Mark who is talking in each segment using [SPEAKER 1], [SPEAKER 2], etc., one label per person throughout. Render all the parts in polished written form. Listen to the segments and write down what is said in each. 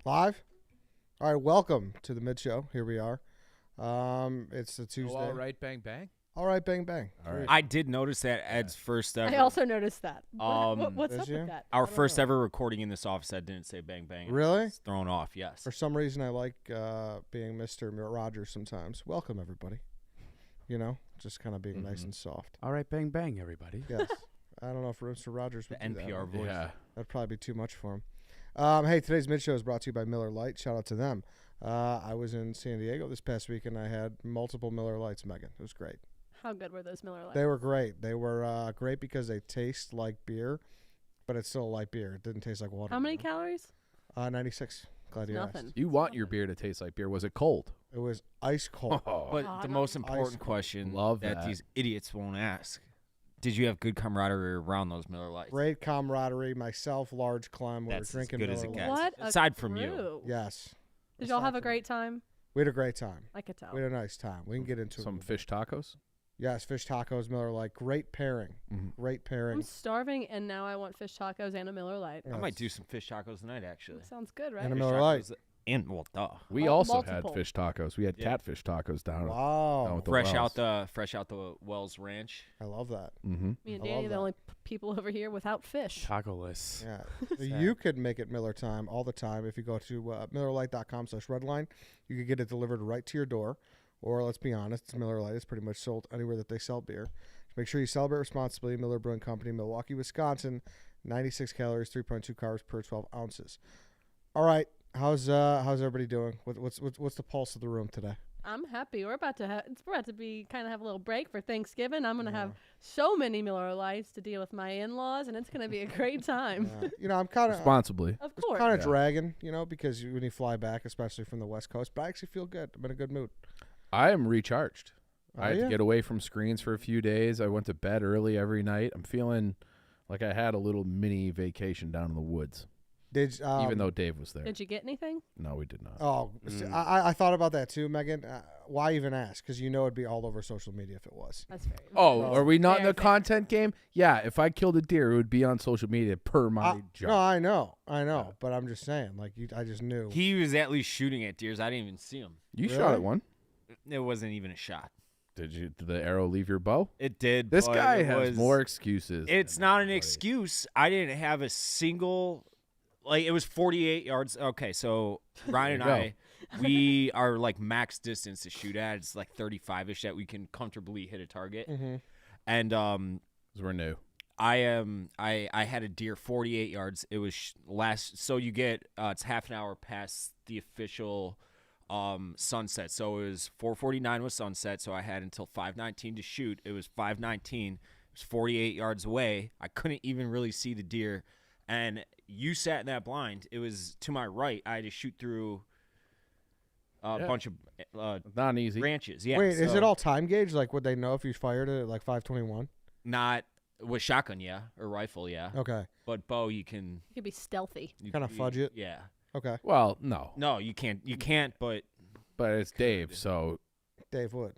[SPEAKER 1] Live? All right, welcome to the mid show. Here we are. It's a Tuesday.
[SPEAKER 2] All right, bang, bang.
[SPEAKER 1] All right, bang, bang.
[SPEAKER 2] All right.
[SPEAKER 3] I did notice that Ed's first ever.
[SPEAKER 4] I also noticed that. What's
[SPEAKER 1] Did
[SPEAKER 4] up
[SPEAKER 1] you?
[SPEAKER 4] with that?
[SPEAKER 3] Our first ever recording in this office that didn't say bang bang.
[SPEAKER 1] Really?
[SPEAKER 3] It's thrown off, yes.
[SPEAKER 1] For some reason, I like being Mr. Rogers sometimes. Welcome, everybody. You know, just kind of being nice and soft.
[SPEAKER 5] All right, bang, bang, everybody.
[SPEAKER 1] Yes. I don't know if Mr. Rogers would
[SPEAKER 3] The
[SPEAKER 1] do that.
[SPEAKER 3] NPR voice.
[SPEAKER 2] Yeah.
[SPEAKER 1] That'd probably be too much for him. Hey, today's mid show is brought to you by Miller Lite. Shout out to them. I was in San Diego this past week, and I had multiple Miller Lights, Megan. It was great.
[SPEAKER 4] How good were those Miller Lights?
[SPEAKER 1] They were great. They were great because they taste like beer, but it's still a light beer. It didn't taste like water.
[SPEAKER 4] How many calories?
[SPEAKER 1] 96. Glad you
[SPEAKER 4] Nothing.
[SPEAKER 1] asked.
[SPEAKER 2] You want your beer to taste like beer. Was it cold?
[SPEAKER 1] It was ice cold.
[SPEAKER 3] But
[SPEAKER 4] Oh,
[SPEAKER 3] the
[SPEAKER 4] no.
[SPEAKER 3] most important
[SPEAKER 1] Ice.
[SPEAKER 3] question
[SPEAKER 2] Love
[SPEAKER 3] that
[SPEAKER 2] that.
[SPEAKER 3] these idiots won't ask: did you have good camaraderie around those Miller Lights?
[SPEAKER 1] Great camaraderie. Myself, Large Clem. We
[SPEAKER 3] That's
[SPEAKER 1] were
[SPEAKER 3] as
[SPEAKER 1] drinking
[SPEAKER 3] good as
[SPEAKER 1] Miller
[SPEAKER 3] it
[SPEAKER 1] Lite.
[SPEAKER 3] gets.
[SPEAKER 4] What? a
[SPEAKER 3] Aside from you.
[SPEAKER 4] crew.
[SPEAKER 1] Yes.
[SPEAKER 4] Did y'all have
[SPEAKER 1] Aside
[SPEAKER 4] a
[SPEAKER 1] from-
[SPEAKER 4] great time?
[SPEAKER 1] We had a great time.
[SPEAKER 4] I could tell.
[SPEAKER 1] We had a nice time. We can get into
[SPEAKER 2] Some
[SPEAKER 1] it.
[SPEAKER 2] fish tacos?
[SPEAKER 1] Yes, fish tacos, Miller Lite. Great pairing. Great
[SPEAKER 4] I'm
[SPEAKER 1] pairing.
[SPEAKER 4] starving, and now I want fish tacos and a Miller Light.
[SPEAKER 3] I might do some fish tacos tonight, actually.
[SPEAKER 4] Sounds good, right?
[SPEAKER 1] And a
[SPEAKER 3] Fish
[SPEAKER 1] Miller Lite.
[SPEAKER 3] tacos And well, duh.
[SPEAKER 2] We
[SPEAKER 4] Oh,
[SPEAKER 2] also
[SPEAKER 4] multiple.
[SPEAKER 2] had fish tacos. We had
[SPEAKER 3] Yeah.
[SPEAKER 2] catfish tacos down
[SPEAKER 1] Wow.
[SPEAKER 2] with the
[SPEAKER 3] Fresh
[SPEAKER 2] wells.
[SPEAKER 3] out the Wells Ranch.
[SPEAKER 1] I love that.
[SPEAKER 2] Mm-hmm.
[SPEAKER 4] Me and
[SPEAKER 1] I
[SPEAKER 4] Danny
[SPEAKER 1] love
[SPEAKER 4] are the
[SPEAKER 1] that.
[SPEAKER 4] only people over here without fish.
[SPEAKER 5] Taco-less.
[SPEAKER 1] Yeah. You could make it Miller time all the time. If you go to MillerLite.com/redline, you could get it delivered right to your door. Or let's be honest, it's Miller Lite. It's pretty much sold anywhere that they sell beer. Make sure you celebrate responsibly. Miller Brewing Company, Milwaukee, Wisconsin. 96 calories, 3.2 carbs per 12 ounces. All right, how's everybody doing? What's the pulse of the room today?
[SPEAKER 4] I'm happy. We're about to be kind of have a little break for Thanksgiving. I'm gonna have so many Miller Lights to deal with my in-laws, and it's gonna be a great time.
[SPEAKER 1] You know, I'm kind of
[SPEAKER 2] Responsibly.
[SPEAKER 4] Of course.
[SPEAKER 1] kind of dragging, you know, because when you fly back, especially from the West Coast, but I actually feel good. I'm in a good mood.
[SPEAKER 2] I am recharged.
[SPEAKER 1] Are
[SPEAKER 2] I had
[SPEAKER 1] ya?
[SPEAKER 2] to get away from screens for a few days. I went to bed early every night. I'm feeling like I had a little mini vacation down in the woods,
[SPEAKER 1] Did
[SPEAKER 2] even though Dave was there.
[SPEAKER 4] Did you get anything?
[SPEAKER 2] No, we did not.
[SPEAKER 1] Oh, I thought about that too, Megan. Why even ask? Because you know it'd be all over social media if it was.
[SPEAKER 4] That's very.
[SPEAKER 2] Oh,
[SPEAKER 1] Well,
[SPEAKER 2] are we not in
[SPEAKER 4] fair,
[SPEAKER 2] the
[SPEAKER 4] fair.
[SPEAKER 2] content game? Yeah, if I killed a deer, it would be on social media per my job.
[SPEAKER 1] No, I know, but I'm just saying. Like, I just knew.
[SPEAKER 3] He was at least shooting at deers. I didn't even see him.
[SPEAKER 2] You
[SPEAKER 1] Really?
[SPEAKER 2] shot at one.
[SPEAKER 3] It wasn't even a shot.
[SPEAKER 2] Did the arrow leave your bow?
[SPEAKER 3] It did.
[SPEAKER 2] This
[SPEAKER 3] but
[SPEAKER 2] guy
[SPEAKER 3] it
[SPEAKER 2] has
[SPEAKER 3] was-
[SPEAKER 2] more excuses.
[SPEAKER 3] It's
[SPEAKER 2] than
[SPEAKER 3] not an
[SPEAKER 2] everybody.
[SPEAKER 3] excuse. I didn't have a single, like, it was 48 yards. Okay, so Ryan and
[SPEAKER 2] There
[SPEAKER 3] I, we are like max distance to shoot at. It's like 35-ish that we can comfortably hit a target.
[SPEAKER 1] Mm-hmm.
[SPEAKER 3] And
[SPEAKER 2] 'Cause we're new.
[SPEAKER 3] I had a deer 48 yards. It was so you get it's half an hour past the official sunset. So it was 4:49 was sunset, so I had until 5:19 to shoot. It was 5:19. It was 48 yards away. I couldn't even really see the deer. And you sat in that blind. It was to my right. I had to shoot through a
[SPEAKER 2] Yeah.
[SPEAKER 3] bunch of
[SPEAKER 2] Not easy.
[SPEAKER 3] branches. Yeah.
[SPEAKER 1] Wait, is
[SPEAKER 3] so
[SPEAKER 1] it all time gauge? Like, would they know if you fired it at like 5:21?
[SPEAKER 3] not with shotgun? Yeah, or rifle? Yeah.
[SPEAKER 1] Okay,
[SPEAKER 3] But bow, you can
[SPEAKER 4] You could be stealthy.
[SPEAKER 1] Kinda fudge it?
[SPEAKER 3] Yeah.
[SPEAKER 1] okay.
[SPEAKER 2] Well, no,
[SPEAKER 3] No, you can't. You can't. But
[SPEAKER 2] but it's Dave, so
[SPEAKER 1] Dave Wood.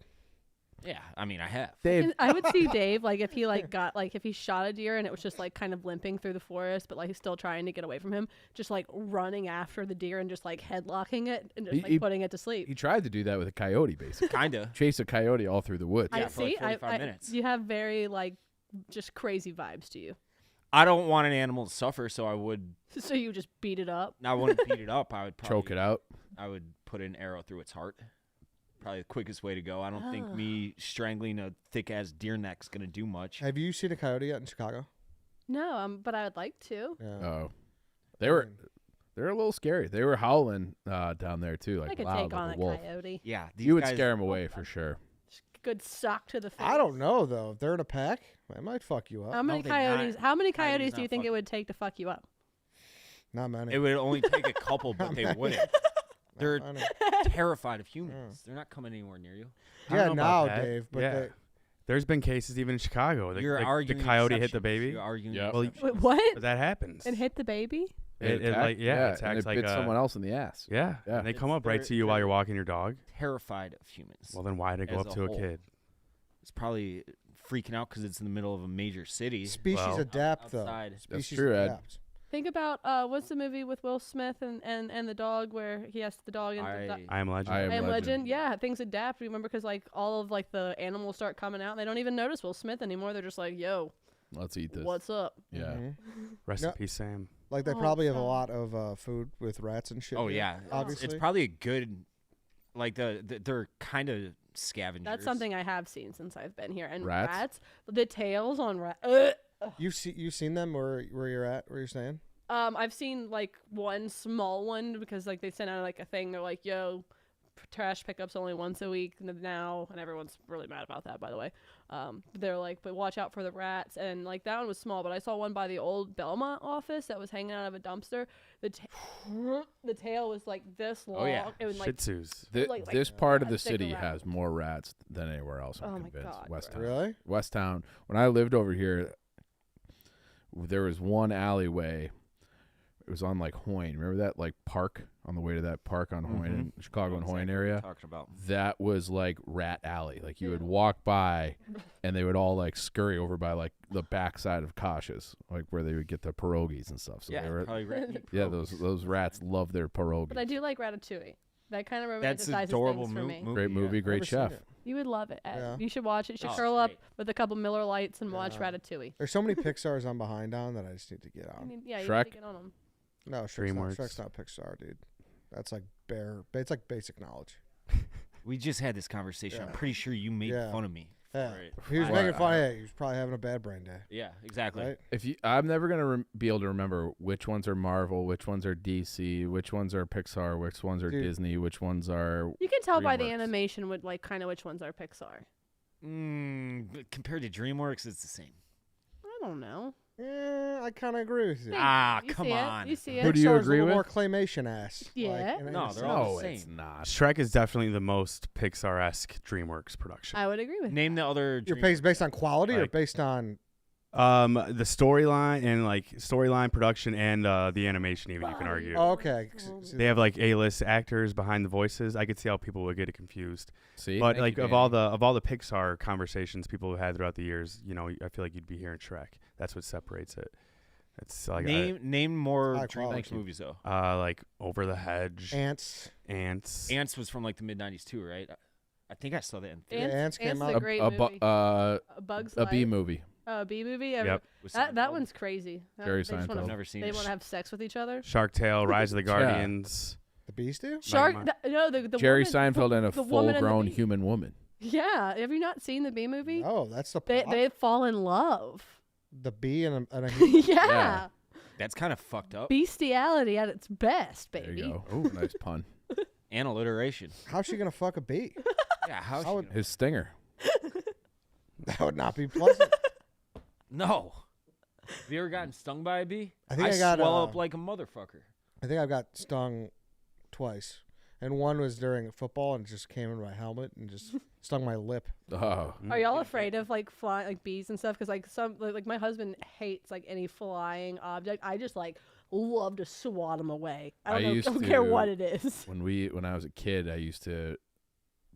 [SPEAKER 3] yeah, I mean, I have.
[SPEAKER 2] Dave.
[SPEAKER 4] And I would see Dave if he if he shot a deer and it was just like kind of limping through the forest, but like he's still trying to get away from him, just like running after the deer and just like headlocking it and just
[SPEAKER 2] He-
[SPEAKER 4] putting it to sleep.
[SPEAKER 2] He tried to do that with a coyote, basically.
[SPEAKER 3] Kinda.
[SPEAKER 2] Chase a coyote all through the woods.
[SPEAKER 3] Yeah,
[SPEAKER 4] I
[SPEAKER 3] for like
[SPEAKER 4] see.
[SPEAKER 3] 45 minutes.
[SPEAKER 4] You have very like just crazy vibes to you.
[SPEAKER 3] I don't want an animal to suffer, so I would.
[SPEAKER 4] So you just beat it up.
[SPEAKER 3] I wouldn't beat it up. I would probably
[SPEAKER 2] Choke it out.
[SPEAKER 3] I would put an arrow through its heart. Probably the quickest way to go. I don't think me strangling a thick ass deer neck's gonna do much.
[SPEAKER 1] Have you seen a coyote yet in Chicago?
[SPEAKER 4] No, but I would like to.
[SPEAKER 1] Yeah.
[SPEAKER 2] Oh, they're a little scary. They were howling down there too, like
[SPEAKER 4] I could
[SPEAKER 2] loud,
[SPEAKER 4] take
[SPEAKER 2] like
[SPEAKER 4] on
[SPEAKER 2] a
[SPEAKER 4] a
[SPEAKER 2] wolf.
[SPEAKER 4] coyote.
[SPEAKER 3] Yeah, these
[SPEAKER 2] You would
[SPEAKER 3] guys,
[SPEAKER 2] scare him away for sure.
[SPEAKER 4] Good sock to the face.
[SPEAKER 1] I don't know though. If they're in a pack, they might fuck you up.
[SPEAKER 4] How many
[SPEAKER 3] they're
[SPEAKER 4] coyotes?
[SPEAKER 3] not.
[SPEAKER 4] How many
[SPEAKER 3] Coyotes
[SPEAKER 4] coyotes do you
[SPEAKER 3] not
[SPEAKER 4] think it
[SPEAKER 3] fuck-
[SPEAKER 4] would take to fuck you up?
[SPEAKER 1] Not many.
[SPEAKER 3] It would only take a couple, but they wouldn't. They're
[SPEAKER 1] Not many.
[SPEAKER 3] terrified of humans. They're not coming anywhere near you.
[SPEAKER 5] I don't
[SPEAKER 1] Yeah,
[SPEAKER 5] know
[SPEAKER 1] now,
[SPEAKER 5] about that.
[SPEAKER 1] Dave. But
[SPEAKER 5] Yeah.
[SPEAKER 1] they,
[SPEAKER 5] There's been cases even in Chicago.
[SPEAKER 3] You're
[SPEAKER 5] The
[SPEAKER 3] arguing
[SPEAKER 5] coyote hit the
[SPEAKER 3] exceptions.
[SPEAKER 5] baby.
[SPEAKER 3] You're arguing
[SPEAKER 2] Yeah.
[SPEAKER 5] Well,
[SPEAKER 3] exceptions.
[SPEAKER 4] Wait, what?
[SPEAKER 5] But that happens.
[SPEAKER 4] And hit the baby?
[SPEAKER 5] It
[SPEAKER 2] attacked-
[SPEAKER 5] like yeah, it
[SPEAKER 2] and
[SPEAKER 5] attacks
[SPEAKER 2] it
[SPEAKER 5] like
[SPEAKER 2] bit
[SPEAKER 5] a,
[SPEAKER 2] someone else in the ass.
[SPEAKER 5] Yeah,
[SPEAKER 2] Yeah.
[SPEAKER 5] and they come
[SPEAKER 3] It's-
[SPEAKER 5] up right
[SPEAKER 3] they're-
[SPEAKER 5] to you while
[SPEAKER 3] they're-
[SPEAKER 5] you're walking your dog.
[SPEAKER 3] Terrified of humans.
[SPEAKER 5] Well, then why did it go
[SPEAKER 3] as
[SPEAKER 5] up
[SPEAKER 3] a
[SPEAKER 5] to a
[SPEAKER 3] whole.
[SPEAKER 5] kid?
[SPEAKER 3] It's probably freaking out because it's in the middle of a major city.
[SPEAKER 1] species
[SPEAKER 5] Well,
[SPEAKER 1] adapt though.
[SPEAKER 3] outside.
[SPEAKER 2] That's
[SPEAKER 1] Species
[SPEAKER 2] true, Ed.
[SPEAKER 1] adapt.
[SPEAKER 4] Think about what's the movie with Will Smith and the dog where he has the dog and
[SPEAKER 5] I Am Legend.
[SPEAKER 2] I Am
[SPEAKER 4] I Am
[SPEAKER 2] Legend.
[SPEAKER 4] Legend. Yeah, things adapt. Remember, because like all of like the animals start coming out, and they don't even notice Will Smith anymore. They're just like, "Yo,
[SPEAKER 2] Let's eat this.
[SPEAKER 4] what's up?"
[SPEAKER 2] Yeah.
[SPEAKER 1] Mhm.
[SPEAKER 5] Rest
[SPEAKER 1] No.
[SPEAKER 5] in peace, Sam.
[SPEAKER 1] Like they
[SPEAKER 4] Oh,
[SPEAKER 1] probably have a
[SPEAKER 4] Sam.
[SPEAKER 1] lot of food with rats and shit.
[SPEAKER 3] Oh
[SPEAKER 1] here,
[SPEAKER 3] yeah,
[SPEAKER 1] obviously.
[SPEAKER 3] it's probably a good, like they're kind of scavengers.
[SPEAKER 4] That's something I have seen since I've been here. And
[SPEAKER 2] Rats?
[SPEAKER 4] the tails on rats.
[SPEAKER 1] You've seen them where you're at, where you're staying?
[SPEAKER 4] I've seen like one small one because like they sent out like a thing. They're like, "Yo, trash pickups only once a week now," and everyone's really mad about that. By the way, they're like, "But watch out for the rats." And like that one was small, but I saw one by the old Belmont office that was hanging out of a dumpster. The tail was like this long.
[SPEAKER 3] Oh, yeah.
[SPEAKER 4] It was
[SPEAKER 5] Shih
[SPEAKER 4] like,
[SPEAKER 5] Tzus.
[SPEAKER 4] like-
[SPEAKER 2] This part of
[SPEAKER 4] yeah,
[SPEAKER 2] the
[SPEAKER 4] stick
[SPEAKER 2] city
[SPEAKER 4] around.
[SPEAKER 2] has more rats than anywhere else. I'm
[SPEAKER 4] Oh my
[SPEAKER 2] convinced.
[SPEAKER 4] God,
[SPEAKER 2] West
[SPEAKER 4] bro.
[SPEAKER 2] Town.
[SPEAKER 1] Really?
[SPEAKER 2] West Town. When I lived over here, there was one alleyway. It was on like Hoyne. Remember that like park on the way to that park on Hoyne in Chicago and Hoyne area?
[SPEAKER 3] Talking about.
[SPEAKER 2] That was like rat alley. Like you would walk by, and they would all like scurry over by like the backside of Kosh's, like where they would get the pierogies and stuff. So
[SPEAKER 3] Yeah,
[SPEAKER 2] they were,
[SPEAKER 3] probably
[SPEAKER 2] yeah, those rats love their pierogies.
[SPEAKER 4] but I do like Ratatouille. That kind of
[SPEAKER 3] That's
[SPEAKER 4] romanticizes
[SPEAKER 3] adorable
[SPEAKER 4] things for me.
[SPEAKER 3] movie.
[SPEAKER 2] Great movie,
[SPEAKER 3] yeah.
[SPEAKER 2] great
[SPEAKER 1] Never seen
[SPEAKER 2] chef.
[SPEAKER 1] it.
[SPEAKER 4] You would love it, Ed.
[SPEAKER 1] Yeah.
[SPEAKER 4] You should watch it. You should
[SPEAKER 3] Oh,
[SPEAKER 4] curl
[SPEAKER 3] it's
[SPEAKER 4] up
[SPEAKER 3] great.
[SPEAKER 4] with a couple Miller Lights and watch
[SPEAKER 1] Yeah.
[SPEAKER 4] Ratatouille.
[SPEAKER 1] There's so many Pixars I'm behind on that I just need to get
[SPEAKER 4] I
[SPEAKER 1] on.
[SPEAKER 4] mean, yeah, you
[SPEAKER 2] Shrek?
[SPEAKER 4] need to get on them.
[SPEAKER 1] No,
[SPEAKER 5] DreamWorks.
[SPEAKER 1] Shrek's not Pixar, dude. That's like it's like basic knowledge.
[SPEAKER 3] We just had this conversation. I'm
[SPEAKER 1] Yeah.
[SPEAKER 3] pretty sure you made
[SPEAKER 1] Yeah.
[SPEAKER 3] fun of me.
[SPEAKER 1] Yeah.
[SPEAKER 3] For it.
[SPEAKER 1] He was
[SPEAKER 2] What?
[SPEAKER 1] making fun. He was probably having a bad brain day.
[SPEAKER 3] Yeah, exactly.
[SPEAKER 1] Right?
[SPEAKER 2] If you, I'm never gonna be able to remember which ones are Marvel, which ones are DC, which ones are Pixar, which ones are
[SPEAKER 1] Dude.
[SPEAKER 2] Disney, which ones are.
[SPEAKER 4] You can tell by the
[SPEAKER 2] DreamWorks.
[SPEAKER 4] animation with like kind of which ones are Pixar.
[SPEAKER 3] But compared to DreamWorks, it's the same.
[SPEAKER 4] I don't know.
[SPEAKER 1] I kind of agree with you.
[SPEAKER 3] Ah,
[SPEAKER 4] You
[SPEAKER 3] come
[SPEAKER 4] see
[SPEAKER 3] on.
[SPEAKER 4] It. You see
[SPEAKER 2] Who
[SPEAKER 4] it.
[SPEAKER 2] do you
[SPEAKER 1] Pixar's
[SPEAKER 2] agree
[SPEAKER 1] a little
[SPEAKER 2] with?
[SPEAKER 1] more claymation ass.
[SPEAKER 4] Yeah.
[SPEAKER 1] in a
[SPEAKER 3] No,
[SPEAKER 1] sense.
[SPEAKER 3] they're all
[SPEAKER 2] No,
[SPEAKER 3] the
[SPEAKER 2] it's
[SPEAKER 3] same.
[SPEAKER 2] not.
[SPEAKER 5] Shrek is definitely the most Pixar-esque DreamWorks production.
[SPEAKER 4] I would agree with
[SPEAKER 3] Name the other.
[SPEAKER 1] You're
[SPEAKER 3] Dream-
[SPEAKER 1] based on quality or
[SPEAKER 5] Like-
[SPEAKER 1] based on
[SPEAKER 5] The storyline and like storyline production and the animation, even you can argue.
[SPEAKER 1] Oh, okay.
[SPEAKER 5] They have like A-list actors behind the voices. I could see how people would get it confused.
[SPEAKER 2] See,
[SPEAKER 5] But
[SPEAKER 3] Thank
[SPEAKER 5] like
[SPEAKER 3] you,
[SPEAKER 5] of all the Pixar conversations people have had throughout the years, you know, I feel like you'd be hearing Shrek. That's what separates it. It's like
[SPEAKER 3] name more
[SPEAKER 1] High
[SPEAKER 3] DreamWorks
[SPEAKER 1] quality.
[SPEAKER 3] movies though.
[SPEAKER 5] like Over the Hedge,
[SPEAKER 1] Ants.
[SPEAKER 5] Ants.
[SPEAKER 3] Ants was from like the mid '90s too, right? I think I saw that in
[SPEAKER 1] Yeah,
[SPEAKER 3] theaters.
[SPEAKER 1] Ants came
[SPEAKER 4] is
[SPEAKER 1] out.
[SPEAKER 4] a great
[SPEAKER 2] a,
[SPEAKER 4] movie.
[SPEAKER 2] a
[SPEAKER 4] Bug's
[SPEAKER 2] B
[SPEAKER 4] Life.
[SPEAKER 2] movie.
[SPEAKER 4] A B movie.
[SPEAKER 5] Yep.
[SPEAKER 3] With
[SPEAKER 4] That
[SPEAKER 3] Seinfeld.
[SPEAKER 4] one's crazy.
[SPEAKER 2] Jerry
[SPEAKER 4] They just
[SPEAKER 2] Seinfeld.
[SPEAKER 4] wanna-
[SPEAKER 3] I've never seen
[SPEAKER 4] They
[SPEAKER 3] it.
[SPEAKER 4] want to have sex with each other.
[SPEAKER 5] Shark Tale, Rise of the
[SPEAKER 2] Yeah.
[SPEAKER 5] Guardians.
[SPEAKER 1] The Beast do?
[SPEAKER 4] Shark.
[SPEAKER 5] Mike.
[SPEAKER 4] No, the
[SPEAKER 2] Jerry
[SPEAKER 4] woman,
[SPEAKER 2] Seinfeld and a
[SPEAKER 4] the woman and the
[SPEAKER 2] full-grown
[SPEAKER 4] bee.
[SPEAKER 2] human woman.
[SPEAKER 4] Yeah. Have you not seen the B movie?
[SPEAKER 1] Oh, that's the
[SPEAKER 4] They
[SPEAKER 1] plot?
[SPEAKER 4] they fall in love.
[SPEAKER 1] The bee and a
[SPEAKER 4] Yeah.
[SPEAKER 3] That's kind of fucked up.
[SPEAKER 4] Bestiality at its best,
[SPEAKER 2] There
[SPEAKER 4] baby.
[SPEAKER 2] you go. Ooh, nice pun.
[SPEAKER 3] And alliteration.
[SPEAKER 1] How's she gonna fuck a bee?
[SPEAKER 3] Yeah, how?
[SPEAKER 1] How would-
[SPEAKER 2] His stinger.
[SPEAKER 1] That would not be pleasant.
[SPEAKER 3] No. Have you ever gotten stung by a bee?
[SPEAKER 1] I think I got,
[SPEAKER 3] swell up like a motherfucker.
[SPEAKER 1] I think I've got stung twice, and one was during football and it just came in my helmet and just stung my lip.
[SPEAKER 2] Oh,
[SPEAKER 4] Are y'all afraid of like flying, like bees and stuff? Because like like my husband hates like any flying object. I just like love to swat them away.
[SPEAKER 2] I used
[SPEAKER 4] don't care
[SPEAKER 2] to-
[SPEAKER 4] what it is.
[SPEAKER 2] when I was a kid, I used to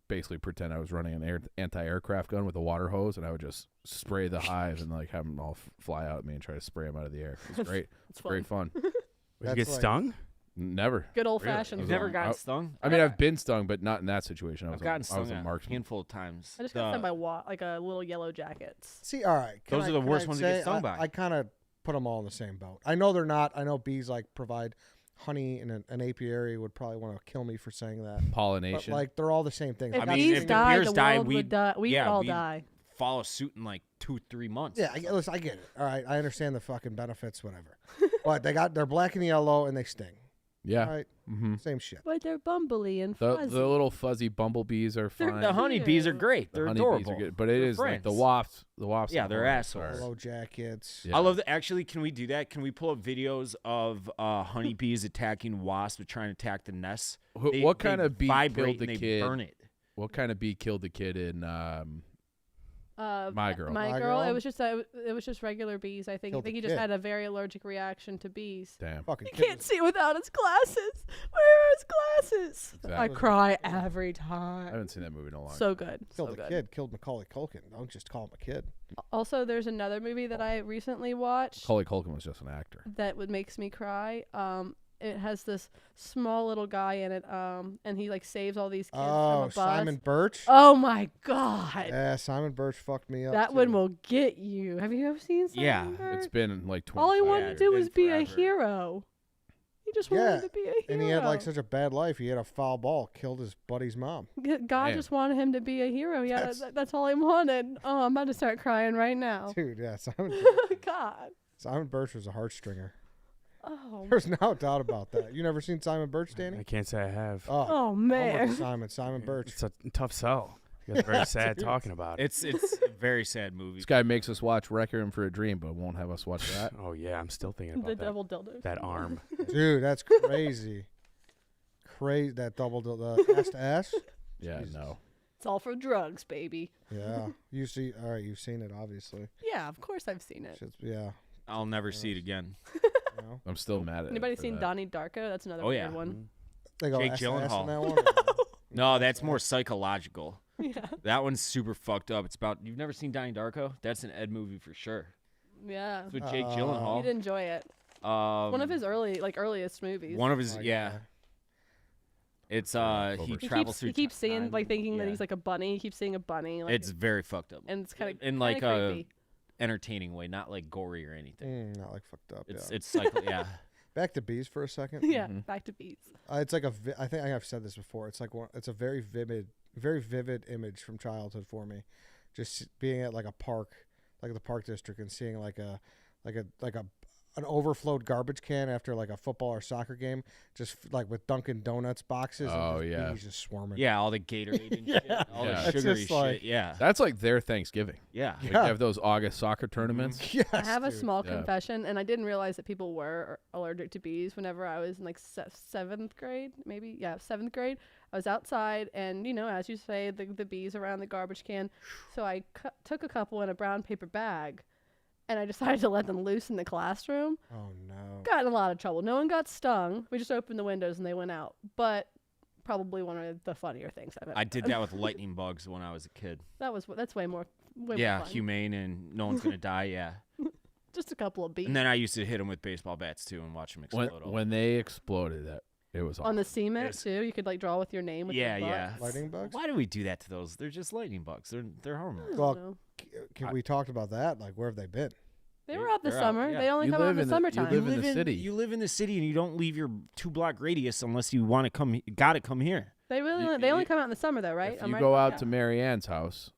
[SPEAKER 2] basically pretend I was running an anti-aircraft gun with a water hose, and I would just spray the hive and like have them all fly out at me and try to spray them out of the air. It was great.
[SPEAKER 4] It's
[SPEAKER 2] Great fun.
[SPEAKER 5] Would you
[SPEAKER 1] That's
[SPEAKER 5] get
[SPEAKER 1] like-
[SPEAKER 5] stung?
[SPEAKER 2] Never.
[SPEAKER 4] Good old fashioned.
[SPEAKER 3] You've
[SPEAKER 2] was
[SPEAKER 3] never
[SPEAKER 2] on-
[SPEAKER 3] gotten
[SPEAKER 2] I-
[SPEAKER 3] stung?
[SPEAKER 2] I mean, I've been stung, but not in that situation. I
[SPEAKER 3] I've
[SPEAKER 2] was
[SPEAKER 3] gotten
[SPEAKER 2] I
[SPEAKER 3] stung
[SPEAKER 2] was a
[SPEAKER 3] a
[SPEAKER 2] marksman.
[SPEAKER 3] handful of times.
[SPEAKER 4] I just got stung by like a little yellow jackets.
[SPEAKER 1] See, all right.
[SPEAKER 3] Those are the worst ones to get stung by.
[SPEAKER 1] I kind of put them all in the same boat. I know they're not. I know bees like provide honey, and an apiary would probably want to kill me for saying that. But
[SPEAKER 2] Pollination.
[SPEAKER 1] like, they're all the same thing.
[SPEAKER 4] If
[SPEAKER 3] I mean,
[SPEAKER 4] bees
[SPEAKER 3] if the
[SPEAKER 4] died,
[SPEAKER 3] beers
[SPEAKER 4] the
[SPEAKER 3] die,
[SPEAKER 4] world
[SPEAKER 3] we'd-
[SPEAKER 4] would die. We'd
[SPEAKER 3] yeah,
[SPEAKER 4] all
[SPEAKER 3] we'd-
[SPEAKER 4] die.
[SPEAKER 3] Follow suit in like 2-3 months.
[SPEAKER 1] Yeah, listen, I get it. All right, I understand the fucking benefits, whatever. But they're black and yellow, and they sting.
[SPEAKER 2] yeah.
[SPEAKER 1] All right,
[SPEAKER 2] Mm-hmm.
[SPEAKER 1] same shit.
[SPEAKER 4] But they're bumbly and
[SPEAKER 2] The
[SPEAKER 4] fuzzy.
[SPEAKER 2] little fuzzy bumblebees are
[SPEAKER 4] They're
[SPEAKER 2] fine.
[SPEAKER 3] The honeybees are
[SPEAKER 4] Cute.
[SPEAKER 3] great.
[SPEAKER 2] The
[SPEAKER 3] They're
[SPEAKER 2] honeybees
[SPEAKER 3] adorable.
[SPEAKER 2] are good, but it
[SPEAKER 3] They're
[SPEAKER 2] is like the
[SPEAKER 3] friends.
[SPEAKER 2] wasps. The wasps.
[SPEAKER 3] Yeah,
[SPEAKER 2] and
[SPEAKER 3] they're
[SPEAKER 2] hornets
[SPEAKER 3] assholes.
[SPEAKER 2] are-
[SPEAKER 1] Yellow jackets.
[SPEAKER 2] Yeah.
[SPEAKER 3] I love that. Actually, can we do that? Can we pull up videos of honeybees attacking wasps or trying to attack the nests?
[SPEAKER 2] What kind
[SPEAKER 3] they
[SPEAKER 2] of bee
[SPEAKER 3] vibrate
[SPEAKER 2] killed the
[SPEAKER 3] and they
[SPEAKER 2] kid?
[SPEAKER 3] burn it.
[SPEAKER 2] What kind of bee killed the kid in My Girl.
[SPEAKER 1] My
[SPEAKER 4] My
[SPEAKER 1] Girl?
[SPEAKER 4] Girl. It was just regular bees. I think.
[SPEAKER 1] Killed
[SPEAKER 4] I think
[SPEAKER 1] the
[SPEAKER 4] he just
[SPEAKER 1] kid.
[SPEAKER 4] had a very allergic reaction to bees.
[SPEAKER 2] Damn.
[SPEAKER 1] Fucking
[SPEAKER 4] He
[SPEAKER 1] kid
[SPEAKER 4] can't
[SPEAKER 1] was-
[SPEAKER 4] see without his glasses. Where are his glasses? I
[SPEAKER 2] Exactly.
[SPEAKER 4] cry every
[SPEAKER 2] I
[SPEAKER 4] time.
[SPEAKER 2] haven't seen that movie in a long
[SPEAKER 4] So
[SPEAKER 2] time.
[SPEAKER 4] good.
[SPEAKER 1] Killed
[SPEAKER 4] So
[SPEAKER 1] a
[SPEAKER 4] good.
[SPEAKER 1] kid. Killed Macaulay Culkin. Don't just call him a kid.
[SPEAKER 4] Also, there's another movie that I recently watched
[SPEAKER 2] Macaulay Culkin was just an actor.
[SPEAKER 4] that makes me cry. It has this small little guy in it. And he like saves all these kids from a
[SPEAKER 1] Oh,
[SPEAKER 4] bus.
[SPEAKER 1] Simon Birch.
[SPEAKER 4] Oh my god.
[SPEAKER 1] Yeah, Simon Birch fucked me up.
[SPEAKER 4] That
[SPEAKER 1] too.
[SPEAKER 4] one will get you. Have you ever seen Simon
[SPEAKER 3] Yeah,
[SPEAKER 4] Birch?
[SPEAKER 2] It's been like 20
[SPEAKER 4] All he wanted
[SPEAKER 3] years.
[SPEAKER 4] to do
[SPEAKER 3] Been
[SPEAKER 4] was be a
[SPEAKER 3] forever.
[SPEAKER 4] hero. He just wanted to be a hero.
[SPEAKER 1] And he had like such a bad life. He had a foul ball. Killed his buddy's mom.
[SPEAKER 4] God
[SPEAKER 2] Man.
[SPEAKER 4] just wanted him to be a hero. Yeah,
[SPEAKER 1] That's-
[SPEAKER 4] that's all he wanted. Oh, I'm about to start crying right now.
[SPEAKER 1] Dude, yeah,
[SPEAKER 4] God.
[SPEAKER 1] Simon Birch was a heartstringer.
[SPEAKER 4] Oh,
[SPEAKER 1] There's no doubt about that. You never seen Simon Birch, Danny?
[SPEAKER 5] I can't say I have.
[SPEAKER 1] Oh,
[SPEAKER 4] oh
[SPEAKER 1] homework
[SPEAKER 4] man.
[SPEAKER 1] Simon Birch.
[SPEAKER 5] It's a tough sell. You guys are very sad
[SPEAKER 1] Dude.
[SPEAKER 5] talking about it.
[SPEAKER 3] It's a very sad movie.
[SPEAKER 2] This guy makes us watch Requiem for a Dream, but won't have us watch that.
[SPEAKER 5] Oh yeah, I'm still thinking
[SPEAKER 4] The
[SPEAKER 5] about that.
[SPEAKER 4] double dildo.
[SPEAKER 5] That arm.
[SPEAKER 1] Dude, that's crazy. Crazy. That double, the ass to ass.
[SPEAKER 2] Yeah,
[SPEAKER 1] Jesus.
[SPEAKER 2] no.
[SPEAKER 4] It's all for drugs, baby.
[SPEAKER 1] Yeah. You see, all right, you've seen it, obviously.
[SPEAKER 4] Yeah, of course I've seen it.
[SPEAKER 1] Shit's, yeah.
[SPEAKER 3] I'll never see it again.
[SPEAKER 1] You know?
[SPEAKER 2] I'm still mad at
[SPEAKER 4] Anybody
[SPEAKER 2] it for
[SPEAKER 4] seen
[SPEAKER 2] that.
[SPEAKER 4] Donnie Darko? That's another
[SPEAKER 3] Oh,
[SPEAKER 4] weird
[SPEAKER 3] yeah.
[SPEAKER 4] one.
[SPEAKER 1] They go
[SPEAKER 3] Jake
[SPEAKER 1] ass to ass
[SPEAKER 3] Gyllenhaal.
[SPEAKER 1] in that one.
[SPEAKER 3] No, that's more psychological.
[SPEAKER 4] Yeah.
[SPEAKER 3] That one's super fucked up. It's about you've never seen Donnie Darko? That's an Ed movie for sure.
[SPEAKER 4] Yeah.
[SPEAKER 3] It's with Jake
[SPEAKER 1] Uh,
[SPEAKER 3] Gyllenhaal.
[SPEAKER 4] You'd enjoy it.
[SPEAKER 3] Um,
[SPEAKER 4] One of his earliest movies.
[SPEAKER 3] One of his
[SPEAKER 1] Like,
[SPEAKER 3] yeah. It's he
[SPEAKER 2] Over.
[SPEAKER 4] he
[SPEAKER 3] travels
[SPEAKER 4] keeps
[SPEAKER 3] through.
[SPEAKER 4] he keeps seeing
[SPEAKER 3] time.
[SPEAKER 4] like thinking that
[SPEAKER 3] Yeah.
[SPEAKER 4] he's like a bunny. He keeps seeing a bunny. Like,
[SPEAKER 3] It's very fucked up.
[SPEAKER 4] and it's kind of
[SPEAKER 3] in like
[SPEAKER 4] creepy.
[SPEAKER 3] a entertaining way, not like gory or anything.
[SPEAKER 1] Not like fucked up.
[SPEAKER 3] It's
[SPEAKER 1] yeah.
[SPEAKER 3] it's psycho. Yeah.
[SPEAKER 1] Back to bees for a second.
[SPEAKER 4] Yeah,
[SPEAKER 2] Mhm.
[SPEAKER 4] back to bees.
[SPEAKER 1] It's like I think I have said this before. It's like it's a very vivid image from childhood for me. Just being at like a park, like the park district, and seeing like an overflowed garbage can after like a football or soccer game, just like with Dunkin' Donuts boxes.
[SPEAKER 2] Oh,
[SPEAKER 1] and just
[SPEAKER 2] yeah.
[SPEAKER 1] bees just swarming.
[SPEAKER 3] Yeah, all the Gatorade and shit, all
[SPEAKER 2] Yeah.
[SPEAKER 3] the
[SPEAKER 1] It's
[SPEAKER 3] sugary
[SPEAKER 1] just
[SPEAKER 3] shit.
[SPEAKER 1] like-
[SPEAKER 3] Yeah.
[SPEAKER 2] That's like their Thanksgiving.
[SPEAKER 3] Yeah.
[SPEAKER 2] Like
[SPEAKER 1] Yeah.
[SPEAKER 2] they have those August soccer tournaments.
[SPEAKER 1] Yes,
[SPEAKER 4] I have a
[SPEAKER 1] dude.
[SPEAKER 4] small
[SPEAKER 2] Yeah.
[SPEAKER 4] confession, and I didn't realize that people were allergic to bees whenever I was in like seventh grade, maybe. Yeah, seventh grade. I was outside, and as you say, the bees around the garbage can. So I took a couple in a brown paper bag, and I decided to let them loose in the classroom.
[SPEAKER 1] Oh no.
[SPEAKER 4] Got in a lot of trouble. No one got stung. We just opened the windows and they went out. But probably one of the funnier things I've ever
[SPEAKER 3] I did
[SPEAKER 4] done.
[SPEAKER 3] that with lightning bugs when I was a kid.
[SPEAKER 4] That's way more.
[SPEAKER 3] Yeah,
[SPEAKER 4] more fun.
[SPEAKER 3] humane and no one's gonna die. Yeah.
[SPEAKER 4] Just a couple of bees
[SPEAKER 3] And then I used to hit them with baseball bats too and watch them
[SPEAKER 2] When
[SPEAKER 3] explode.
[SPEAKER 2] when they exploded, it was
[SPEAKER 4] on
[SPEAKER 2] awesome.
[SPEAKER 4] the cement
[SPEAKER 3] Yes.
[SPEAKER 4] too. You could like draw with your name. With
[SPEAKER 3] Yeah,
[SPEAKER 4] your butt.
[SPEAKER 3] yeah.
[SPEAKER 1] Lightning bugs?
[SPEAKER 3] Why do we do that to those? They're just lightning bugs. They're
[SPEAKER 4] I
[SPEAKER 3] harmless.
[SPEAKER 4] don't
[SPEAKER 1] Well,
[SPEAKER 4] know.
[SPEAKER 1] We talked about that. Like, where have they been?
[SPEAKER 4] They were out the
[SPEAKER 3] they're out,
[SPEAKER 4] summer.
[SPEAKER 3] yeah.
[SPEAKER 4] They only
[SPEAKER 2] You
[SPEAKER 4] come out
[SPEAKER 2] live
[SPEAKER 4] in the
[SPEAKER 2] in the- you
[SPEAKER 4] summertime.
[SPEAKER 2] live in the city.
[SPEAKER 3] You live in the city and you don't leave your 2-block radius unless you want to come. Gotta come here.
[SPEAKER 4] They really
[SPEAKER 2] You-
[SPEAKER 4] they only
[SPEAKER 2] you-
[SPEAKER 4] come out in the summer though, right?
[SPEAKER 2] If
[SPEAKER 4] I'm
[SPEAKER 2] you
[SPEAKER 4] right
[SPEAKER 2] go
[SPEAKER 4] about
[SPEAKER 2] out
[SPEAKER 4] that?
[SPEAKER 2] to Mary Ann's house,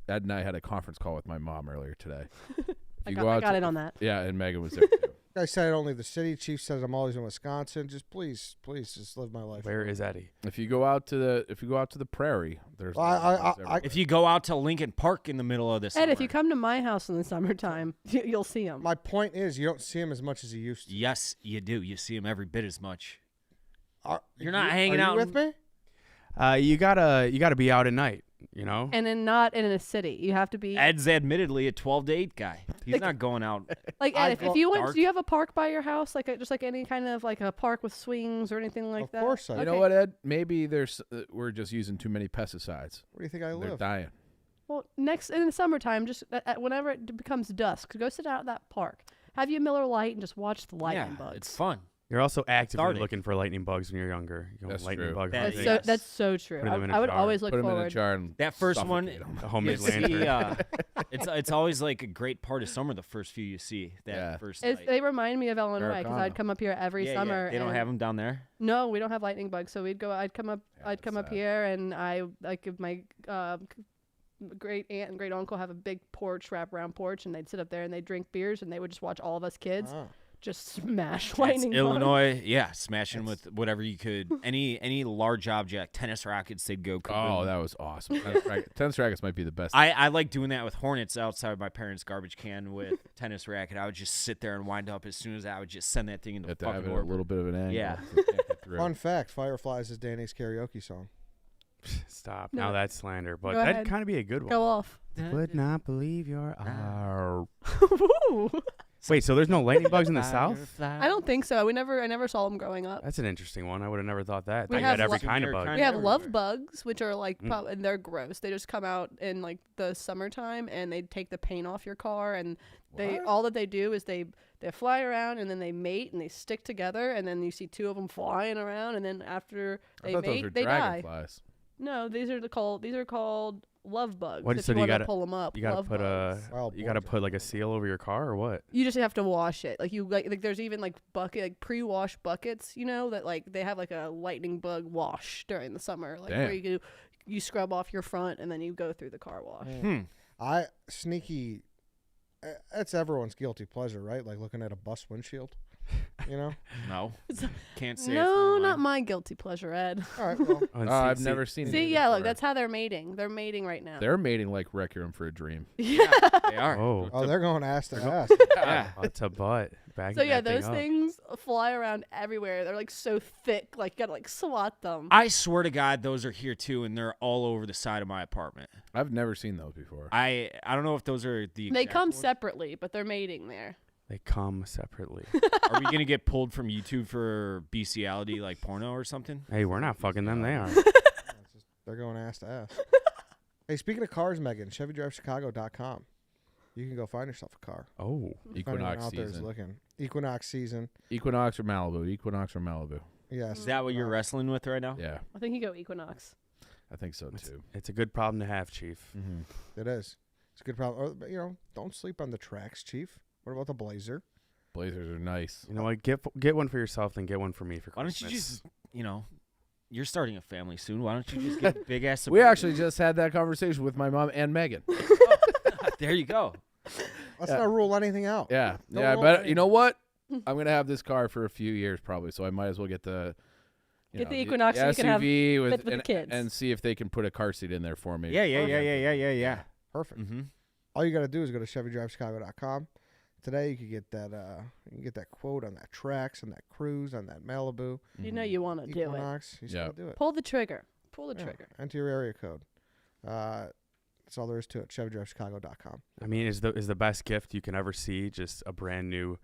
[SPEAKER 2] Ed and I had a conference call with my mom earlier today. If
[SPEAKER 4] I
[SPEAKER 2] you
[SPEAKER 4] got,
[SPEAKER 2] go
[SPEAKER 4] I
[SPEAKER 2] out
[SPEAKER 4] got
[SPEAKER 2] to-
[SPEAKER 4] in on that.
[SPEAKER 2] Yeah, and Megan was there too.
[SPEAKER 1] I said only the city. Chief says I'm always in Wisconsin. Just please, just live my life.
[SPEAKER 5] Where is Eddie?
[SPEAKER 2] If you go out to the prairie, there's
[SPEAKER 1] Well, I-
[SPEAKER 3] If you go out to Lincoln Park in the middle of this,
[SPEAKER 4] Ed, if you come to my house in the summertime, you'll see them.
[SPEAKER 1] My point is, you don't see him as much as you used to.
[SPEAKER 3] yes, you do. You see them every bit as much.
[SPEAKER 1] You're
[SPEAKER 3] not hanging
[SPEAKER 1] are
[SPEAKER 3] out
[SPEAKER 1] you
[SPEAKER 3] in-
[SPEAKER 1] with me?
[SPEAKER 5] You gotta be out at night.
[SPEAKER 4] And then not in a city. You have to be
[SPEAKER 3] Ed's admittedly a 12 to 8 guy. He's
[SPEAKER 4] Like-
[SPEAKER 3] not going out.
[SPEAKER 4] like
[SPEAKER 1] I
[SPEAKER 4] Ed. If
[SPEAKER 1] go
[SPEAKER 4] you went,
[SPEAKER 3] dark.
[SPEAKER 4] do you have a park by your house, like just like any kind of like a park with swings or anything like
[SPEAKER 1] Of
[SPEAKER 4] that?
[SPEAKER 1] course I do.
[SPEAKER 2] You know
[SPEAKER 4] Okay.
[SPEAKER 2] what, Ed? Maybe we're just using too many pesticides.
[SPEAKER 1] Where do you think I
[SPEAKER 2] They're
[SPEAKER 1] live?
[SPEAKER 2] dying.
[SPEAKER 4] Well, next in the summertime, just whenever it becomes dusk, go sit out at that park. Have you Miller Lite and just watch the lightning
[SPEAKER 3] Yeah,
[SPEAKER 4] bugs.
[SPEAKER 3] it's fun.
[SPEAKER 5] You're also actively
[SPEAKER 3] Cathartic.
[SPEAKER 5] looking for lightning bugs when you're younger. You go
[SPEAKER 2] That's
[SPEAKER 5] lightning
[SPEAKER 2] true.
[SPEAKER 5] bug
[SPEAKER 3] That
[SPEAKER 5] hunting.
[SPEAKER 3] is-
[SPEAKER 4] That's so that's so true.
[SPEAKER 5] Put 'em in a
[SPEAKER 4] I would
[SPEAKER 5] jar.
[SPEAKER 4] always look
[SPEAKER 2] Put them in a
[SPEAKER 4] forward.
[SPEAKER 2] jar and
[SPEAKER 3] That first one,
[SPEAKER 2] suffocate 'em.
[SPEAKER 5] A homemade
[SPEAKER 3] you see,
[SPEAKER 5] lantern.
[SPEAKER 3] it's always like a great part of summer. The first few you see that
[SPEAKER 2] Yeah.
[SPEAKER 3] first.
[SPEAKER 4] It's,
[SPEAKER 3] light.
[SPEAKER 4] they remind me of Illinois because
[SPEAKER 2] Americana.
[SPEAKER 4] I'd come up here every
[SPEAKER 3] yeah,
[SPEAKER 4] summer.
[SPEAKER 3] Yeah. They don't
[SPEAKER 4] and-
[SPEAKER 3] have them down there.
[SPEAKER 4] No, we don't have lightning bugs, so we'd go. I'd come up.
[SPEAKER 2] Yeah,
[SPEAKER 4] I'd come
[SPEAKER 2] that's
[SPEAKER 4] up
[SPEAKER 2] sad.
[SPEAKER 4] here, and I like if my great aunt and great uncle have a big porch, wraparound porch, and they'd sit up there and they'd drink beers, and they would just watch all of us kids
[SPEAKER 1] Ah.
[SPEAKER 4] just smash
[SPEAKER 3] That's
[SPEAKER 4] lightning bugs.
[SPEAKER 3] Illinois, yeah, smashing with whatever you could. Any large object, tennis rackets, they'd go.
[SPEAKER 2] Oh, that was awesome. Tennis rackets might be the best.
[SPEAKER 3] I like doing that with hornets outside my parents' garbage can with tennis racket. I would just sit there and wind up as soon as I would just send that thing into
[SPEAKER 2] You have to
[SPEAKER 3] fucking
[SPEAKER 2] have it a
[SPEAKER 3] orbit.
[SPEAKER 2] little bit of an angle.
[SPEAKER 3] Yeah.
[SPEAKER 2] so it can't get through.
[SPEAKER 1] Fun fact: Fireflies is Danny's karaoke song.
[SPEAKER 5] Stop.
[SPEAKER 4] No.
[SPEAKER 5] Now that's slander, but
[SPEAKER 4] Go
[SPEAKER 5] that'd
[SPEAKER 4] ahead.
[SPEAKER 5] kind of be a good one.
[SPEAKER 4] Go off.
[SPEAKER 5] Would not believe your
[SPEAKER 4] Woo.
[SPEAKER 5] Wait, so there's no lightning bugs in the south?
[SPEAKER 4] I don't think so. I never saw them growing up.
[SPEAKER 5] That's an interesting one. I would have never thought that.
[SPEAKER 4] We
[SPEAKER 5] Thought you
[SPEAKER 4] have
[SPEAKER 5] had every
[SPEAKER 4] lo-
[SPEAKER 5] kind of
[SPEAKER 3] They're
[SPEAKER 5] bug.
[SPEAKER 3] kind
[SPEAKER 4] We have
[SPEAKER 3] of
[SPEAKER 4] love
[SPEAKER 3] everywhere.
[SPEAKER 4] bugs, which are like, and they're gross. They just come out in like the summertime, and they take the paint off your car. And they all that they do is they fly around, and then they mate, and they stick together, and then you see two of them flying around, and then after
[SPEAKER 2] I
[SPEAKER 4] they
[SPEAKER 2] thought those
[SPEAKER 4] mate,
[SPEAKER 2] were
[SPEAKER 4] they die.
[SPEAKER 2] dragonflies.
[SPEAKER 4] No, these are called love bugs.
[SPEAKER 5] What,
[SPEAKER 4] if
[SPEAKER 5] so
[SPEAKER 4] you
[SPEAKER 5] do you
[SPEAKER 4] want to
[SPEAKER 5] gotta-
[SPEAKER 4] pull them up,
[SPEAKER 5] You gotta
[SPEAKER 4] love
[SPEAKER 5] put
[SPEAKER 4] bugs.
[SPEAKER 1] Wild
[SPEAKER 5] you gotta
[SPEAKER 1] boar
[SPEAKER 5] put like a seal over your car or what?
[SPEAKER 4] You just have to wash it. Like like there's even like pre-wash buckets, that like they have like a lightning bug wash during the summer, like where
[SPEAKER 2] Damn.
[SPEAKER 4] you scrub off your front and then you go through the car wash.
[SPEAKER 1] I sneaky. That's everyone's guilty pleasure, right? Like looking at a bus windshield.
[SPEAKER 3] No. Can't say
[SPEAKER 4] No,
[SPEAKER 3] it's
[SPEAKER 4] not my guilty pleasure, Ed.
[SPEAKER 1] All right. Well,
[SPEAKER 5] Oh, and
[SPEAKER 2] I've never seen it.
[SPEAKER 4] See,
[SPEAKER 2] either
[SPEAKER 4] yeah, look,
[SPEAKER 2] before.
[SPEAKER 4] that's how they're mating. They're mating right now.
[SPEAKER 2] They're mating like Requiem for a Dream.
[SPEAKER 3] Yeah, they are.
[SPEAKER 5] Oh,
[SPEAKER 1] they're going ass to ass.
[SPEAKER 3] Yeah.
[SPEAKER 5] butt to butt. Back
[SPEAKER 4] So yeah,
[SPEAKER 5] that
[SPEAKER 4] those
[SPEAKER 5] thing up.
[SPEAKER 4] things fly around everywhere. They're like so thick, like you gotta like swat them.
[SPEAKER 3] I swear to God, those are here too, and they're all over the side of my apartment.
[SPEAKER 2] I've never seen those before.
[SPEAKER 3] I don't know if those are the.
[SPEAKER 4] They
[SPEAKER 3] exact
[SPEAKER 4] come
[SPEAKER 3] ones.
[SPEAKER 4] separately, but they're mating there.
[SPEAKER 5] They come separately.
[SPEAKER 3] Are we gonna get pulled from YouTube for bestiality like porno or something?
[SPEAKER 5] Hey, we're not fucking them. They are.
[SPEAKER 1] They're going ass to ass. Hey, speaking of cars, Megan, ChevyDriveChicago.com. You can go find yourself a car.
[SPEAKER 5] Oh,
[SPEAKER 1] If anyone
[SPEAKER 2] Equinox
[SPEAKER 1] out there is
[SPEAKER 2] season.
[SPEAKER 1] looking. Equinox season.
[SPEAKER 2] Equinox or Malibu. Equinox or Malibu.
[SPEAKER 1] Yes.
[SPEAKER 3] Is that what you're wrestling with right now?
[SPEAKER 2] Yeah,
[SPEAKER 4] I think you go Equinox.
[SPEAKER 2] I think so too.
[SPEAKER 5] it's a good problem to have, Chief.
[SPEAKER 1] It is. It's a good problem. Or, don't sleep on the tracks, Chief. What about the Blazer?
[SPEAKER 2] Blazers are nice.
[SPEAKER 5] You know what? Get one for yourself, then get one for me for
[SPEAKER 3] Why
[SPEAKER 5] Christmas.
[SPEAKER 3] don't you just, you're starting a family soon. Why don't you just get a big ass?
[SPEAKER 2] We actually just had that conversation with my mom and Megan.
[SPEAKER 3] There you go.
[SPEAKER 1] Let's
[SPEAKER 2] Yeah.
[SPEAKER 1] not rule anything out.
[SPEAKER 2] Yeah,
[SPEAKER 1] Don't
[SPEAKER 2] yeah.
[SPEAKER 1] roll
[SPEAKER 2] But
[SPEAKER 1] any-
[SPEAKER 2] you know what? I'm gonna have this car for a few years probably, so I might as well get the.
[SPEAKER 4] Get the Equinox so you can have
[SPEAKER 2] SUV
[SPEAKER 4] fit with the
[SPEAKER 2] and,
[SPEAKER 4] kids.
[SPEAKER 2] and see if they can put a car seat in there for me.
[SPEAKER 3] Yeah.
[SPEAKER 1] Perfect.
[SPEAKER 3] Mm-hmm.
[SPEAKER 1] All you got to do is go to ChevyDriveChicago.com. Today you could get that quote on that Trax, on that Cruise, on that Malibu,
[SPEAKER 4] You know you want to do it.
[SPEAKER 1] Equinox. You just
[SPEAKER 2] Yeah.
[SPEAKER 1] gotta do it.
[SPEAKER 4] Pull the trigger. Pull the
[SPEAKER 1] Yeah.
[SPEAKER 4] trigger.
[SPEAKER 1] Enter your area code. That's all there is to it. ChevyDriveChicago.com.
[SPEAKER 5] I mean, is the best gift you can ever see just a brand new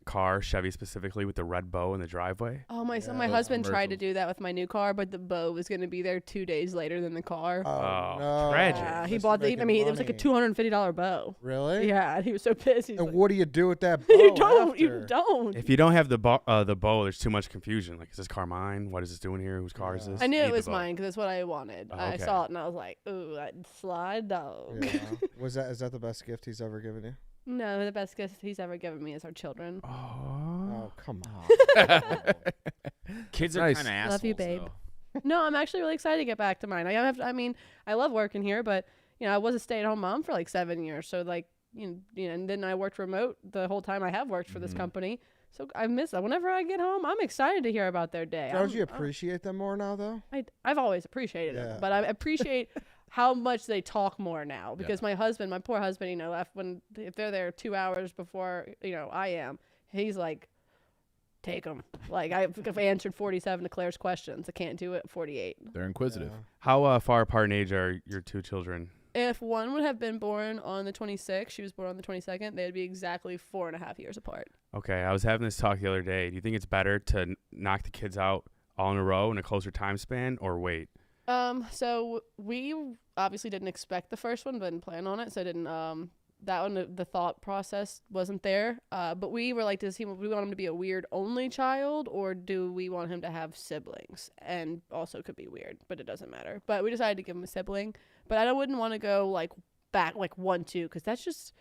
[SPEAKER 5] car, Chevy specifically, with the red bow in the driveway?
[SPEAKER 4] Oh my! So
[SPEAKER 1] Yeah,
[SPEAKER 4] my
[SPEAKER 2] those
[SPEAKER 4] husband tried to
[SPEAKER 2] commercials.
[SPEAKER 4] do that with my new car, but the bow was going to be there 2 days later than the car.
[SPEAKER 5] Oh,
[SPEAKER 1] no.
[SPEAKER 5] tragic.
[SPEAKER 4] Yeah, he
[SPEAKER 1] Mr.
[SPEAKER 4] bought the. I
[SPEAKER 1] Making
[SPEAKER 4] mean, it was like a
[SPEAKER 1] money.
[SPEAKER 4] $250 bow.
[SPEAKER 1] Really?
[SPEAKER 4] Yeah, and he was so pissed. He's
[SPEAKER 1] And
[SPEAKER 4] like,
[SPEAKER 1] what do you do with that bow?
[SPEAKER 4] you don't. You
[SPEAKER 1] after?
[SPEAKER 4] don't.
[SPEAKER 5] If you don't have the bow, there's too much confusion. Like, is this car mine? What is this doing here? Whose car is
[SPEAKER 1] Yeah.
[SPEAKER 5] this?
[SPEAKER 4] I knew
[SPEAKER 5] Need
[SPEAKER 4] it
[SPEAKER 5] the
[SPEAKER 4] was
[SPEAKER 5] bow.
[SPEAKER 4] mine because that's what I wanted.
[SPEAKER 5] Oh,
[SPEAKER 4] I
[SPEAKER 5] okay.
[SPEAKER 4] saw it and I was like, "Ooh, that slide dog."
[SPEAKER 1] Yeah. Is that the best gift he's ever given you?
[SPEAKER 4] No, the best gift he's ever given me is our children.
[SPEAKER 5] Oh.
[SPEAKER 1] Oh, come on.
[SPEAKER 3] Kids are
[SPEAKER 2] Nice.
[SPEAKER 3] kind of assholes.
[SPEAKER 4] Love you, babe.
[SPEAKER 3] though.
[SPEAKER 4] No, I'm actually really excited to get back to mine. I mean, I love working here, but I was a stay-at-home mom for like 7 years. So like, and then I worked remote the whole time I have worked for this company. So I miss that. Whenever I get home, I'm excited to hear about their day.
[SPEAKER 1] Don't you appreciate them more now, though?
[SPEAKER 4] I've always appreciated
[SPEAKER 1] Yeah.
[SPEAKER 4] it, but I appreciate how much they talk more now because my poor husband, if they're there 2 hours before, I am, he's like, take them. Like I've answered 47 of Claire's questions. I can't do it at 48.
[SPEAKER 2] They're inquisitive.
[SPEAKER 1] Yeah.
[SPEAKER 5] How far apart in age are your two children?
[SPEAKER 4] If one would have been born on the 26th, she was born on the 22nd, they'd be exactly 4.5 years apart.
[SPEAKER 5] Okay, I was having this talk the other day. Do you think it's better to knock the kids out all in a row in a closer time span or wait?
[SPEAKER 4] So we obviously didn't expect the first one, but didn't plan on it. So didn't, that one, the thought process wasn't there. But we were like, do we want him to be a weird only child or do we want him to have siblings? And also could be weird, but it doesn't matter. But we decided to give him a sibling, but I wouldn't want to go like back, like 1, 2, cause it's just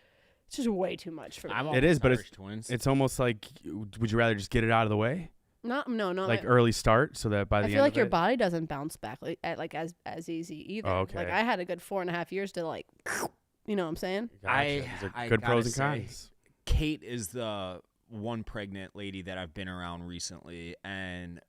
[SPEAKER 4] way too much for me.
[SPEAKER 3] I'm
[SPEAKER 5] It is, but
[SPEAKER 3] Irish twins.
[SPEAKER 5] It's almost like, would you rather just get it out of the way?
[SPEAKER 4] No,
[SPEAKER 5] Like early start so that by the
[SPEAKER 4] I
[SPEAKER 5] end
[SPEAKER 4] feel like
[SPEAKER 5] of
[SPEAKER 4] your
[SPEAKER 5] it-
[SPEAKER 4] body doesn't bounce back as easy either.
[SPEAKER 5] Oh, okay.
[SPEAKER 4] Like I had a good 4.5 years to like, you know what I'm saying?
[SPEAKER 5] Gotcha. These are
[SPEAKER 3] I
[SPEAKER 5] good pros
[SPEAKER 3] gotta
[SPEAKER 5] and
[SPEAKER 3] say,
[SPEAKER 5] cons.
[SPEAKER 3] Kate is the one pregnant lady that I've been around recently, and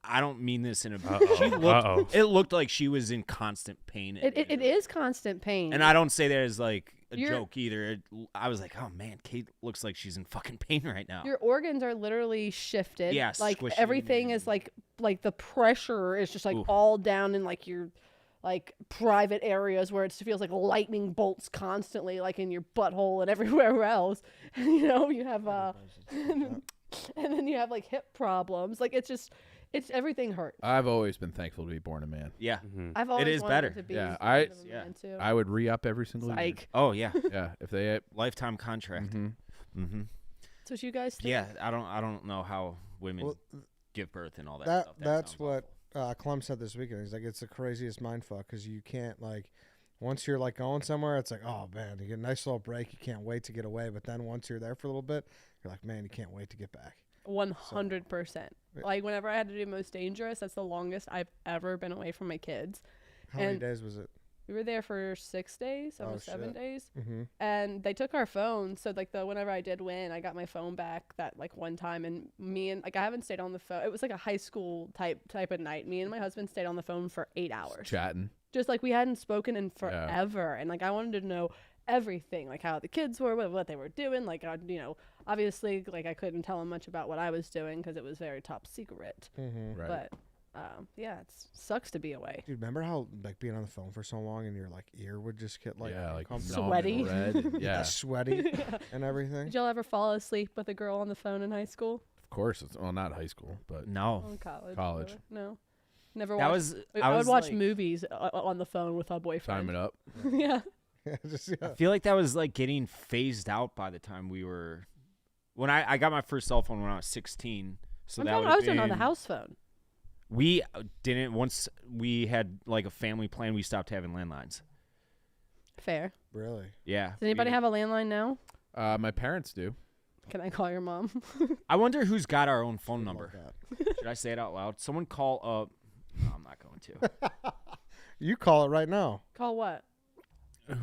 [SPEAKER 3] I don't mean this in a. She looked. It looked like she was in constant pain.
[SPEAKER 4] It is constant pain.
[SPEAKER 3] and I don't say that as like a
[SPEAKER 4] You're-
[SPEAKER 3] joke either. I was like, oh man, Kate looks like she's in fucking pain right now.
[SPEAKER 4] Your organs are literally shifted.
[SPEAKER 3] Yeah,
[SPEAKER 4] like
[SPEAKER 3] squishing
[SPEAKER 4] everything is
[SPEAKER 3] and-
[SPEAKER 4] like like the pressure is just like
[SPEAKER 3] Oof.
[SPEAKER 4] all down in like your like private areas where it feels like lightning bolts constantly, like in your butthole and everywhere else. You know, you have and then you have like hip problems. Like it's everything hurts.
[SPEAKER 2] I've always been thankful to be born a man.
[SPEAKER 3] Yeah.
[SPEAKER 4] I've always
[SPEAKER 3] is
[SPEAKER 4] wanted
[SPEAKER 3] better.
[SPEAKER 4] to be
[SPEAKER 2] Yeah,
[SPEAKER 4] a
[SPEAKER 2] I-
[SPEAKER 4] man too.
[SPEAKER 2] I would re-up every single year.
[SPEAKER 4] Like,
[SPEAKER 3] Oh yeah.
[SPEAKER 2] Yeah, if they.
[SPEAKER 3] Lifetime contract.
[SPEAKER 2] Mhm.
[SPEAKER 3] Mm-hmm.
[SPEAKER 4] that's what you guys think?
[SPEAKER 3] Yeah. I don't know how women
[SPEAKER 1] Well,
[SPEAKER 3] give birth and all that,
[SPEAKER 1] that
[SPEAKER 3] stuff.
[SPEAKER 1] that's
[SPEAKER 3] sounds
[SPEAKER 1] what
[SPEAKER 3] awful.
[SPEAKER 1] Clem said this weekend. He's like, it's the craziest mind fuck because you can't like. Once you're like going somewhere, it's like, oh man, you get a nice little break. You can't wait to get away. But then once you're there for a little bit, you're like, man, you can't wait to get back.
[SPEAKER 4] 100%.
[SPEAKER 1] Yeah.
[SPEAKER 4] Like whenever I had to do Most Dangerous, that's the longest I've ever been away from my kids.
[SPEAKER 1] How many
[SPEAKER 4] And-
[SPEAKER 1] days was it?
[SPEAKER 4] We were there for 6 days, almost
[SPEAKER 1] Oh,
[SPEAKER 4] 7
[SPEAKER 1] shit.
[SPEAKER 4] days.
[SPEAKER 1] Mm-hmm.
[SPEAKER 4] And they took our phones, so like whenever I did win, I got my phone back that like one time, and me and like I haven't stayed on the phone. It was like a high school type of night. Me and my husband stayed on the phone for 8 hours,
[SPEAKER 2] Chatting.
[SPEAKER 4] just like we hadn't spoken in forever. And like I wanted to know everything, like how the kids were, what they were doing. Like obviously, like I couldn't tell them much about what I was doing because it was very top secret.
[SPEAKER 1] Mm-hmm.
[SPEAKER 2] Right.
[SPEAKER 4] But yeah, it sucks to be away.
[SPEAKER 1] Dude, remember how like being on the phone for so long and your like ear would just get like
[SPEAKER 2] yeah, like
[SPEAKER 1] uncomfortable?
[SPEAKER 2] numb and
[SPEAKER 4] Sweaty.
[SPEAKER 2] red and- yeah,
[SPEAKER 1] sweaty and everything.
[SPEAKER 4] Did y'all ever fall asleep with a girl on the phone in high school?
[SPEAKER 2] of course. It's well, not high school, but
[SPEAKER 3] No.
[SPEAKER 4] Oh, in college.
[SPEAKER 2] College.
[SPEAKER 4] Never? No. Never
[SPEAKER 3] That
[SPEAKER 4] watched.
[SPEAKER 3] was
[SPEAKER 4] I would
[SPEAKER 3] was
[SPEAKER 4] watch
[SPEAKER 3] like,
[SPEAKER 4] movies on the phone with my boyfriend.
[SPEAKER 2] time it up.
[SPEAKER 4] Yeah.
[SPEAKER 1] Just,
[SPEAKER 3] I
[SPEAKER 1] yeah.
[SPEAKER 3] feel like that was like getting phased out by the time we were. When I got my first cell phone when I was 16. So
[SPEAKER 4] I'm
[SPEAKER 3] that
[SPEAKER 4] talking,
[SPEAKER 3] would
[SPEAKER 4] I was doing it on the
[SPEAKER 3] been-
[SPEAKER 4] house phone.
[SPEAKER 3] We didn't once we had like a family plan. We stopped having landlines.
[SPEAKER 4] Fair.
[SPEAKER 1] Really?
[SPEAKER 3] Yeah.
[SPEAKER 4] Does anybody have a landline now?
[SPEAKER 2] My parents do.
[SPEAKER 4] Can I call your mom?
[SPEAKER 3] I wonder who's got our own phone
[SPEAKER 1] Love
[SPEAKER 3] number.
[SPEAKER 1] that.
[SPEAKER 3] Should I say it out loud? Someone call up. No, I'm not going to.
[SPEAKER 1] You call it right now.
[SPEAKER 4] Call what?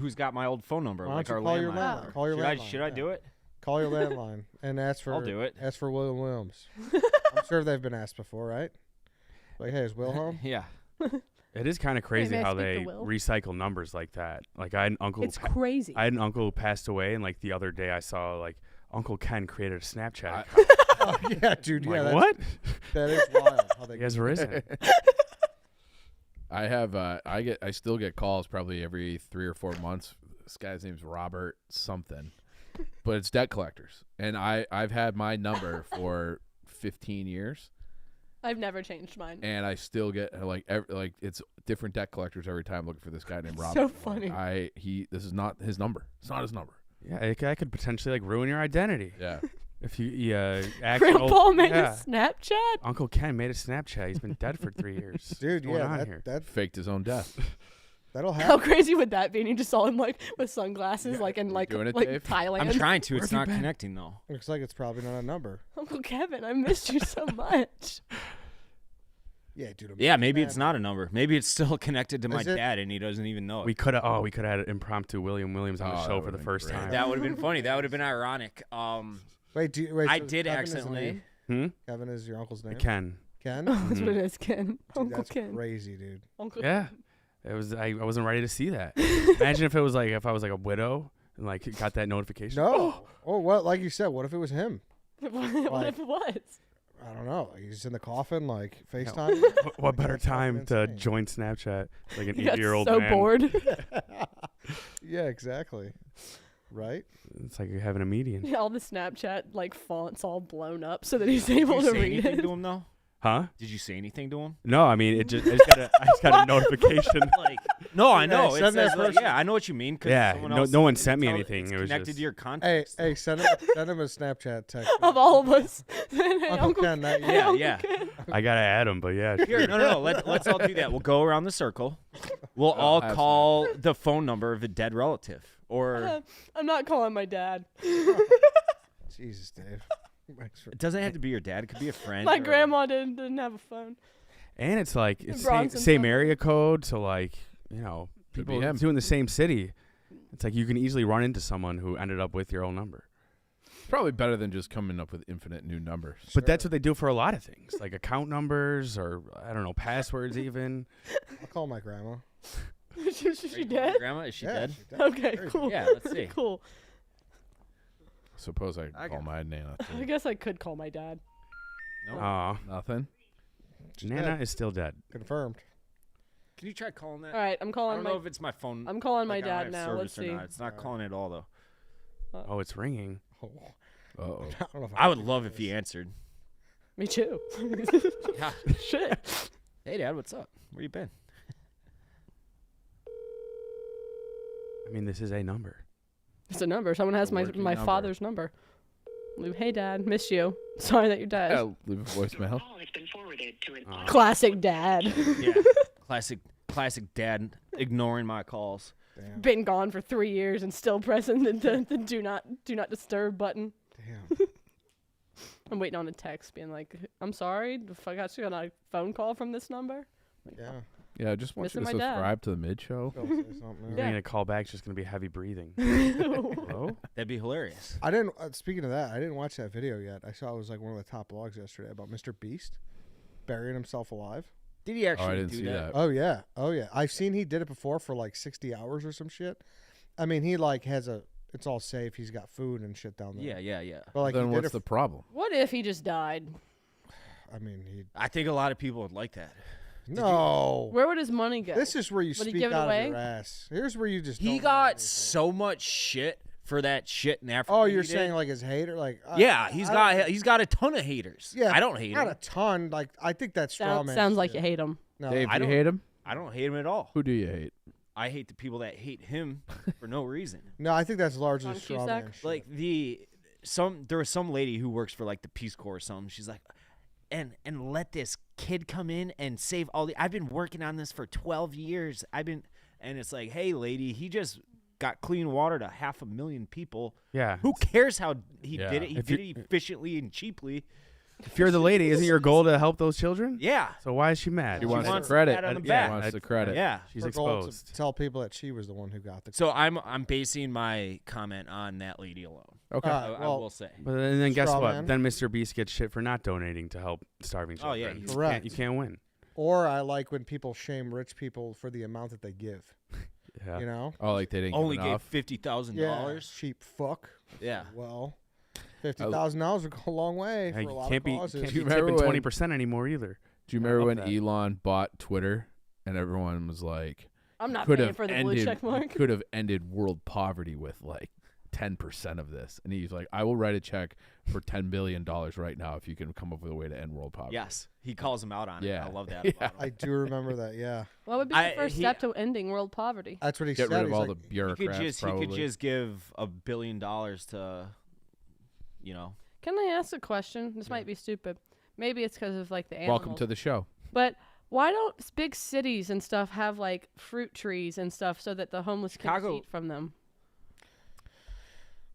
[SPEAKER 3] Who's got my old phone number?
[SPEAKER 1] Why
[SPEAKER 3] Like
[SPEAKER 1] don't
[SPEAKER 3] our
[SPEAKER 1] you call your
[SPEAKER 3] landline.
[SPEAKER 1] landline?
[SPEAKER 3] number?
[SPEAKER 1] Call your
[SPEAKER 3] should
[SPEAKER 1] landline.
[SPEAKER 3] Should I
[SPEAKER 1] yeah.
[SPEAKER 3] do it?
[SPEAKER 1] Call your landline and ask for.
[SPEAKER 3] I'll do it.
[SPEAKER 1] Ask for William Williams. I'm sure they've been asked before, right? Like, hey, is Will home?
[SPEAKER 3] Yeah.
[SPEAKER 5] It is kind of crazy
[SPEAKER 4] may I
[SPEAKER 5] how
[SPEAKER 4] speak to
[SPEAKER 5] they
[SPEAKER 4] Will?
[SPEAKER 5] recycle numbers like that. Like I had an uncle.
[SPEAKER 4] It's crazy.
[SPEAKER 5] I had an uncle who passed away, and like the other day I saw like Uncle Ken created a Snapchat.
[SPEAKER 2] I-
[SPEAKER 5] account.
[SPEAKER 1] Oh, yeah, dude.
[SPEAKER 5] I'm
[SPEAKER 1] Yeah,
[SPEAKER 5] like,
[SPEAKER 1] that's,
[SPEAKER 5] what?
[SPEAKER 1] that is wild. How they
[SPEAKER 5] You guys risen.
[SPEAKER 2] I have. I still get calls probably every 3 or 4 months. This guy's name's Robert something, but it's debt collectors, and I've had my number for 15 years,
[SPEAKER 4] I've never changed mine.
[SPEAKER 2] and I still get like it's different debt collectors every time looking for this guy named Robert.
[SPEAKER 4] So funny.
[SPEAKER 2] This is not his number. It's not his number.
[SPEAKER 5] Yeah, that could potentially like ruin your identity
[SPEAKER 2] Yeah.
[SPEAKER 5] if you
[SPEAKER 4] Grandpa made
[SPEAKER 5] yeah.
[SPEAKER 4] a Snapchat.
[SPEAKER 5] Uncle Ken made a Snapchat. He's been dead for 3 years.
[SPEAKER 1] Dude,
[SPEAKER 5] What's going
[SPEAKER 1] yeah,
[SPEAKER 5] on here?
[SPEAKER 2] Faked his own death.
[SPEAKER 1] That'll
[SPEAKER 4] How
[SPEAKER 1] happen.
[SPEAKER 4] crazy would that be? And you just saw him like with sunglasses,
[SPEAKER 2] Yeah,
[SPEAKER 4] like in
[SPEAKER 2] you
[SPEAKER 4] like
[SPEAKER 2] doing it,
[SPEAKER 4] like
[SPEAKER 2] Dave?
[SPEAKER 4] Thailand.
[SPEAKER 3] I'm trying to.
[SPEAKER 5] Where
[SPEAKER 3] It's
[SPEAKER 5] have you
[SPEAKER 3] not
[SPEAKER 5] been?
[SPEAKER 3] connecting though.
[SPEAKER 1] Looks like it's probably not a number.
[SPEAKER 4] Uncle Kevin, I missed you so much.
[SPEAKER 1] Yeah, dude.
[SPEAKER 3] Yeah, maybe
[SPEAKER 1] man.
[SPEAKER 3] it's not a number. Maybe it's still connected to my
[SPEAKER 1] Is it?
[SPEAKER 3] dad and he doesn't even know it.
[SPEAKER 5] We could have had an impromptu William Williams on
[SPEAKER 2] Oh,
[SPEAKER 5] the
[SPEAKER 2] that
[SPEAKER 5] show for
[SPEAKER 2] would've
[SPEAKER 5] the
[SPEAKER 2] been
[SPEAKER 5] first
[SPEAKER 2] great.
[SPEAKER 5] time.
[SPEAKER 3] That would have been funny. That would have been ironic.
[SPEAKER 1] Wait,
[SPEAKER 3] I
[SPEAKER 1] so
[SPEAKER 3] did
[SPEAKER 1] Kevin is the
[SPEAKER 3] accidentally.
[SPEAKER 1] name? Kevin is your uncle's name?
[SPEAKER 5] Ken.
[SPEAKER 1] Ken?
[SPEAKER 4] That's
[SPEAKER 5] Mhm.
[SPEAKER 4] what it is, Ken.
[SPEAKER 1] Dude,
[SPEAKER 4] Uncle
[SPEAKER 1] that's
[SPEAKER 4] Ken.
[SPEAKER 1] crazy, dude.
[SPEAKER 4] Uncle
[SPEAKER 5] Yeah. It was. I wasn't ready to see that. Imagine if I was like a widow and like got that notification.
[SPEAKER 1] No. Oh, what? Like you said, what if it was him?
[SPEAKER 4] what
[SPEAKER 1] Like-
[SPEAKER 4] if it was?
[SPEAKER 1] I don't know. He's in the coffin, like FaceTime.
[SPEAKER 5] What better
[SPEAKER 1] That's fucking
[SPEAKER 5] time to
[SPEAKER 1] insane.
[SPEAKER 5] join Snapchat? Like an
[SPEAKER 4] He got
[SPEAKER 5] 80-year-old
[SPEAKER 4] so
[SPEAKER 5] man.
[SPEAKER 4] bored.
[SPEAKER 1] Yeah, exactly. Right?
[SPEAKER 5] It's like you're having a median.
[SPEAKER 4] All the Snapchat like fonts all blown up so that he's
[SPEAKER 3] Did
[SPEAKER 4] able
[SPEAKER 3] you
[SPEAKER 4] to
[SPEAKER 3] say
[SPEAKER 4] read
[SPEAKER 3] anything
[SPEAKER 4] it.
[SPEAKER 3] to him though?
[SPEAKER 5] Huh?
[SPEAKER 3] Did you say anything to him?
[SPEAKER 5] No, I mean I just got a notification.
[SPEAKER 3] Like, no, I
[SPEAKER 1] Yeah,
[SPEAKER 3] know. It
[SPEAKER 1] send that
[SPEAKER 3] says, like,
[SPEAKER 1] person-
[SPEAKER 3] yeah, I know what you mean. 'Cause
[SPEAKER 5] Yeah,
[SPEAKER 3] someone
[SPEAKER 5] no-
[SPEAKER 3] else-
[SPEAKER 5] no one sent me
[SPEAKER 3] it's
[SPEAKER 5] anything.
[SPEAKER 3] It's
[SPEAKER 5] It was
[SPEAKER 3] connected
[SPEAKER 5] just-
[SPEAKER 3] to your
[SPEAKER 1] Hey,
[SPEAKER 3] context.
[SPEAKER 1] hey, send him a Snapchat text.
[SPEAKER 4] Of all of us. Hey,
[SPEAKER 1] Uncle Ken, that you.
[SPEAKER 3] Yeah,
[SPEAKER 4] Uncle
[SPEAKER 3] yeah.
[SPEAKER 4] Ken.
[SPEAKER 5] I gotta add him, but yeah.
[SPEAKER 3] Here,
[SPEAKER 5] sure.
[SPEAKER 3] no. Let's all do that. We'll go around the circle. We'll all
[SPEAKER 2] have
[SPEAKER 3] call the phone number of a dead relative. Or
[SPEAKER 4] I'm not calling my dad.
[SPEAKER 1] Jesus, Dave. Thanks for-
[SPEAKER 3] it doesn't have to be your dad. It could be a friend.
[SPEAKER 4] My
[SPEAKER 3] or-
[SPEAKER 4] grandma didn't have a phone.
[SPEAKER 5] And it's like it's
[SPEAKER 4] Bronson
[SPEAKER 5] same
[SPEAKER 4] phone.
[SPEAKER 5] area code, so like
[SPEAKER 2] Could be
[SPEAKER 5] people
[SPEAKER 2] him.
[SPEAKER 5] doing the same city. It's like you can easily run into someone who ended up with your own number.
[SPEAKER 2] Probably better than just coming up with infinite new numbers.
[SPEAKER 5] But that's what they do for a lot of things, like account numbers or I don't know, passwords even.
[SPEAKER 1] I'll call my grandma.
[SPEAKER 4] she
[SPEAKER 3] Are you calling
[SPEAKER 4] dead?
[SPEAKER 3] your Grandma? Is she
[SPEAKER 1] Yeah,
[SPEAKER 3] dead?
[SPEAKER 1] she's dead.
[SPEAKER 4] Okay,
[SPEAKER 1] Very
[SPEAKER 4] cool.
[SPEAKER 3] Yeah, let's see.
[SPEAKER 4] Cool.
[SPEAKER 2] Suppose I
[SPEAKER 3] I
[SPEAKER 2] call
[SPEAKER 3] got-
[SPEAKER 2] my Nana
[SPEAKER 4] I
[SPEAKER 2] too.
[SPEAKER 4] guess I could call my dad.
[SPEAKER 3] No.
[SPEAKER 5] Aw.
[SPEAKER 2] Nothing.
[SPEAKER 1] She's
[SPEAKER 5] Nana
[SPEAKER 1] dead.
[SPEAKER 5] is still dead.
[SPEAKER 1] Confirmed.
[SPEAKER 3] Can you try calling that?
[SPEAKER 4] All right, I'm
[SPEAKER 3] I
[SPEAKER 4] calling
[SPEAKER 3] don't
[SPEAKER 4] my.
[SPEAKER 3] know if it's my phone.
[SPEAKER 4] I'm calling my
[SPEAKER 3] like, I don't
[SPEAKER 4] dad
[SPEAKER 3] have
[SPEAKER 4] now.
[SPEAKER 3] service
[SPEAKER 4] Let's
[SPEAKER 3] or
[SPEAKER 4] see.
[SPEAKER 3] not. It's not calling at all though.
[SPEAKER 5] Oh, it's ringing.
[SPEAKER 1] Oh,
[SPEAKER 2] Uh-oh.
[SPEAKER 1] I don't know if
[SPEAKER 3] I would
[SPEAKER 1] can
[SPEAKER 3] love
[SPEAKER 1] do
[SPEAKER 3] if he
[SPEAKER 1] this.
[SPEAKER 3] answered.
[SPEAKER 4] Me too.
[SPEAKER 3] Yeah.
[SPEAKER 4] Shit.
[SPEAKER 3] Hey, Dad, what's up? Where you been?
[SPEAKER 5] I mean, this is a number.
[SPEAKER 4] It's a number. Someone has
[SPEAKER 2] A
[SPEAKER 4] my
[SPEAKER 2] working
[SPEAKER 4] my
[SPEAKER 2] number.
[SPEAKER 4] father's number. Hey, Dad, miss you. Sorry that you're dead.
[SPEAKER 2] Yeah, leave a voicemail.
[SPEAKER 6] call has been forwarded to an
[SPEAKER 4] Classic dad.
[SPEAKER 3] Yeah. Classic dad ignoring my calls.
[SPEAKER 1] Damn.
[SPEAKER 4] Been gone for 3 years and still pressing the do not disturb button.
[SPEAKER 1] Damn.
[SPEAKER 4] I'm waiting on a text being like, I'm sorry, if I got you on a phone call from this number. Like,
[SPEAKER 1] Yeah.
[SPEAKER 2] Yeah, I just want you to
[SPEAKER 4] Missing my dad.
[SPEAKER 2] subscribe to the mid show.
[SPEAKER 1] Go say something.
[SPEAKER 5] You're
[SPEAKER 4] Yeah.
[SPEAKER 5] gonna call back. It's just gonna be heavy breathing.
[SPEAKER 4] oh.
[SPEAKER 5] Hello?
[SPEAKER 3] That'd be hilarious.
[SPEAKER 1] I didn't. Speaking of that, I didn't watch that video yet. I saw it was like one of the top blogs yesterday about Mr. Beast burying himself alive.
[SPEAKER 3] Did he
[SPEAKER 2] Oh,
[SPEAKER 3] actually
[SPEAKER 2] I didn't
[SPEAKER 3] do
[SPEAKER 2] see
[SPEAKER 3] that?
[SPEAKER 2] that.
[SPEAKER 1] Oh yeah, oh yeah. I've seen he did it before for like 60 hours or some shit. I mean, he like has a. It's all safe. He's got food and shit down there.
[SPEAKER 3] Yeah.
[SPEAKER 1] But like,
[SPEAKER 2] Then
[SPEAKER 1] he did
[SPEAKER 2] what's
[SPEAKER 1] it
[SPEAKER 2] the problem?
[SPEAKER 4] What if he just died?
[SPEAKER 1] I mean, he.
[SPEAKER 3] I think a lot of people would like that.
[SPEAKER 1] No.
[SPEAKER 4] Where would his money go?
[SPEAKER 1] This is where you
[SPEAKER 4] Would he
[SPEAKER 1] speak
[SPEAKER 4] give it
[SPEAKER 1] out
[SPEAKER 4] away?
[SPEAKER 1] of your ass. Here's where you just.
[SPEAKER 3] He
[SPEAKER 1] don't know
[SPEAKER 3] got
[SPEAKER 1] anything.
[SPEAKER 3] so much shit for that shit in Africa.
[SPEAKER 1] Oh, you're
[SPEAKER 3] he
[SPEAKER 1] saying
[SPEAKER 3] did.
[SPEAKER 1] like his hater, like.
[SPEAKER 3] Yeah, he's got a ton of haters.
[SPEAKER 1] Yeah,
[SPEAKER 3] I don't hate
[SPEAKER 1] Not
[SPEAKER 3] him.
[SPEAKER 1] a ton. Like I think that's straw man.
[SPEAKER 4] Sounds like
[SPEAKER 1] shit.
[SPEAKER 4] you hate him.
[SPEAKER 1] No,
[SPEAKER 2] Dave,
[SPEAKER 3] I
[SPEAKER 2] do you
[SPEAKER 3] don't-
[SPEAKER 2] hate him?
[SPEAKER 3] I don't hate him at all.
[SPEAKER 2] Who do you hate?
[SPEAKER 3] I hate the people that hate him for no reason.
[SPEAKER 1] no, I think that's largely
[SPEAKER 4] Tom
[SPEAKER 1] straw
[SPEAKER 4] Cusack?
[SPEAKER 1] man. Shit.
[SPEAKER 3] Like there was some lady who works for like the Peace Corps or something. She's like, and let this kid come in and save all the. I've been working on this for 12 years. And it's like, hey, lady, he just got clean water to 500,000 people.
[SPEAKER 5] Yeah.
[SPEAKER 3] Who cares how he
[SPEAKER 2] Yeah.
[SPEAKER 3] did it? He
[SPEAKER 5] If
[SPEAKER 3] did
[SPEAKER 5] you-
[SPEAKER 3] it efficiently and cheaply.
[SPEAKER 5] If you're the lady, isn't your goal to help those children?
[SPEAKER 3] Yeah.
[SPEAKER 5] So why is she mad?
[SPEAKER 2] She
[SPEAKER 3] She
[SPEAKER 2] wants
[SPEAKER 3] wants
[SPEAKER 2] the credit.
[SPEAKER 3] that on the
[SPEAKER 2] She
[SPEAKER 3] back.
[SPEAKER 2] wants the credit.
[SPEAKER 3] Yeah.
[SPEAKER 5] She's
[SPEAKER 1] her goal to
[SPEAKER 5] exposed.
[SPEAKER 1] tell people that she was the one who got the.
[SPEAKER 3] So I'm basing my comment on that lady alone.
[SPEAKER 2] Okay.
[SPEAKER 1] Alright,
[SPEAKER 3] I
[SPEAKER 1] well,
[SPEAKER 3] will say.
[SPEAKER 5] But then guess
[SPEAKER 1] Straw
[SPEAKER 5] what?
[SPEAKER 1] man.
[SPEAKER 5] Then Mr. Beast gets shit for not donating to help starving
[SPEAKER 3] Oh, yeah,
[SPEAKER 5] children.
[SPEAKER 3] he's-
[SPEAKER 1] Correct.
[SPEAKER 5] You can't win.
[SPEAKER 1] Or I like when people shame rich people for the amount that they give.
[SPEAKER 5] Yeah.
[SPEAKER 1] You know.
[SPEAKER 2] Oh, like they didn't
[SPEAKER 3] Only
[SPEAKER 2] give
[SPEAKER 3] gave
[SPEAKER 2] enough?
[SPEAKER 3] $50,000.
[SPEAKER 1] Cheap fuck.
[SPEAKER 3] Yeah.
[SPEAKER 1] Well, $50,000 would go a long way
[SPEAKER 5] Hey,
[SPEAKER 1] for a
[SPEAKER 5] you
[SPEAKER 1] lot
[SPEAKER 5] can't
[SPEAKER 1] of
[SPEAKER 5] be
[SPEAKER 1] causes.
[SPEAKER 5] can't
[SPEAKER 2] Do
[SPEAKER 5] be
[SPEAKER 2] you remember
[SPEAKER 5] tipping
[SPEAKER 2] when-
[SPEAKER 5] 20% anymore either.
[SPEAKER 2] Do you remember
[SPEAKER 5] love
[SPEAKER 2] when
[SPEAKER 5] that.
[SPEAKER 2] Elon bought Twitter and everyone was like,
[SPEAKER 4] I'm not
[SPEAKER 2] could
[SPEAKER 4] paying
[SPEAKER 2] have
[SPEAKER 4] for the blue
[SPEAKER 2] ended,
[SPEAKER 4] check mark.
[SPEAKER 2] could have ended world poverty with like 10% of this, and he's like, I will write a check for $10 billion right now if you can come up with a way to end world poverty.
[SPEAKER 3] Yes. He calls him out on it.
[SPEAKER 2] Yeah.
[SPEAKER 3] I love that.
[SPEAKER 2] Yeah.
[SPEAKER 3] about him.
[SPEAKER 1] I do remember that. Yeah,
[SPEAKER 4] What would be
[SPEAKER 3] I-
[SPEAKER 4] the first
[SPEAKER 3] he-
[SPEAKER 4] step to ending world poverty?
[SPEAKER 1] that's what he
[SPEAKER 2] Get
[SPEAKER 1] said.
[SPEAKER 2] rid of
[SPEAKER 1] He's
[SPEAKER 2] all
[SPEAKER 1] like,
[SPEAKER 2] the
[SPEAKER 3] He
[SPEAKER 2] bureaucrats.
[SPEAKER 3] could just give $1 billion to, you know.
[SPEAKER 4] Can I ask a question? This might be stupid. Maybe it's because of like the animals.
[SPEAKER 2] Welcome to the show.
[SPEAKER 4] But why don't big cities and stuff have like fruit trees and stuff so that the homeless
[SPEAKER 3] Chicago-
[SPEAKER 4] can eat from them?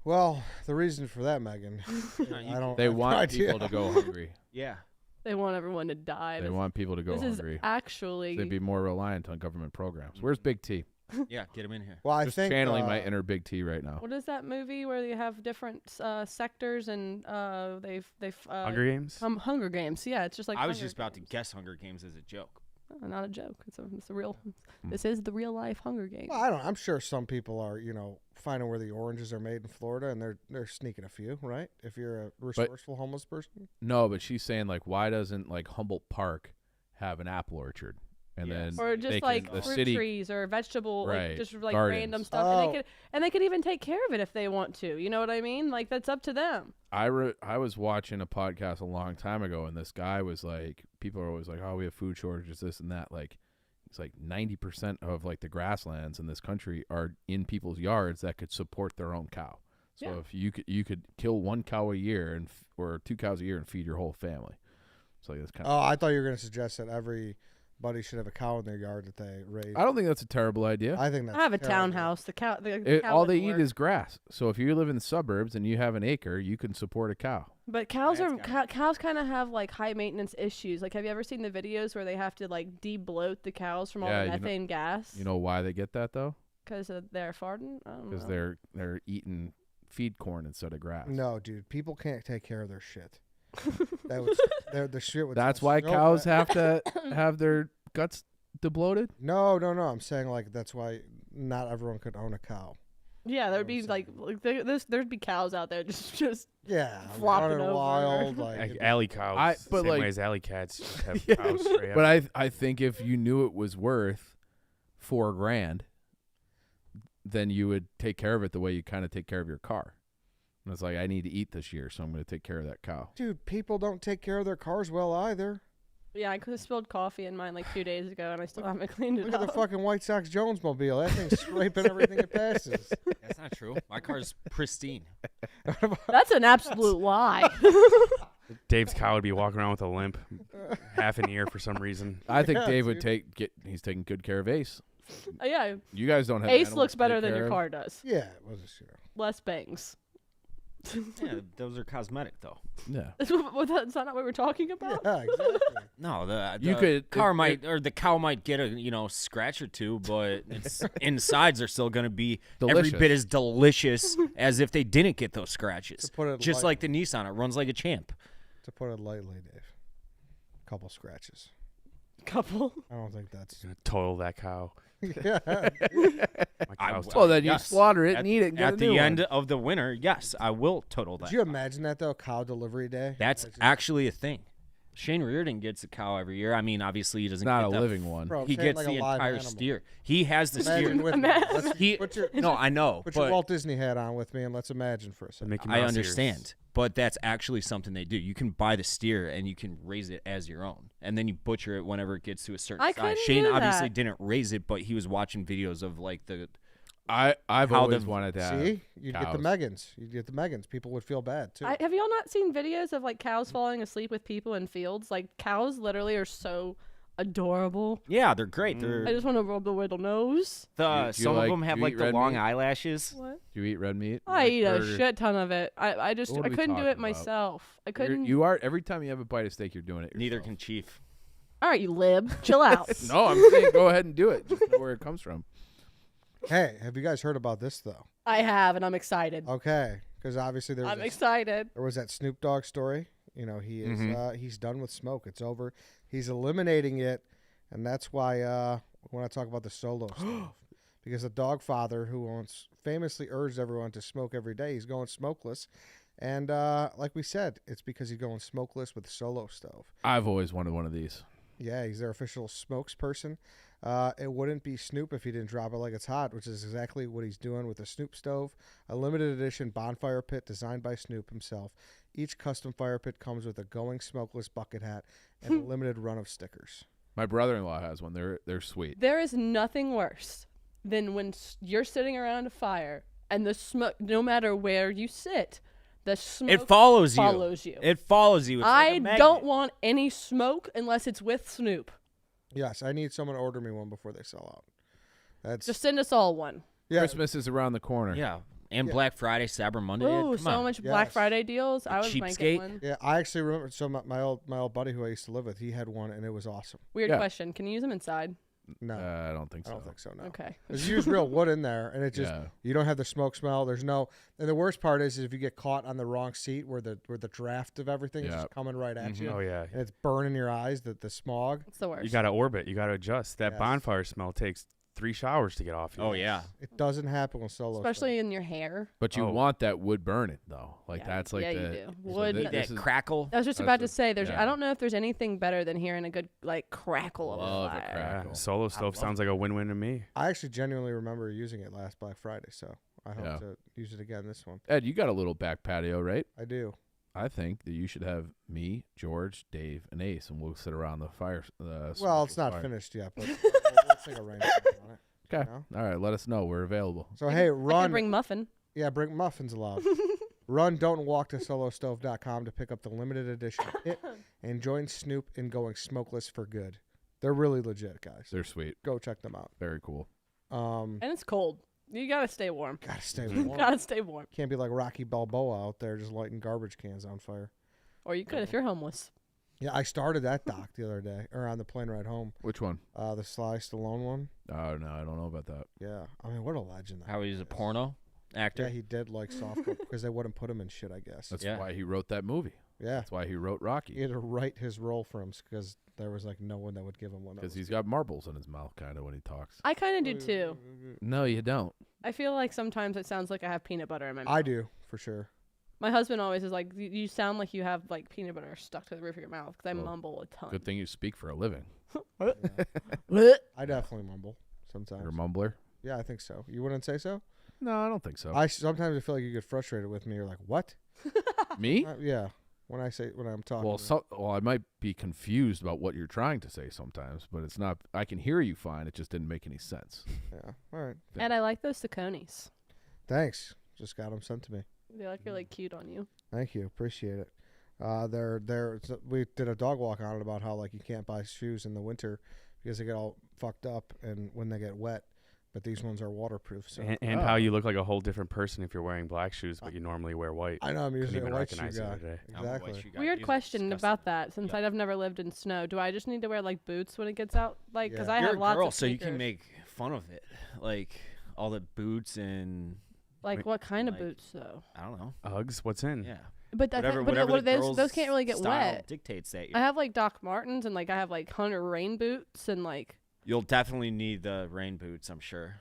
[SPEAKER 1] well, the reason for that, Megan,
[SPEAKER 3] you-
[SPEAKER 1] I don't.
[SPEAKER 2] They
[SPEAKER 1] I have no
[SPEAKER 2] want
[SPEAKER 1] idea.
[SPEAKER 2] people to go hungry.
[SPEAKER 3] Yeah.
[SPEAKER 4] They want everyone to die.
[SPEAKER 2] They
[SPEAKER 4] This-
[SPEAKER 2] want people to go
[SPEAKER 4] this
[SPEAKER 2] hungry.
[SPEAKER 4] is actually
[SPEAKER 2] They'd be more reliant on government programs. Where's Big T?
[SPEAKER 3] Yeah. Get him in here.
[SPEAKER 1] Well, I
[SPEAKER 2] Just
[SPEAKER 1] think
[SPEAKER 2] channeling my inner Big T right now.
[SPEAKER 4] what is that movie where they have different sectors and they've
[SPEAKER 5] Hunger Games?
[SPEAKER 4] Hunger Games. Yeah, it's just like
[SPEAKER 3] I was
[SPEAKER 4] Hunger
[SPEAKER 3] just about to
[SPEAKER 4] Games.
[SPEAKER 3] guess Hunger Games as a joke.
[SPEAKER 4] Oh, not a joke. It's a real. This is the real life Hunger Games.
[SPEAKER 1] Well, I don't. I'm sure some people are, finding where the oranges are made in Florida, and they're sneaking a few, right? If you're a resourceful homeless person.
[SPEAKER 2] No, but she's saying like, why doesn't like Humboldt Park have an apple orchard? And
[SPEAKER 3] Yes.
[SPEAKER 2] then
[SPEAKER 4] Or
[SPEAKER 2] they
[SPEAKER 4] just
[SPEAKER 2] can-
[SPEAKER 4] like
[SPEAKER 2] the
[SPEAKER 4] fruit
[SPEAKER 2] city,
[SPEAKER 4] trees or vegetable,
[SPEAKER 2] Right,
[SPEAKER 4] like just like
[SPEAKER 2] gardens.
[SPEAKER 4] random stuff,
[SPEAKER 1] Oh.
[SPEAKER 4] and they could even take care of it if they want to. You know what I mean? Like that's up to them.
[SPEAKER 2] I was watching a podcast a long time ago, and this guy was like, people are always like, oh, we have food shortages, this and that. Like, it's like 90% of like the grasslands in this country are in people's yards that could support their own cow. So
[SPEAKER 4] Yeah.
[SPEAKER 2] if you could kill one cow a year or 2 cows a year and feed your whole family. So like that's kind of.
[SPEAKER 1] Oh, I thought you were going to suggest that everybody should have a cow in their yard that they raise.
[SPEAKER 2] I don't think that's a terrible idea.
[SPEAKER 1] I think that's
[SPEAKER 4] I have a
[SPEAKER 1] terrible.
[SPEAKER 4] townhouse. The cow.
[SPEAKER 2] All they
[SPEAKER 4] wouldn't
[SPEAKER 2] eat
[SPEAKER 4] work.
[SPEAKER 2] is grass. So if you live in the suburbs and you have an acre, you can support a cow.
[SPEAKER 4] But cows
[SPEAKER 3] That's
[SPEAKER 4] are cows kind of have like high maintenance issues. Like, have you ever seen the videos where they have to like de-bloat the cows from all
[SPEAKER 2] Yeah,
[SPEAKER 4] the
[SPEAKER 2] you know-
[SPEAKER 4] methane gas?
[SPEAKER 2] You know why they get that though?
[SPEAKER 4] Because they're farting. I don't
[SPEAKER 2] Because
[SPEAKER 4] know.
[SPEAKER 2] they're eating feed corn instead of grass.
[SPEAKER 1] No, dude, people can't take care of their shit. That would the shit would.
[SPEAKER 2] That's
[SPEAKER 1] smell
[SPEAKER 2] why
[SPEAKER 1] so
[SPEAKER 2] cows
[SPEAKER 1] bad.
[SPEAKER 2] have to have their guts debloated.
[SPEAKER 1] No. I'm saying like that's why not everyone could own a cow.
[SPEAKER 4] Yeah, there'd be like there'd be cows out there just
[SPEAKER 1] Yeah,
[SPEAKER 4] flopping
[SPEAKER 1] running
[SPEAKER 4] over.
[SPEAKER 1] wild.
[SPEAKER 5] Like
[SPEAKER 1] Like,
[SPEAKER 5] alley cows,
[SPEAKER 2] but
[SPEAKER 5] same
[SPEAKER 2] like-
[SPEAKER 5] way as alley cats just have
[SPEAKER 2] Yeah.
[SPEAKER 5] cows straight
[SPEAKER 2] But
[SPEAKER 5] up.
[SPEAKER 2] I think if you knew it was worth $4,000, then you would take care of it the way you kind of take care of your car. And it's like, I need to eat this year, so I'm going to take care of that cow.
[SPEAKER 1] dude, people don't take care of their cars well either.
[SPEAKER 4] Yeah, I could have spilled coffee in mine like 2 days ago, and I still haven't cleaned it
[SPEAKER 1] Look at
[SPEAKER 4] up.
[SPEAKER 1] the fucking White Sox Jones mobile. That thing's scraping everything it passes.
[SPEAKER 3] That's not true. My car's pristine.
[SPEAKER 4] That's an absolute lie.
[SPEAKER 5] Dave's cow would be walking around with a limp, half an ear for some reason.
[SPEAKER 2] I think
[SPEAKER 1] Yeah,
[SPEAKER 2] Dave would
[SPEAKER 1] dude.
[SPEAKER 2] he's taking good care of Ace.
[SPEAKER 4] Yeah,
[SPEAKER 2] You guys don't have
[SPEAKER 4] Ace
[SPEAKER 2] animals
[SPEAKER 4] looks
[SPEAKER 2] to
[SPEAKER 4] better
[SPEAKER 2] take
[SPEAKER 4] than
[SPEAKER 2] care
[SPEAKER 4] your
[SPEAKER 2] of?
[SPEAKER 4] car does.
[SPEAKER 1] Yeah, it was a shooter.
[SPEAKER 4] Less bangs.
[SPEAKER 3] Yeah, those are cosmetic though.
[SPEAKER 2] Yeah.
[SPEAKER 4] That's not what we were talking about.
[SPEAKER 1] Yeah, exactly.
[SPEAKER 3] No, the
[SPEAKER 2] You could-
[SPEAKER 3] car
[SPEAKER 2] if-
[SPEAKER 3] might or the cow might get a scratch or two, but its insides are still going to be every
[SPEAKER 2] Delicious.
[SPEAKER 3] bit as delicious as if they didn't get those scratches.
[SPEAKER 1] To put it
[SPEAKER 3] Just
[SPEAKER 1] light-
[SPEAKER 3] like the Nissan, it runs like a champ.
[SPEAKER 1] To put it lightly, Dave. Couple scratches.
[SPEAKER 4] Couple.
[SPEAKER 1] I don't think that's.
[SPEAKER 5] Gonna total that cow.
[SPEAKER 1] Yeah.
[SPEAKER 5] My
[SPEAKER 3] I
[SPEAKER 5] cow's
[SPEAKER 3] w-
[SPEAKER 2] Well, then you
[SPEAKER 3] Yes.
[SPEAKER 2] slaughter it and eat it and get
[SPEAKER 3] At
[SPEAKER 2] a
[SPEAKER 3] the
[SPEAKER 2] new
[SPEAKER 3] end
[SPEAKER 2] one.
[SPEAKER 3] of the winter, yes, I will total that.
[SPEAKER 1] Could you imagine that though? Cow delivery day.
[SPEAKER 3] That's
[SPEAKER 1] just-
[SPEAKER 3] actually a thing. Shane Reardon gets a cow every year. I mean, obviously he doesn't
[SPEAKER 2] Not
[SPEAKER 3] get
[SPEAKER 2] a
[SPEAKER 3] that
[SPEAKER 2] living one.
[SPEAKER 1] Bro, I'm
[SPEAKER 3] He
[SPEAKER 1] saying
[SPEAKER 3] gets
[SPEAKER 1] like
[SPEAKER 3] the
[SPEAKER 1] a live
[SPEAKER 3] entire
[SPEAKER 1] animal.
[SPEAKER 3] steer. He has the
[SPEAKER 1] Imagine
[SPEAKER 3] steer.
[SPEAKER 1] with me. Let's
[SPEAKER 3] He,
[SPEAKER 1] put your,
[SPEAKER 3] no, I know,
[SPEAKER 1] put your
[SPEAKER 3] but
[SPEAKER 1] Walt Disney hat on with me and let's imagine for a second.
[SPEAKER 5] Mickey
[SPEAKER 3] I
[SPEAKER 5] Mouse
[SPEAKER 3] understand. But that's actually something they do. You can buy the steer and you can raise it as your own, and then you butcher it whenever it gets to a certain
[SPEAKER 4] I
[SPEAKER 3] size.
[SPEAKER 4] couldn't
[SPEAKER 3] Shane
[SPEAKER 4] do
[SPEAKER 3] obviously
[SPEAKER 4] that.
[SPEAKER 3] didn't raise it, but he was watching videos of like the.
[SPEAKER 2] I've
[SPEAKER 3] How
[SPEAKER 2] always
[SPEAKER 3] the-
[SPEAKER 2] wanted to have
[SPEAKER 1] See, you'd get the
[SPEAKER 2] cows.
[SPEAKER 1] Megans. You'd get the Megans. People would feel bad too.
[SPEAKER 4] Have y'all not seen videos of like cows falling asleep with people in fields? Like cows literally are so adorable.
[SPEAKER 3] Yeah, they're great. They're
[SPEAKER 4] I just want to rub the little nose.
[SPEAKER 3] the
[SPEAKER 2] Do you
[SPEAKER 3] some
[SPEAKER 2] like-
[SPEAKER 3] of them have
[SPEAKER 2] do you
[SPEAKER 3] like
[SPEAKER 2] eat
[SPEAKER 3] the
[SPEAKER 2] red
[SPEAKER 3] long
[SPEAKER 2] meat?
[SPEAKER 3] eyelashes.
[SPEAKER 4] What?
[SPEAKER 2] Do you eat red meat?
[SPEAKER 4] I
[SPEAKER 2] Like
[SPEAKER 4] eat a
[SPEAKER 2] burger?
[SPEAKER 4] shit ton of it. I just
[SPEAKER 2] What
[SPEAKER 4] I
[SPEAKER 2] are we
[SPEAKER 4] couldn't do
[SPEAKER 2] talking
[SPEAKER 4] it
[SPEAKER 2] about?
[SPEAKER 4] myself. I
[SPEAKER 2] You're-
[SPEAKER 4] couldn't.
[SPEAKER 2] You are every time you have a bite of steak, you're doing it.
[SPEAKER 3] Neither
[SPEAKER 2] yourself.
[SPEAKER 3] can Chief.
[SPEAKER 4] All right, you lib. Chill out.
[SPEAKER 2] No, I'm saying go ahead and do it. Just know where it comes from.
[SPEAKER 1] Hey, have you guys heard about this though?
[SPEAKER 4] I have, and I'm excited.
[SPEAKER 1] Okay, because obviously there was
[SPEAKER 4] I'm excited.
[SPEAKER 1] there was that Snoop Dogg story. You know, he is
[SPEAKER 3] Mhm.
[SPEAKER 1] he's done with smoke. It's over. He's eliminating it, and that's why when I talk about the solo stuff, because the dog father who once famously urged everyone to smoke every day, he's going smokeless, and like we said, it's because he's going smokeless with solo stove.
[SPEAKER 2] I've always wanted one of these.
[SPEAKER 1] Yeah, he's their official spokesperson. It wouldn't be Snoop if he didn't drop it like it's hot, which is exactly what he's doing with the Snoop stove, a limited edition bonfire pit designed by Snoop himself. Each custom fire pit comes with a going smokeless bucket hat and a limited run of stickers.
[SPEAKER 2] My brother-in-law has one. They're sweet.
[SPEAKER 4] There is nothing worse than when you're sitting around a fire and the smoke, no matter where you sit, the smoke
[SPEAKER 3] It follows you.
[SPEAKER 4] follows you.
[SPEAKER 3] It follows you. It's like a
[SPEAKER 4] I
[SPEAKER 3] magnet.
[SPEAKER 4] don't want any smoke unless it's with Snoop.
[SPEAKER 1] Yes, I need someone to order me one before they sell out. That's
[SPEAKER 4] Just send us all one.
[SPEAKER 1] yeah.
[SPEAKER 2] Christmas is around the corner.
[SPEAKER 3] Yeah, and
[SPEAKER 1] Yeah.
[SPEAKER 3] Black Friday, Cyber Monday.
[SPEAKER 4] Ooh,
[SPEAKER 3] Come
[SPEAKER 4] so
[SPEAKER 3] on.
[SPEAKER 4] much Black
[SPEAKER 1] Yes.
[SPEAKER 4] Friday deals. I was might
[SPEAKER 3] cheapskate.
[SPEAKER 4] get one.
[SPEAKER 1] Yeah, I actually remember. So my old buddy who I used to live with, he had one and it was awesome.
[SPEAKER 4] Weird
[SPEAKER 2] Yeah.
[SPEAKER 4] question. Can you use them inside?
[SPEAKER 1] No,
[SPEAKER 2] I don't think
[SPEAKER 1] I
[SPEAKER 2] so.
[SPEAKER 1] don't think so. No.
[SPEAKER 4] Okay.
[SPEAKER 1] Because you use real wood in there, and it just
[SPEAKER 2] Yeah.
[SPEAKER 1] you don't have the smoke smell. There's no, and the worst part is if you get caught on the wrong seat where the draft of everything is
[SPEAKER 2] Yeah.
[SPEAKER 1] just coming right at
[SPEAKER 3] Mhm.
[SPEAKER 1] you,
[SPEAKER 5] Oh yeah.
[SPEAKER 1] and it's burning your eyes. The smog.
[SPEAKER 4] It's the worst.
[SPEAKER 5] You got to orbit. You got to adjust. That
[SPEAKER 1] Yes.
[SPEAKER 5] bonfire smell takes 3 showers to get off you.
[SPEAKER 3] Oh yeah.
[SPEAKER 1] It doesn't happen with solo.
[SPEAKER 4] Especially in your hair.
[SPEAKER 2] But you
[SPEAKER 5] Oh.
[SPEAKER 2] want that wood burning though. Like
[SPEAKER 4] Yeah,
[SPEAKER 2] that's like
[SPEAKER 4] yeah, you
[SPEAKER 2] the
[SPEAKER 4] do.
[SPEAKER 2] so
[SPEAKER 4] Wood-
[SPEAKER 2] thi-
[SPEAKER 4] That
[SPEAKER 2] this
[SPEAKER 3] That
[SPEAKER 2] is-
[SPEAKER 3] crackle.
[SPEAKER 4] I was just
[SPEAKER 2] That's
[SPEAKER 4] about to
[SPEAKER 2] the-
[SPEAKER 4] say, I
[SPEAKER 2] yeah.
[SPEAKER 4] don't know if there's anything better than hearing a good like crackle of
[SPEAKER 2] Love
[SPEAKER 4] a
[SPEAKER 2] a
[SPEAKER 4] fire.
[SPEAKER 2] crack.
[SPEAKER 5] Yeah, solo stove sounds like a win-win to me.
[SPEAKER 1] I actually genuinely remember using it last Black Friday, so I hope
[SPEAKER 2] Yeah.
[SPEAKER 1] to use it again this one.
[SPEAKER 2] Ed, you got a little back patio, right?
[SPEAKER 1] I do.
[SPEAKER 2] I think that you should have me, George, Dave, and Ace, and we'll sit around the fire.
[SPEAKER 1] Well, it's not
[SPEAKER 2] fire.
[SPEAKER 1] finished yet, but let's take a rain check on it.
[SPEAKER 2] Okay.
[SPEAKER 1] No?
[SPEAKER 2] All right. Let us know. We're available.
[SPEAKER 1] So hey,
[SPEAKER 4] I
[SPEAKER 1] run.
[SPEAKER 4] could bring muffin.
[SPEAKER 1] Yeah, bring muffins allowed. Run, don't walk to solostove.com to pick up the limited edition kit and join Snoop in going smokeless for good. They're really legit, guys.
[SPEAKER 2] They're sweet.
[SPEAKER 1] Go check them out.
[SPEAKER 2] Very cool.
[SPEAKER 4] And it's cold. You gotta stay warm.
[SPEAKER 1] Gotta stay
[SPEAKER 4] You
[SPEAKER 1] warm.
[SPEAKER 4] gotta stay warm.
[SPEAKER 1] Can't be like Rocky Balboa out there just lighting garbage cans on fire.
[SPEAKER 4] Or you could if you're homeless.
[SPEAKER 1] Yeah, I started that doc the other day, or on the plane ride home.
[SPEAKER 2] Which one?
[SPEAKER 1] The Sly Stallone one.
[SPEAKER 2] Oh no, I don't know about that.
[SPEAKER 1] Yeah, I mean, what a legend. That
[SPEAKER 3] How he's a
[SPEAKER 1] is.
[SPEAKER 3] porno actor.
[SPEAKER 1] Yeah, he did like soft because they wouldn't put him in shit, I guess.
[SPEAKER 2] That's
[SPEAKER 3] Yeah.
[SPEAKER 2] why he wrote that movie.
[SPEAKER 1] Yeah.
[SPEAKER 2] That's why he wrote
[SPEAKER 1] He
[SPEAKER 2] Rocky,
[SPEAKER 1] had to write his role for him because there was like no one that would give him one.
[SPEAKER 2] because he's got marbles in his mouth, kind of when he talks.
[SPEAKER 4] I kind of do too.
[SPEAKER 2] No, you don't.
[SPEAKER 4] I feel like sometimes it sounds like I have peanut butter in my mouth.
[SPEAKER 1] I do for sure.
[SPEAKER 4] My husband always is like, you sound like you have like peanut butter stuck to the roof of your mouth because I
[SPEAKER 2] Well,
[SPEAKER 4] mumble a ton.
[SPEAKER 2] Good thing you speak for a living.
[SPEAKER 1] I definitely mumble sometimes.
[SPEAKER 2] You're a mumbler.
[SPEAKER 1] Yeah, I think so. You wouldn't say so?
[SPEAKER 2] No, I don't think so.
[SPEAKER 1] I sometimes I feel like you get frustrated with me. You're like, what?
[SPEAKER 2] Me?
[SPEAKER 1] Yeah. When I'm talking.
[SPEAKER 2] Well, I might be confused about what you're trying to say sometimes, but it's not. I can hear you fine. It just didn't make any sense.
[SPEAKER 1] Yeah. All right.
[SPEAKER 4] And I like those Sauconys.
[SPEAKER 1] Thanks. Just got them sent to me.
[SPEAKER 4] They look really cute on you.
[SPEAKER 1] Thank you. Appreciate it. We did a dog walk on it about how like you can't buy shoes in the winter because they get all fucked up and when they get wet. But these ones are waterproof. So
[SPEAKER 5] And how you look like a whole different person if you're wearing black shoes, but you normally wear white.
[SPEAKER 1] I know I'm
[SPEAKER 5] Couldn't
[SPEAKER 1] usually a
[SPEAKER 5] even
[SPEAKER 1] white shoe
[SPEAKER 5] recognize the
[SPEAKER 1] guy.
[SPEAKER 5] other day.
[SPEAKER 3] I'm a white
[SPEAKER 1] Exactly.
[SPEAKER 3] shoe guy.
[SPEAKER 4] Weird
[SPEAKER 3] These are
[SPEAKER 4] question
[SPEAKER 3] disgusting.
[SPEAKER 4] about that since
[SPEAKER 3] Yeah.
[SPEAKER 4] I've never lived in snow. Do I just need to wear like boots when it gets out? Like, because
[SPEAKER 1] Yeah.
[SPEAKER 4] I
[SPEAKER 3] You're
[SPEAKER 4] have
[SPEAKER 3] a
[SPEAKER 4] lots
[SPEAKER 3] girl,
[SPEAKER 4] of
[SPEAKER 3] so you can
[SPEAKER 4] sneakers.
[SPEAKER 3] make fun of it, like all the boots and
[SPEAKER 4] Like, what kind of
[SPEAKER 3] like-
[SPEAKER 4] boots though?
[SPEAKER 3] I don't know.
[SPEAKER 5] Uggs, what's in?
[SPEAKER 3] Yeah,
[SPEAKER 4] But
[SPEAKER 3] whatever the
[SPEAKER 4] those
[SPEAKER 3] girl's
[SPEAKER 4] can't really get
[SPEAKER 3] style
[SPEAKER 4] wet.
[SPEAKER 3] dictates that.
[SPEAKER 4] I have like Doc Martens and like I have like Hunter rain boots and like
[SPEAKER 3] You'll definitely need the rain boots, I'm sure.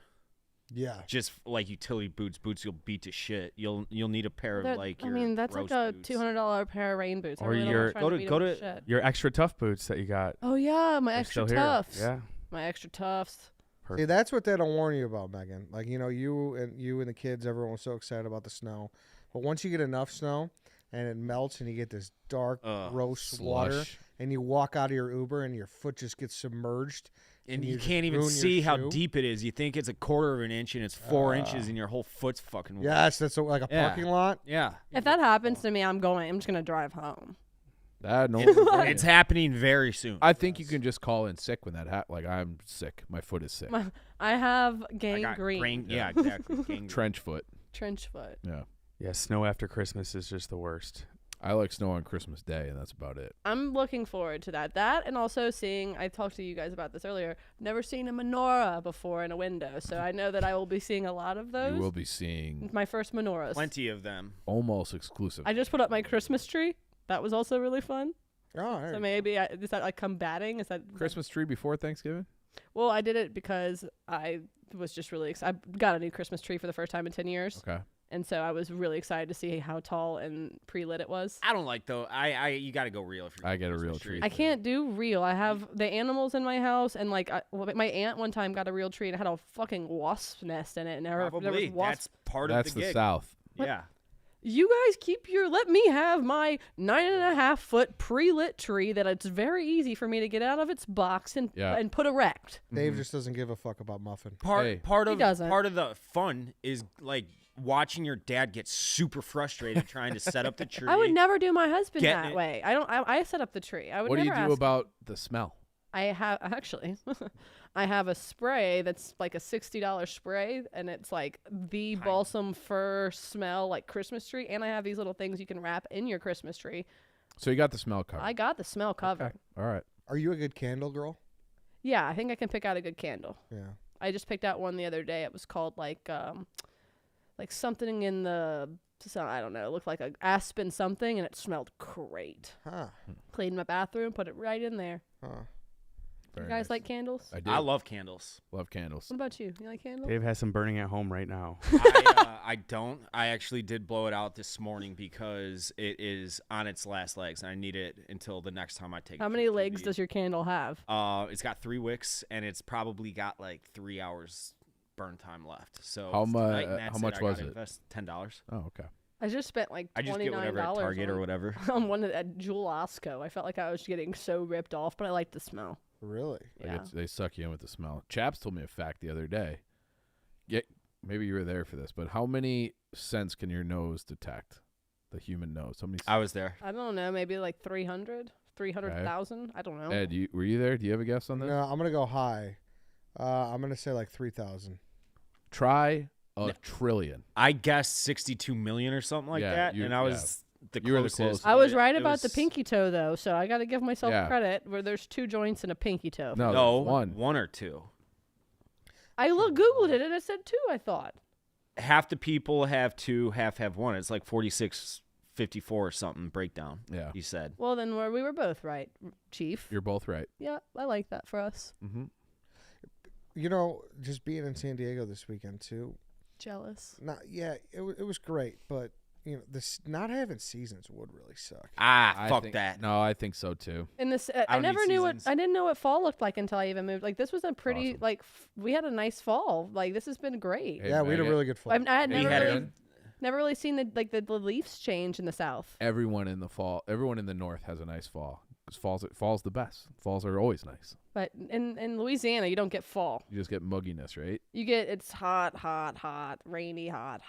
[SPEAKER 1] Yeah.
[SPEAKER 3] Just like utility boots you'll beat to shit. You'll need a pair of
[SPEAKER 4] they're-
[SPEAKER 3] like.
[SPEAKER 4] I
[SPEAKER 3] your
[SPEAKER 4] mean that's like
[SPEAKER 3] roast
[SPEAKER 4] a
[SPEAKER 3] boots.
[SPEAKER 4] $200 pair of rain boots. I
[SPEAKER 5] Or
[SPEAKER 4] really don't
[SPEAKER 5] your-
[SPEAKER 4] wanna try
[SPEAKER 3] Go
[SPEAKER 4] to
[SPEAKER 3] to-
[SPEAKER 4] beat
[SPEAKER 3] go
[SPEAKER 4] 'em
[SPEAKER 3] to-
[SPEAKER 4] with shit.
[SPEAKER 5] Your extra tough boots that you got.
[SPEAKER 4] Oh yeah, my
[SPEAKER 5] They're
[SPEAKER 4] extra
[SPEAKER 5] still here.
[SPEAKER 4] tufts.
[SPEAKER 5] Yeah.
[SPEAKER 4] My extra tufts.
[SPEAKER 1] See,
[SPEAKER 5] Perfect.
[SPEAKER 1] that's what they don't warn you about, Megan. Like, you know, you and the kids, everyone was so excited about the snow. But once you get enough snow and it melts and you get this dark, gross water,
[SPEAKER 2] Slush.
[SPEAKER 1] and you walk out of your Uber and your foot just gets submerged.
[SPEAKER 3] And
[SPEAKER 1] you
[SPEAKER 3] you
[SPEAKER 1] just
[SPEAKER 3] can't even
[SPEAKER 1] ruin your
[SPEAKER 3] see how
[SPEAKER 1] shoe.
[SPEAKER 3] deep it is. You think it's a quarter of an inch and it's 4 inches and your whole foot's fucking wet.
[SPEAKER 1] Yes, that's like a
[SPEAKER 3] Yeah.
[SPEAKER 1] parking lot.
[SPEAKER 3] Yeah.
[SPEAKER 4] If that happens to me, I'm just gonna drive home.
[SPEAKER 2] That no.
[SPEAKER 3] It's happening very soon.
[SPEAKER 2] I think you can just call in sick when that like I'm sick. My foot is sick.
[SPEAKER 4] I have
[SPEAKER 3] I got
[SPEAKER 4] gangrene.
[SPEAKER 3] Yeah, exactly. Gangrene.
[SPEAKER 2] Trench foot.
[SPEAKER 4] Trench foot.
[SPEAKER 2] Yeah.
[SPEAKER 5] Yeah, snow after Christmas is just the worst.
[SPEAKER 2] I like snow on Christmas Day, and that's about it.
[SPEAKER 4] I'm looking forward to that. That and also seeing, I talked to you guys about this earlier, never seen a menorah before in a window. So I know that I will be seeing a lot of those.
[SPEAKER 2] You will be seeing
[SPEAKER 4] My first menorahs.
[SPEAKER 3] Plenty of them.
[SPEAKER 2] almost exclusive.
[SPEAKER 4] I just put up my Christmas tree. That was also really fun.
[SPEAKER 1] Oh, all right.
[SPEAKER 4] So maybe, is that like combating? Is that
[SPEAKER 2] Christmas tree before Thanksgiving?
[SPEAKER 4] Well, I did it because I was just really excited. I got a new Christmas tree for the first time in 10 years.
[SPEAKER 2] Okay.
[SPEAKER 4] And so I was really excited to see how tall and pre-lit it was.
[SPEAKER 3] I don't like though. You got to go real if you're.
[SPEAKER 2] I get a
[SPEAKER 3] Christmas
[SPEAKER 2] real tree.
[SPEAKER 4] I can't do real. I have the animals in my house, and like my aunt one time got a real tree and it had a fucking wasp nest in it, and there was
[SPEAKER 3] Probably.
[SPEAKER 4] wasps.
[SPEAKER 3] That's part
[SPEAKER 2] That's
[SPEAKER 3] of the
[SPEAKER 2] the
[SPEAKER 3] gig.
[SPEAKER 2] South.
[SPEAKER 4] What?
[SPEAKER 3] Yeah.
[SPEAKER 4] You guys let me have my 9.5 foot pre-lit tree that it's very easy for me to get out of its box and
[SPEAKER 2] Yeah.
[SPEAKER 4] and put erect.
[SPEAKER 1] Dave just doesn't give a fuck about Muffin.
[SPEAKER 2] Hey.
[SPEAKER 3] Part
[SPEAKER 4] He
[SPEAKER 3] of
[SPEAKER 4] doesn't.
[SPEAKER 3] the fun is like watching your dad get super frustrated trying to set up the tree.
[SPEAKER 4] I would never do my husband
[SPEAKER 3] Getting
[SPEAKER 4] that
[SPEAKER 3] it.
[SPEAKER 4] way. I set up the tree. I would
[SPEAKER 2] What do
[SPEAKER 4] never
[SPEAKER 2] you do
[SPEAKER 4] ask
[SPEAKER 2] about the smell?
[SPEAKER 4] I have actually, I have a spray that's like a $60 spray, and it's like the balsam fir smell, like Christmas tree. And I have these little things you can wrap in your Christmas tree.
[SPEAKER 2] So you got the smell covered.
[SPEAKER 4] I got the smell covered.
[SPEAKER 2] Okay. All right.
[SPEAKER 1] Are you a good candle girl?
[SPEAKER 4] Yeah, I think I can pick out a good candle.
[SPEAKER 1] Yeah.
[SPEAKER 4] I just picked out one the other day. It was called like something in the. So I don't know. It looked like a aspen something, and it smelled great.
[SPEAKER 1] Huh.
[SPEAKER 4] Cleaned my bathroom, put it right in there.
[SPEAKER 1] Huh.
[SPEAKER 2] Very
[SPEAKER 4] You guys
[SPEAKER 2] nice.
[SPEAKER 4] like candles?
[SPEAKER 2] I do.
[SPEAKER 3] I love candles.
[SPEAKER 2] Love candles.
[SPEAKER 4] What about you? You like candles?
[SPEAKER 5] Dave has some burning at home right now.
[SPEAKER 3] I don't. I actually did blow it out this morning because it is on its last legs, and I need it until the next time I take.
[SPEAKER 4] How many legs does your candle have?
[SPEAKER 3] It's got 3 wicks, and it's probably got like 3 hours burn time left. So
[SPEAKER 2] How
[SPEAKER 3] it's
[SPEAKER 2] mu-
[SPEAKER 3] tonight, and
[SPEAKER 2] how
[SPEAKER 3] that's
[SPEAKER 2] much
[SPEAKER 3] I
[SPEAKER 2] was
[SPEAKER 3] gotta
[SPEAKER 2] it?
[SPEAKER 3] invest $10.
[SPEAKER 2] Oh, okay.
[SPEAKER 4] I just spent like $29
[SPEAKER 3] I just get whatever at Target or whatever.
[SPEAKER 4] on one at Jewel Osco. I felt like I was getting so ripped off, but I liked the smell.
[SPEAKER 1] Really?
[SPEAKER 2] Like
[SPEAKER 4] Yeah.
[SPEAKER 2] they suck you in with the smell. Chaps told me a fact the other day. Yeah, maybe you were there for this, but how many scents can your nose detect? The human nose. How many?
[SPEAKER 3] I was there.
[SPEAKER 4] I don't know, maybe like 300,000. I don't know.
[SPEAKER 2] Ed, were you there? Do you have a guess on this?
[SPEAKER 1] No, I'm gonna go high. I'm gonna say like 3,000.
[SPEAKER 2] Try a trillion.
[SPEAKER 3] I guessed 62 million or something like
[SPEAKER 2] Yeah,
[SPEAKER 3] that,
[SPEAKER 2] you-
[SPEAKER 3] and I was the
[SPEAKER 2] You were the
[SPEAKER 3] closest.
[SPEAKER 2] closest.
[SPEAKER 4] I was
[SPEAKER 3] It-
[SPEAKER 4] right
[SPEAKER 3] it
[SPEAKER 4] about the
[SPEAKER 3] was-
[SPEAKER 4] pinky toe though, so I got to give myself
[SPEAKER 2] Yeah.
[SPEAKER 4] credit where there's 2 joints and a pinky toe.
[SPEAKER 2] No,
[SPEAKER 3] No,
[SPEAKER 2] there's one.
[SPEAKER 3] 1 or 2.
[SPEAKER 4] I Googled it and it said 2, I thought.
[SPEAKER 3] Half the people have 2, half have 1. It's like 46-54 54 or something breakdown.
[SPEAKER 2] Yeah.
[SPEAKER 3] He said.
[SPEAKER 4] Well, then we were both right, Chief.
[SPEAKER 2] You're both right.
[SPEAKER 4] Yeah, I like that for us.
[SPEAKER 2] Mm-hmm.
[SPEAKER 1] You know, just being in San Diego this weekend too.
[SPEAKER 4] Jealous.
[SPEAKER 1] It was great, but you know, this not having seasons would really suck.
[SPEAKER 3] Fuck that.
[SPEAKER 2] No, I think so too.
[SPEAKER 4] In this, I
[SPEAKER 3] don't
[SPEAKER 4] never
[SPEAKER 3] need
[SPEAKER 4] knew
[SPEAKER 3] seasons.
[SPEAKER 4] I didn't know what fall looked like until I even moved. Like this was a pretty
[SPEAKER 2] Awesome.
[SPEAKER 4] we had a nice fall. Like this has been great.
[SPEAKER 2] Hey,
[SPEAKER 1] Yeah, we had a
[SPEAKER 2] Megan,
[SPEAKER 1] really good fall.
[SPEAKER 4] I had
[SPEAKER 3] We
[SPEAKER 4] never
[SPEAKER 3] had
[SPEAKER 4] really,
[SPEAKER 3] a-
[SPEAKER 4] never really seen the leaves change in the south.
[SPEAKER 2] Everyone in the north has a nice fall. 'Cause fall's the best. Falls are always nice.
[SPEAKER 4] But in Louisiana, you don't get fall.
[SPEAKER 2] You just get mugginess, right?
[SPEAKER 4] You get it's hot, rainy, hot.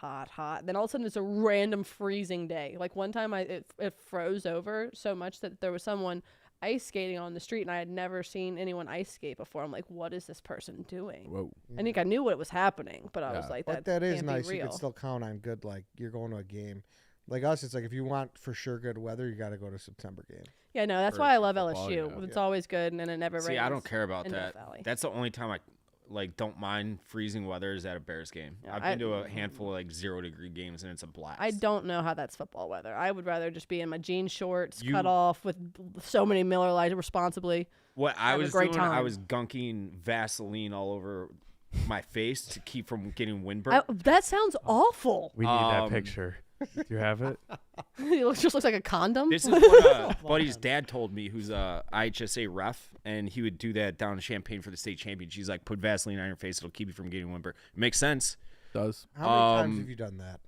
[SPEAKER 4] Then all of a sudden it's a random freezing day. Like one time it froze over so much that there was someone ice skating on the street, and I had never seen anyone ice skate before. I'm like, what is this person doing?
[SPEAKER 2] Whoa.
[SPEAKER 4] I think I knew what was happening, but I was
[SPEAKER 2] Yeah.
[SPEAKER 4] like,
[SPEAKER 1] But
[SPEAKER 4] that
[SPEAKER 1] that is
[SPEAKER 4] can't
[SPEAKER 1] nice.
[SPEAKER 4] be
[SPEAKER 1] You
[SPEAKER 4] real.
[SPEAKER 1] can still count on good. Like you're going to a game. Like us, it's like if you want for sure good weather, you got to go to a September game.
[SPEAKER 4] Yeah, no, that's
[SPEAKER 2] For-
[SPEAKER 4] why I
[SPEAKER 2] for
[SPEAKER 4] love
[SPEAKER 2] football,
[SPEAKER 4] LSU.
[SPEAKER 2] yeah.
[SPEAKER 4] It's always good, and then it never rains.
[SPEAKER 3] See, I don't care about
[SPEAKER 4] in Death
[SPEAKER 3] that.
[SPEAKER 4] Valley.
[SPEAKER 3] That's the only time I don't mind freezing weather is at a Bears game.
[SPEAKER 4] Yeah,
[SPEAKER 3] I've been to a handful of 0-degree games and it's a blast.
[SPEAKER 4] I don't know how that's football weather. I would rather just be in my jean shorts,
[SPEAKER 3] You-
[SPEAKER 4] cut off with so many Miller Lite responsibly.
[SPEAKER 3] What I
[SPEAKER 4] have a
[SPEAKER 3] was
[SPEAKER 4] great
[SPEAKER 3] doing, I
[SPEAKER 4] time.
[SPEAKER 3] was gunking Vaseline all over my face to keep from getting windburn.
[SPEAKER 4] That sounds awful.
[SPEAKER 5] We need that
[SPEAKER 3] Um,
[SPEAKER 5] picture. Do you have it?
[SPEAKER 4] It just looks like a condom.
[SPEAKER 3] This is what buddy's dad told me, who's a IHSA ref, and he would do that down in Champaign for the state championship. He's like, put Vaseline on your face; it'll keep you from getting windburn. It makes sense
[SPEAKER 2] Does.
[SPEAKER 1] How many times
[SPEAKER 3] Um,
[SPEAKER 1] have you done that?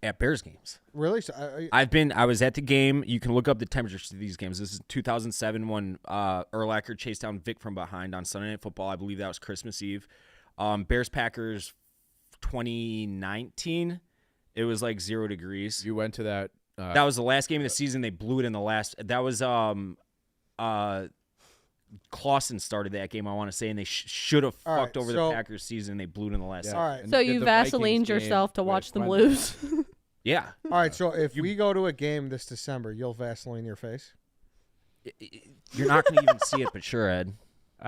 [SPEAKER 3] at Bears games.
[SPEAKER 1] Really? So,
[SPEAKER 3] I was at the game. You can look up the temperatures to these games. This is 2007 when Urlacher chased down Vic from behind on Sunday Night Football. I believe that was Christmas Eve. Bears Packers 2019. It was like 0 degrees.
[SPEAKER 2] You went to that.
[SPEAKER 3] That was the last game of the season. They blew it in the last. That was Clausen started that game, I want to say, and they should have
[SPEAKER 1] All right,
[SPEAKER 3] fucked over
[SPEAKER 1] so-
[SPEAKER 3] the Packers season. They blew it in the last.
[SPEAKER 2] Yeah.
[SPEAKER 3] second.
[SPEAKER 1] all right.
[SPEAKER 2] And
[SPEAKER 4] So
[SPEAKER 2] did
[SPEAKER 4] you
[SPEAKER 2] the Vikings
[SPEAKER 4] Vaselined
[SPEAKER 2] game
[SPEAKER 4] yourself to
[SPEAKER 2] with
[SPEAKER 4] watch them
[SPEAKER 2] Wendell.
[SPEAKER 4] lose.
[SPEAKER 3] Yeah.
[SPEAKER 1] All right. So if we go to a game this December, you'll Vaseline your face.
[SPEAKER 3] You're not going to even see it, but sure, Ed.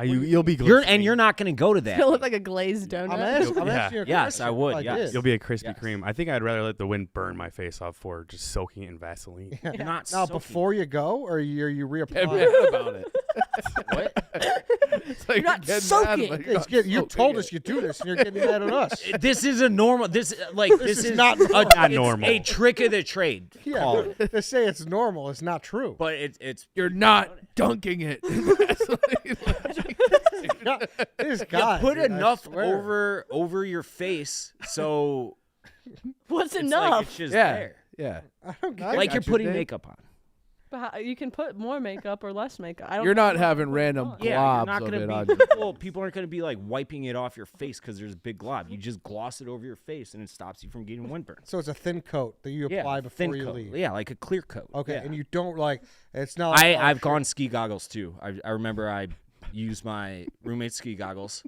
[SPEAKER 5] You'll be
[SPEAKER 3] You're not going to go to that.
[SPEAKER 4] It'll look like a glazed donut.
[SPEAKER 1] I'm asking
[SPEAKER 5] Yeah.
[SPEAKER 1] you a
[SPEAKER 3] Yes,
[SPEAKER 1] question.
[SPEAKER 3] I would,
[SPEAKER 1] I
[SPEAKER 3] yes.
[SPEAKER 1] did.
[SPEAKER 5] You'll be a Krispy
[SPEAKER 3] Yes.
[SPEAKER 5] Kreme. I think I'd rather let the wind burn my face off for just soaking it in Vaseline.
[SPEAKER 3] You're not
[SPEAKER 1] Now,
[SPEAKER 3] soaking.
[SPEAKER 1] before you go, or are you
[SPEAKER 2] Get
[SPEAKER 1] reapplying?
[SPEAKER 2] mad about it.
[SPEAKER 3] What?
[SPEAKER 2] It's like
[SPEAKER 4] You're not
[SPEAKER 2] getting mad,
[SPEAKER 4] soaking.
[SPEAKER 2] but
[SPEAKER 1] It's
[SPEAKER 2] you're
[SPEAKER 1] you
[SPEAKER 2] not
[SPEAKER 1] told
[SPEAKER 2] soaking
[SPEAKER 1] us you do this, and you're getting mad at us.
[SPEAKER 3] This is a normal. This is
[SPEAKER 1] not
[SPEAKER 5] Not
[SPEAKER 3] it's
[SPEAKER 5] normal.
[SPEAKER 3] A trick of the trade.
[SPEAKER 1] Yeah,
[SPEAKER 3] Call it.
[SPEAKER 1] to say it's normal is not true.
[SPEAKER 3] But it's
[SPEAKER 2] You're not dunking it.
[SPEAKER 1] This
[SPEAKER 3] you
[SPEAKER 1] guy
[SPEAKER 3] put
[SPEAKER 1] dude, I
[SPEAKER 3] enough
[SPEAKER 1] swear.
[SPEAKER 3] over your face so
[SPEAKER 4] What's
[SPEAKER 3] it's
[SPEAKER 4] enough?
[SPEAKER 3] like it's just
[SPEAKER 2] Yeah.
[SPEAKER 3] there.
[SPEAKER 2] Yeah.
[SPEAKER 1] I don't get
[SPEAKER 3] Like
[SPEAKER 2] got
[SPEAKER 3] you're
[SPEAKER 2] you,
[SPEAKER 3] putting
[SPEAKER 2] Dave.
[SPEAKER 3] makeup on.
[SPEAKER 4] But you can put more makeup or less makeup. I don't
[SPEAKER 2] You're
[SPEAKER 4] know
[SPEAKER 2] not
[SPEAKER 4] what
[SPEAKER 2] having
[SPEAKER 4] you
[SPEAKER 2] random
[SPEAKER 4] want.
[SPEAKER 3] Yeah, you're
[SPEAKER 2] globs
[SPEAKER 3] not
[SPEAKER 2] of
[SPEAKER 3] gonna
[SPEAKER 2] it on
[SPEAKER 3] be people aren't gonna be like wiping it off your face because there's a big glob. You just gloss it over your face and it stops you from getting windburn.
[SPEAKER 1] So it's a thin coat that you
[SPEAKER 3] Yeah,
[SPEAKER 1] apply
[SPEAKER 3] thin
[SPEAKER 1] before you
[SPEAKER 3] coat.
[SPEAKER 1] leave.
[SPEAKER 3] Yeah, like a clear coat.
[SPEAKER 1] Okay,
[SPEAKER 3] Yeah.
[SPEAKER 1] and you don't like it's not. Like,
[SPEAKER 3] I've gone ski goggles too. I remember I used my roommate's ski goggles.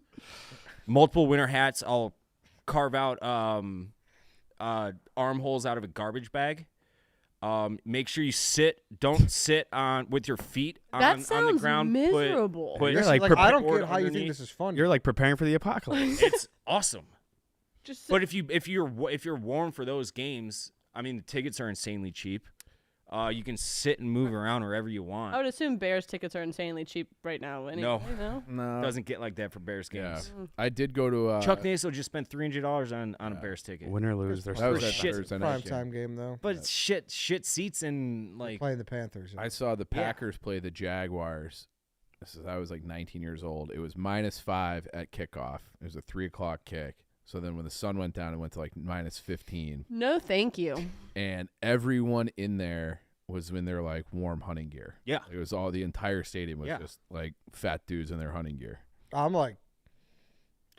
[SPEAKER 3] Multiple winter hats. I'll carve out armholes out of a garbage bag. Make sure you don't sit on with your feet
[SPEAKER 4] That
[SPEAKER 3] on the
[SPEAKER 4] sounds
[SPEAKER 3] ground.
[SPEAKER 4] miserable.
[SPEAKER 3] Put
[SPEAKER 5] You're
[SPEAKER 1] Like,
[SPEAKER 5] like
[SPEAKER 1] I don't
[SPEAKER 3] board
[SPEAKER 1] get how you think
[SPEAKER 3] underneath.
[SPEAKER 1] this is fun.
[SPEAKER 5] You're like preparing for the apocalypse.
[SPEAKER 3] It's awesome.
[SPEAKER 4] Just
[SPEAKER 3] But if you're warm for those games, I mean the tickets are insanely cheap. You can sit and move around wherever you want.
[SPEAKER 4] I would assume Bears tickets are insanely cheap right now. Anyway,
[SPEAKER 3] No.
[SPEAKER 4] no?
[SPEAKER 2] No.
[SPEAKER 3] It doesn't get like that for Bears
[SPEAKER 2] Yeah.
[SPEAKER 3] games.
[SPEAKER 2] I did go to
[SPEAKER 3] Chuck Naso just spent $300 on a Bears ticket.
[SPEAKER 5] Win or lose, they're
[SPEAKER 2] that was
[SPEAKER 5] still
[SPEAKER 2] at
[SPEAKER 3] shit.
[SPEAKER 2] Thursday night
[SPEAKER 1] prime
[SPEAKER 2] game.
[SPEAKER 1] time game though.
[SPEAKER 3] But it's shit seats and like
[SPEAKER 1] Playing the Panthers.
[SPEAKER 2] I saw the
[SPEAKER 3] Yeah.
[SPEAKER 2] Packers play the Jaguars. I was like 19 years old. It was -5 at kickoff. It was a 3:00 kick. So then when the sun went down, it went to like -15.
[SPEAKER 4] No, thank you.
[SPEAKER 2] And everyone in there was in their like warm hunting gear.
[SPEAKER 3] Yeah.
[SPEAKER 2] It was the entire stadium was
[SPEAKER 3] Yeah.
[SPEAKER 2] just like fat dudes in their hunting gear.
[SPEAKER 1] I'm like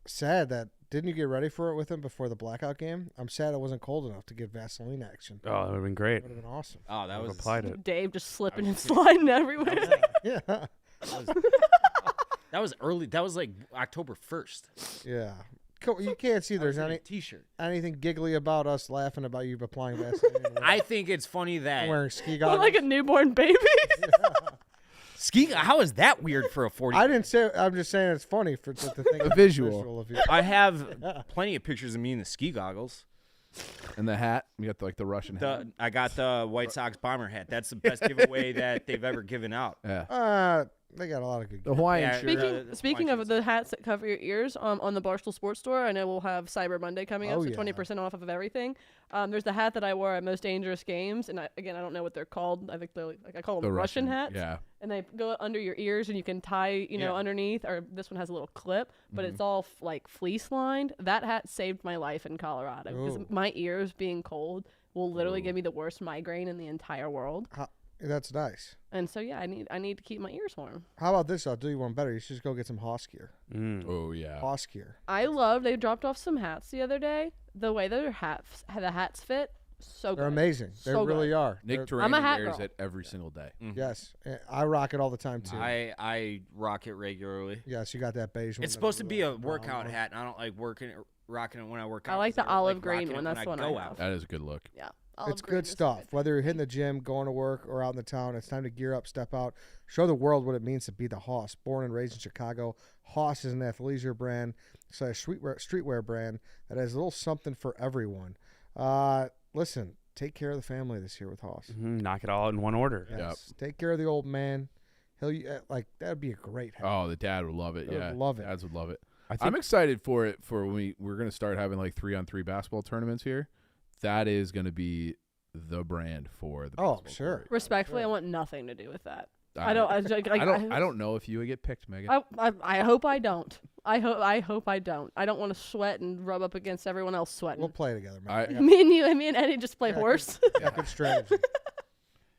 [SPEAKER 1] sad that didn't you get ready for it with him before the blackout game? I'm sad it wasn't cold enough to get Vaseline action.
[SPEAKER 5] Oh, that would have been great.
[SPEAKER 1] Would have been awesome.
[SPEAKER 3] oh that
[SPEAKER 5] I've
[SPEAKER 3] was
[SPEAKER 5] applied it.
[SPEAKER 4] Dave just slipping and sliding everywhere.
[SPEAKER 1] Yeah,
[SPEAKER 3] that was early. That was like October 1st.
[SPEAKER 1] yeah. You can't see there's any
[SPEAKER 3] T-shirt.
[SPEAKER 1] anything giggly about us laughing about you applying Vaseline. and
[SPEAKER 3] I think it's funny that
[SPEAKER 1] wearing ski
[SPEAKER 4] Look
[SPEAKER 1] goggles.
[SPEAKER 4] like a newborn baby.
[SPEAKER 3] how is that weird for a 40?
[SPEAKER 1] I didn't say. I'm just saying it's funny for to think
[SPEAKER 2] A visual.
[SPEAKER 1] of you.
[SPEAKER 3] I have plenty of pictures of me in the ski goggles.
[SPEAKER 2] And the hat, you got the Russian hat.
[SPEAKER 3] I got the White Sox bomber hat. That's the best giveaway that they've ever given out.
[SPEAKER 2] Yeah.
[SPEAKER 1] They got a lot of good.
[SPEAKER 2] The Hawaiian
[SPEAKER 3] Yeah,
[SPEAKER 2] shirt.
[SPEAKER 4] Speaking of the hats that cover your ears, on the Barstool Sports Store, I know we'll have Cyber Monday coming up,
[SPEAKER 1] Oh,
[SPEAKER 4] so
[SPEAKER 1] yeah.
[SPEAKER 4] 20% off of everything. There's the hat that I wore at Most Dangerous Games, and I don't know what they're called. I think they're I call them
[SPEAKER 2] The
[SPEAKER 4] Russian hats.
[SPEAKER 2] Yeah.
[SPEAKER 4] And they go under your ears, and you can tie,
[SPEAKER 3] Yeah.
[SPEAKER 4] underneath. Or this one has a little clip, but it's all fleece lined. That hat saved my life in Colorado because
[SPEAKER 1] Ooh.
[SPEAKER 4] my ears being cold will literally give me the worst migraine in the entire world.
[SPEAKER 1] That's nice.
[SPEAKER 4] And so yeah, I need to keep my ears warm.
[SPEAKER 1] How about this? I'll do you one better. You should just go get some Hoss gear.
[SPEAKER 2] Oh yeah.
[SPEAKER 1] Hoss gear.
[SPEAKER 4] They dropped off some hats the other day. The way the hats fit, so
[SPEAKER 1] They're
[SPEAKER 4] good.
[SPEAKER 1] amazing. They
[SPEAKER 4] So
[SPEAKER 1] really
[SPEAKER 4] good.
[SPEAKER 1] are.
[SPEAKER 2] Nick
[SPEAKER 1] They're-
[SPEAKER 4] I'm a
[SPEAKER 2] Durant
[SPEAKER 4] hat
[SPEAKER 2] wears
[SPEAKER 4] girl.
[SPEAKER 2] it every single day.
[SPEAKER 1] Yes, I rock it all the time too.
[SPEAKER 3] I rock it regularly.
[SPEAKER 1] Yes, you got that beige one.
[SPEAKER 3] It's
[SPEAKER 1] that
[SPEAKER 3] supposed to
[SPEAKER 1] you,
[SPEAKER 3] be a
[SPEAKER 1] brown
[SPEAKER 3] workout
[SPEAKER 1] one.
[SPEAKER 3] hat, and I don't like rocking it when I work out.
[SPEAKER 4] I like
[SPEAKER 3] 'cause
[SPEAKER 4] the
[SPEAKER 3] I
[SPEAKER 4] olive
[SPEAKER 3] like
[SPEAKER 4] green
[SPEAKER 3] rocking
[SPEAKER 4] one.
[SPEAKER 3] it
[SPEAKER 4] That's
[SPEAKER 3] when
[SPEAKER 4] the one
[SPEAKER 3] I
[SPEAKER 4] I
[SPEAKER 3] go
[SPEAKER 4] have.
[SPEAKER 3] out.
[SPEAKER 2] That is a good look.
[SPEAKER 4] Yeah. Olive
[SPEAKER 1] It's
[SPEAKER 4] green
[SPEAKER 1] good
[SPEAKER 4] is
[SPEAKER 1] stuff. Whether you're hitting the gym, going to work, or out in the town, it's time to gear up, step out, show the world what it means to be the Hoss. Born and raised in Chicago, Hoss is an athleisure brand, / streetwear brand that has a little something for everyone. Listen, take care of the family this year with Hoss.
[SPEAKER 5] Knock it all out in one order.
[SPEAKER 1] Yes. Take care of the old man. He'll that'd be a great hat.
[SPEAKER 2] Oh, the dad would love it.
[SPEAKER 1] They would
[SPEAKER 2] Yeah,
[SPEAKER 1] love it.
[SPEAKER 2] Dads would love it.
[SPEAKER 5] I think
[SPEAKER 2] I'm excited for it. For when we're going to start having 3-on-3 basketball tournaments here. That is going to be the brand for the.
[SPEAKER 1] Oh,
[SPEAKER 2] basketball
[SPEAKER 1] sure.
[SPEAKER 2] court.
[SPEAKER 4] Respectfully, I want nothing to do with that. I don't. I
[SPEAKER 2] don't know if you would get picked, Megan.
[SPEAKER 4] I hope I don't. I hope I don't. I don't want to sweat and rub up against everyone else sweating.
[SPEAKER 1] We'll play together, man.
[SPEAKER 2] I-
[SPEAKER 1] I got,
[SPEAKER 4] Me and Eddie just play
[SPEAKER 1] Yeah,
[SPEAKER 4] horse.
[SPEAKER 1] got good strategy.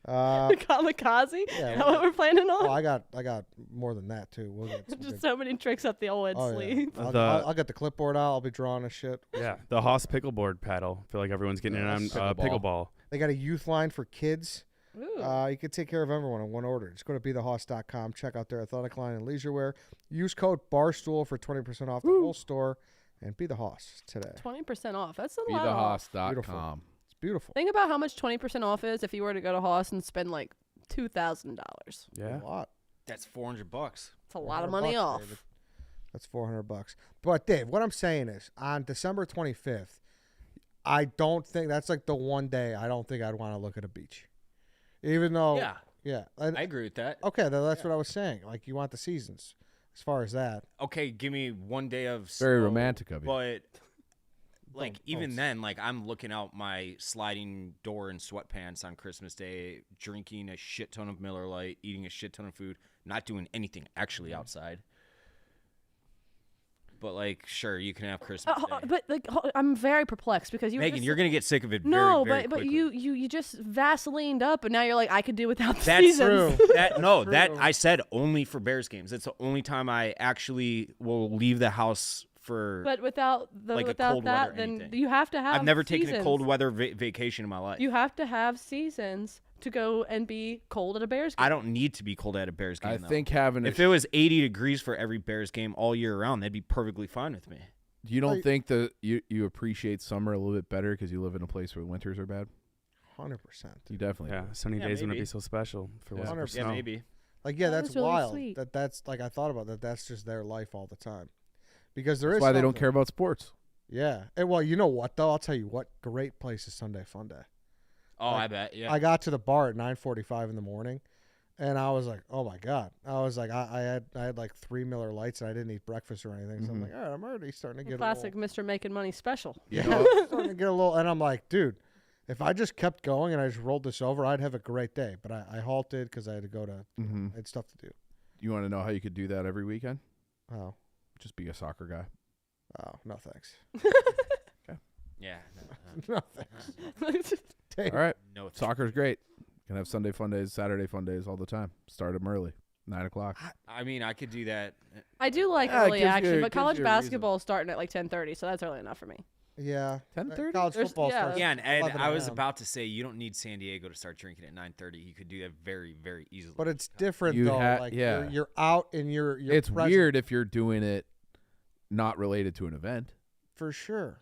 [SPEAKER 4] Kamikaze.
[SPEAKER 1] Yeah,
[SPEAKER 4] Is that what we're planning on?
[SPEAKER 1] I got more than that too. We'll get some
[SPEAKER 4] Just
[SPEAKER 1] good-
[SPEAKER 4] so many tricks up the old
[SPEAKER 1] Oh, yeah.
[SPEAKER 4] sleeve.
[SPEAKER 1] I'll get the clipboard out. I'll be drawing a shit.
[SPEAKER 5] Yeah, the Haas pickleboard paddle. I feel like everyone's getting in on
[SPEAKER 2] Pickleball.
[SPEAKER 5] pickleball.
[SPEAKER 1] They got a youth line for kids.
[SPEAKER 4] Ooh.
[SPEAKER 1] You can take care of everyone in one order. Just go to BeTheHoss.com. Check out their athletic line and leisure wear. Use code BARSTOOL for 20% off the whole store. And Be The Hoss today.
[SPEAKER 4] 20% off. That's a lot off.
[SPEAKER 2] BeTheHoss.com.
[SPEAKER 1] It's beautiful.
[SPEAKER 4] Think about how much 20% off is if you were to go to Hoss and spend like $2,000.
[SPEAKER 5] Yeah.
[SPEAKER 1] A lot.
[SPEAKER 3] That's $400.
[SPEAKER 4] It's a lot of
[SPEAKER 1] 400
[SPEAKER 4] money
[SPEAKER 1] bucks,
[SPEAKER 4] off.
[SPEAKER 1] David. That's $400. But Dave, what I'm saying is, on December 25th, I don't think that's the one day I don't think I'd want to look at a beach, even though yeah. And,
[SPEAKER 3] I agree with that.
[SPEAKER 1] okay, that's what I was saying. You want the seasons, as far as that.
[SPEAKER 3] Okay, give me one day of
[SPEAKER 2] Very
[SPEAKER 3] snow,
[SPEAKER 2] romantic of you.
[SPEAKER 3] But
[SPEAKER 1] Don't-
[SPEAKER 3] even
[SPEAKER 1] don't-
[SPEAKER 3] then, I'm looking out my sliding door in sweatpants on Christmas Day, drinking a shit ton of Miller Lite, eating a shit ton of food, not doing anything actually outside. But sure, you can have Christmas Day.
[SPEAKER 4] But I'm very perplexed because
[SPEAKER 3] Megan, you're gonna get sick of it.
[SPEAKER 4] no,
[SPEAKER 3] very, very
[SPEAKER 4] but
[SPEAKER 3] quickly.
[SPEAKER 4] you just Vaselined up, and now you're like, I could do without the
[SPEAKER 3] That's
[SPEAKER 4] seasons.
[SPEAKER 1] true.
[SPEAKER 3] That
[SPEAKER 1] true.
[SPEAKER 3] I said only for Bears games. It's the only time I actually will leave the house for.
[SPEAKER 4] But without
[SPEAKER 3] a cold
[SPEAKER 4] that,
[SPEAKER 3] weather
[SPEAKER 4] then
[SPEAKER 3] anything.
[SPEAKER 4] you have to have.
[SPEAKER 3] I've never taken a
[SPEAKER 4] seasons.
[SPEAKER 3] cold weather vacation in my life.
[SPEAKER 4] You have to have seasons to go and be cold at a Bears game.
[SPEAKER 3] I don't need to be cold at a Bears game.
[SPEAKER 2] I
[SPEAKER 3] though.
[SPEAKER 2] think having
[SPEAKER 3] if it was 80 degrees for every Bears game all year round, that'd be perfectly fine with me.
[SPEAKER 2] you don't think that you appreciate summer a little bit better because you live in a place where winters are bad?
[SPEAKER 1] 100%.
[SPEAKER 2] You definitely
[SPEAKER 5] Yeah,
[SPEAKER 2] do.
[SPEAKER 5] sunny
[SPEAKER 3] Yeah,
[SPEAKER 5] days wouldn't
[SPEAKER 3] maybe.
[SPEAKER 5] be so special if it wasn't for
[SPEAKER 1] 100%.
[SPEAKER 5] snow.
[SPEAKER 3] Yeah, maybe.
[SPEAKER 1] Yeah,
[SPEAKER 4] That
[SPEAKER 1] that's
[SPEAKER 4] was really
[SPEAKER 1] wild.
[SPEAKER 4] sweet.
[SPEAKER 1] That's I thought about that. That's just their life all the time, because there
[SPEAKER 2] That's
[SPEAKER 1] is
[SPEAKER 2] why they don't
[SPEAKER 1] something-
[SPEAKER 2] care about sports.
[SPEAKER 1] Yeah. And, well, you know what though? I'll tell you what. Great place is Sunday Fun Day.
[SPEAKER 3] Oh, I bet. Yeah.
[SPEAKER 1] I got to the bar at 9:45 in the morning, and I was like, "Oh my god!" I was like, I had 3 Miller Lights, and I didn't eat breakfast or anything. So I'm like, "All right, I'm already starting to get
[SPEAKER 4] Classic
[SPEAKER 1] a
[SPEAKER 4] Mr. Making Money special.
[SPEAKER 2] You
[SPEAKER 1] little,
[SPEAKER 2] know,
[SPEAKER 1] starting to get a little." And I'm like, "Dude, if I just kept going and I just rolled this over, I'd have a great day." But I halted because I had to go to. I had stuff to do.
[SPEAKER 2] you want to know how you could do that every weekend?
[SPEAKER 1] Oh,
[SPEAKER 2] Just be a soccer guy.
[SPEAKER 1] no thanks.
[SPEAKER 3] yeah.
[SPEAKER 1] No thanks.
[SPEAKER 2] All right,
[SPEAKER 3] No. it's-
[SPEAKER 2] soccer's great. Can have Sunday fun days, Saturday fun days all the time. Start them early, 9 o'clock.
[SPEAKER 3] I mean, I could do that.
[SPEAKER 4] I do like
[SPEAKER 2] Yeah, it
[SPEAKER 4] early
[SPEAKER 2] gives you-
[SPEAKER 4] action,
[SPEAKER 2] it
[SPEAKER 4] but
[SPEAKER 2] gives
[SPEAKER 4] college
[SPEAKER 2] you a reason.
[SPEAKER 4] basketball is starting at 10:30, so that's early enough for me.
[SPEAKER 1] Yeah.
[SPEAKER 2] 10:30?
[SPEAKER 1] College
[SPEAKER 4] There's-
[SPEAKER 1] football
[SPEAKER 4] yeah.
[SPEAKER 1] starts.
[SPEAKER 3] Yeah, and Ed,
[SPEAKER 1] 11
[SPEAKER 3] I was
[SPEAKER 1] a.m.
[SPEAKER 3] about to say you don't need San Diego to start drinking at 9:30. You could do that very, very easily.
[SPEAKER 1] But it's different
[SPEAKER 2] You
[SPEAKER 1] though.
[SPEAKER 2] yeah.
[SPEAKER 1] You're out and you're
[SPEAKER 2] It's
[SPEAKER 1] present.
[SPEAKER 2] weird if you're doing it not related to an event.
[SPEAKER 1] For sure.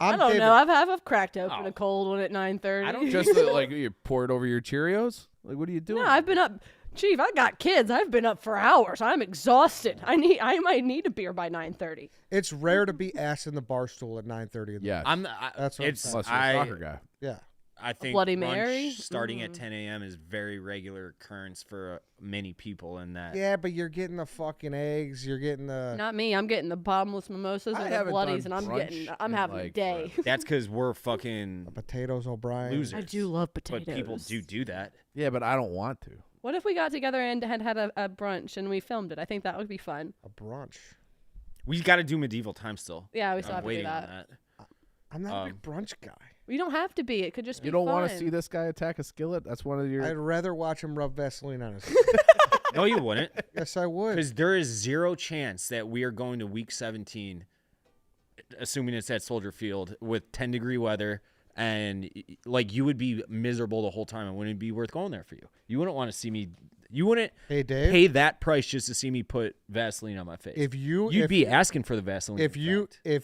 [SPEAKER 4] I don't know. I've cracked open
[SPEAKER 3] Oh.
[SPEAKER 4] a cold one at 9:30.
[SPEAKER 3] I don't
[SPEAKER 2] Just you pour it over your Cheerios. Like, what are you doing?
[SPEAKER 4] No, I've been up. Chief, I got kids. I've been up for hours. I'm exhausted. I might need a beer by 9:30.
[SPEAKER 1] It's rare to be ass in the bar stool at 9:30.
[SPEAKER 2] Yeah.
[SPEAKER 1] That's what I'm
[SPEAKER 3] it's
[SPEAKER 1] saying.
[SPEAKER 2] Unless you're a soccer guy.
[SPEAKER 1] Yeah.
[SPEAKER 3] I think
[SPEAKER 4] Bloody
[SPEAKER 3] brunch
[SPEAKER 4] Mary?
[SPEAKER 3] starting at 10 a.m. is very regular occurrence for many people in that.
[SPEAKER 1] Yeah, but you're getting the fucking eggs. You're getting the.
[SPEAKER 4] Not me. I'm getting the bottomless mimosas
[SPEAKER 2] I
[SPEAKER 4] or the
[SPEAKER 2] haven't
[SPEAKER 4] bloodies,
[SPEAKER 2] done
[SPEAKER 4] and
[SPEAKER 2] brunch
[SPEAKER 4] I'm
[SPEAKER 2] in,
[SPEAKER 4] having a
[SPEAKER 2] like,
[SPEAKER 4] day.
[SPEAKER 3] That's because we're fucking
[SPEAKER 1] Potatoes O'Brien.
[SPEAKER 3] losers.
[SPEAKER 4] I do love potatoes.
[SPEAKER 3] But people do that.
[SPEAKER 2] Yeah, but I don't want to.
[SPEAKER 4] What if we got together and had a brunch and we filmed it? I think that would be fun.
[SPEAKER 1] A brunch.
[SPEAKER 3] We got to do medieval time still.
[SPEAKER 4] Yeah, we still
[SPEAKER 3] I'm
[SPEAKER 4] have to do
[SPEAKER 3] waiting on
[SPEAKER 4] that.
[SPEAKER 3] that.
[SPEAKER 1] I'm not a big brunch guy.
[SPEAKER 4] You don't have to be. It could just be
[SPEAKER 2] You don't
[SPEAKER 4] want
[SPEAKER 2] to see this guy attack a skillet? That's one of your.
[SPEAKER 1] I'd rather watch him rub Vaseline on his.
[SPEAKER 3] No, you wouldn't.
[SPEAKER 1] Yes, I would.
[SPEAKER 3] Because there is zero chance that we are going to week 17, assuming it's at Soldier Field, with 10-degree weather, and like you would be miserable the whole time. It wouldn't be worth going there for you. You wouldn't want to see me. You wouldn't
[SPEAKER 1] Hey, Dave.
[SPEAKER 3] pay that price just to see me put Vaseline on my face. You'd be asking for the Vaseline.
[SPEAKER 1] If